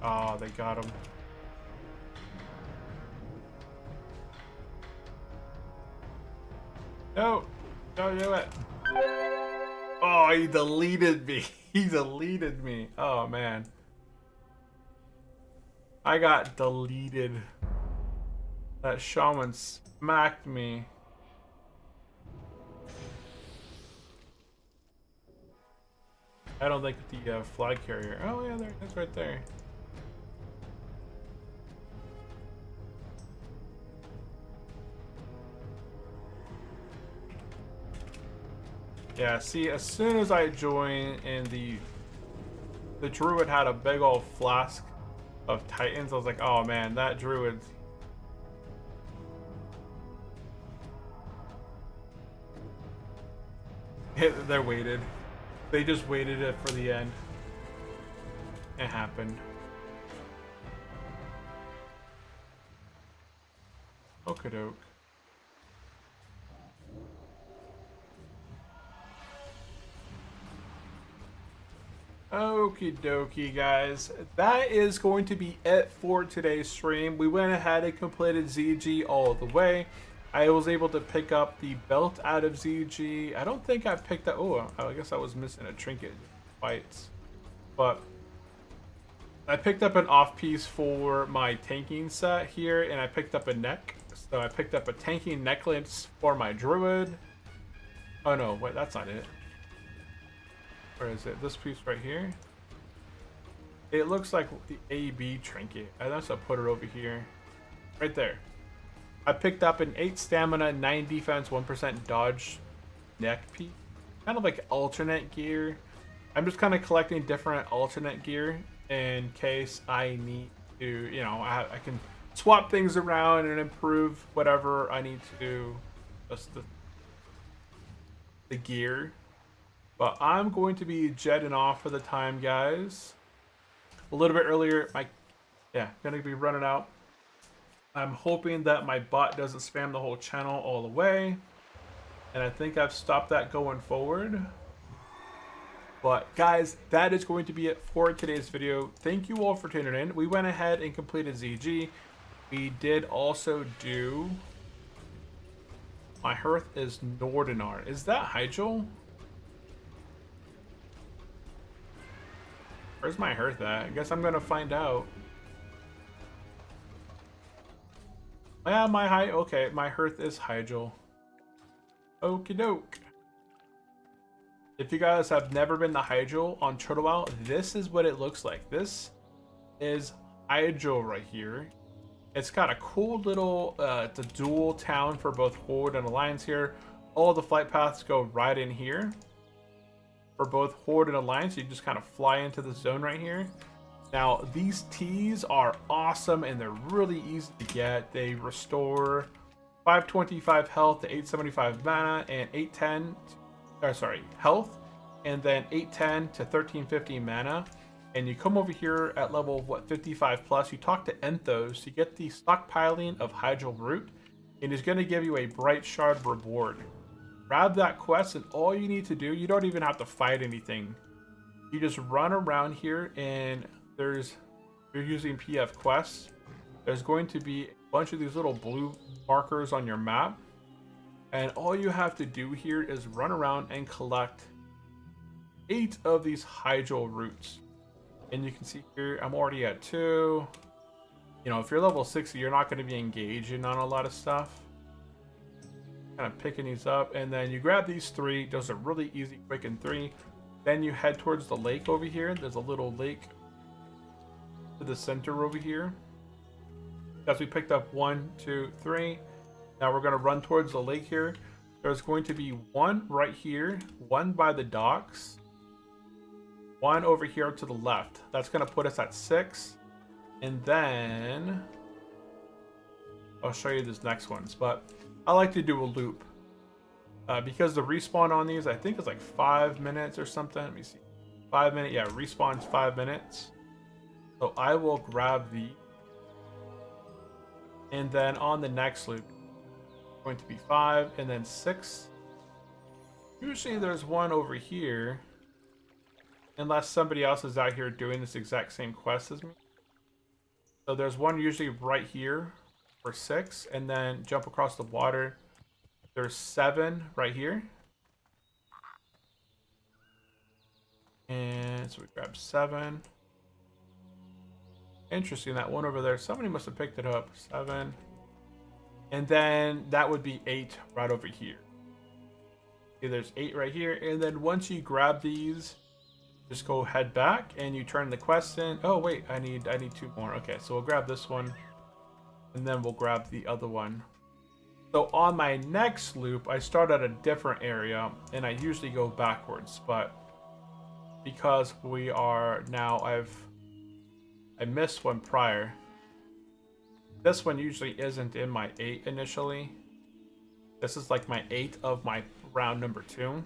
Oh, they got him. No, don't do it. Oh, he deleted me. He deleted me. Oh, man. I got deleted. That shaman smacked me. I don't think the flag carrier. Oh, yeah, there it is right there. Yeah, see, as soon as I joined and the Druid had a big old flask of Titans, I was like, oh man, that Druid. They waited. They just waited it for the end. It happened. Okie-doke. Okie dokie, guys. That is going to be it for today's stream. We went ahead and completed ZG all the way. I was able to pick up the belt out of ZG. I don't think I picked up... Oh, I guess I was missing a trinket. Fights. But I picked up an off piece for my tanking set here, and I picked up a neck. So I picked up a tanking necklace for my Druid. Oh no, wait, that's not it. Where is it? This piece right here? It looks like the AB trinket. I must have put it over here. Right there. I picked up an 8 stamina, 9 defense, 1% dodge neck piece. Kind of like alternate gear. I'm just kind of collecting different alternate gear in case I need to, you know, I can swap things around and improve whatever I need to do. Just to the gear. But I'm going to be jetting off for the time, guys. A little bit earlier, gonna be running out. I'm hoping that my bot doesn't spam the whole channel all the way. And I think I've stopped that going forward. But guys, that is going to be it for today's video. Thank you all for tuning in. We went ahead and completed ZG. We did also do... My hearth is Nordinar. Is that Hyjal? Where's my hearth at? I guess I'm gonna find out. Yeah, okay, my hearth is Hyjal. Okie doke. If you guys have never been to Hyjal on Turtle Isle, this is what it looks like. This is Hyjal right here. It's got a cool little, it's a dual town for both Horde and Alliance here. All the flight paths go right in here. For both Horde and Alliance, you just kind of fly into the zone right here. Now, these teas are awesome and they're really easy to get. They restore 525 health to 875 mana and 810, health, and then 810 to 1350 mana. And you come over here at level, 55 plus, you talk to Enthos to get the stockpiling of Hyjal Root, and he's going to give you a Bright Shard reward. Grab that quest, and all you need to do, you don't even have to fight anything. You just run around here, and you're using PF quests. There's going to be a bunch of these little blue markers on your map, and all you have to do here is run around and collect 8 of these Hyjal roots. And you can see here, I'm already at 2. You know, if you're level 60, you're not going to be engaging on a lot of stuff. Kind of picking these up, and then you grab these 3. Those are really easy, quick, and 3. Then you head towards the lake over here. There's a little lake to the center over here. As we picked up 1, 2, 3. Now we're going to run towards the lake here. There's going to be 1 right here, 1 by the docks, 1 over here to the left. That's going to put us at 6. And then I'll show you these next ones. But I like to do a loop. Because the respawn on these, I think it's like 5 minutes or something. Let me see. 5 minutes. Yeah, respawn's 5 minutes. So I will grab the. And then on the next loop, it's going to be 5 and then 6. Usually there's 1 over here. Unless somebody else is out here doing this exact same quest as me. So there's 1 usually right here for 6, and then jump across the water. There's 7 right here. And so we grab 7. Interesting, that 1 over there. Somebody must have picked it up. 7. And then that would be 8 right over here. Okay, there's 8 right here. And then once you grab these, just go head back and you turn the quest in. Oh wait, I need 2 more. Okay, so we'll grab this one and then we'll grab the other one. So on my next loop, I start at a different area and I usually go backwards, but because we are now, I missed one prior. This one usually isn't in my 8 initially. This is like my 8 of my round number 2.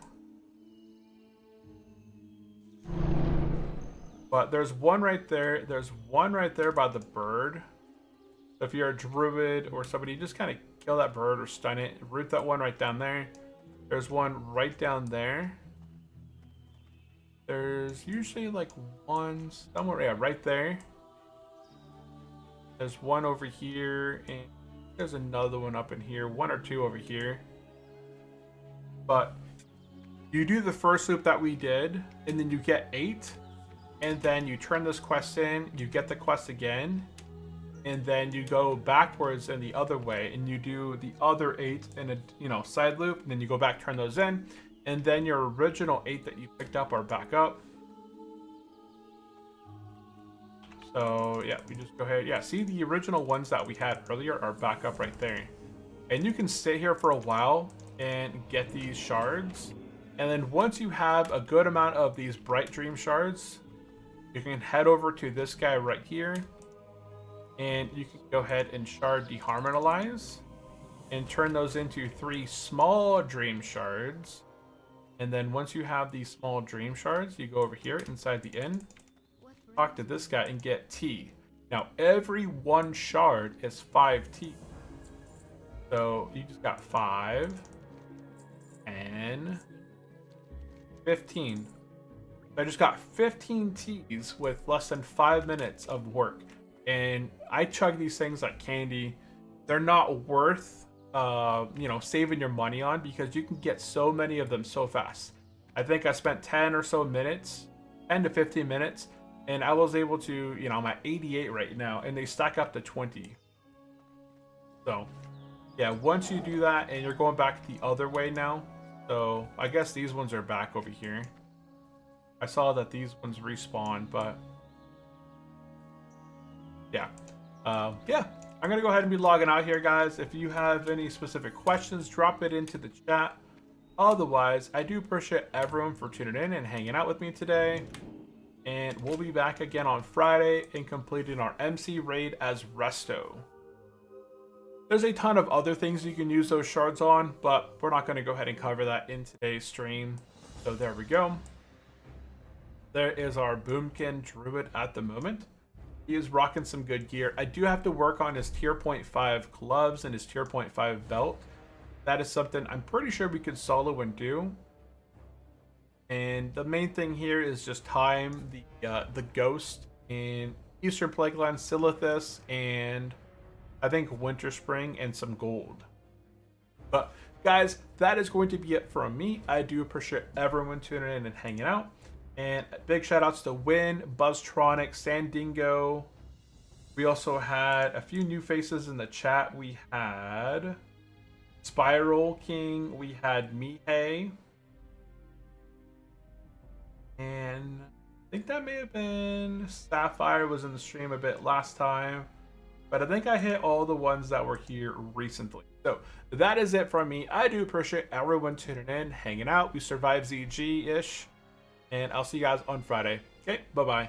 But there's 1 right there. There's 1 right there by the bird. So if you're a druid or somebody, just kind of kill that bird or stun it. Root that 1 right down there. There's 1 right down there. There's usually like 1 somewhere, yeah, right there. There's 1 over here, and there's another 1 up in here. 1 or 2 over here. But you do the first loop that we did, and then you get 8. And then you turn this quest in, you get the quest again, and then you go backwards in the other way, and you do the other 8 in a side loop, and then you go back, turn those in, and then your original 8 that you picked up are back up. So yeah, we just go ahead. Yeah, see, the original ones that we had earlier are back up right there. And you can stay here for a while and get these shards. And then once you have a good amount of these Bright Dream shards, you can head over to this guy right here, and you can go ahead and shard deharmonize and turn those into 3 small dream shards. And then once you have these small dream shards, you go over here inside the inn, talk to this guy, and get tea. Now, every one shard is 5 tea. So you just got 5, 10, 15. I just got 15 teas with less than 5 minutes of work. And I chug these things like candy. They're not worth, saving your money on because you can get so many of them so fast. I think I spent 10 or so minutes, 10 to 15 minutes, and I was able to, I'm at 88 right now, and they stack up to 20. So, yeah, once you do that, and you're going back the other way now, so I guess these ones are back over here. I saw that these ones respawn, but yeah. I'm going to go ahead and be logging out here, guys. If you have any specific questions, drop it into the chat. Otherwise, I do appreciate everyone for tuning in and hanging out with me today. And we'll be back again on Friday and completing our MC raid as Resto. There's a ton of other things you can use those shards on, but we're not going to go ahead and cover that in today's stream. So there we go. There is our Boomkin Druid at the moment. He is rocking some good gear. I do have to work on his tier 0.5 gloves and his tier 0.5 belt. That is something I'm pretty sure we could solo and do. And the main thing here is just time the ghost in Eastern Plagueland, Silithus, and I think Winter Spring, and some gold. But guys, that is going to be it from me. I do appreciate everyone tuning in and hanging out. And big shout outs to Win, Buzztronic, Sandingo. We also had a few new faces in the chat. We had Spiral King, we had Mihei, and I think that may have been Sapphire was in the stream a bit last time. But I think I hit all the ones that were here recently. So that is it from me. I do appreciate everyone tuning in, hanging out. We survived ZG-ish. And I'll see you guys on Friday. Okay, bye-bye.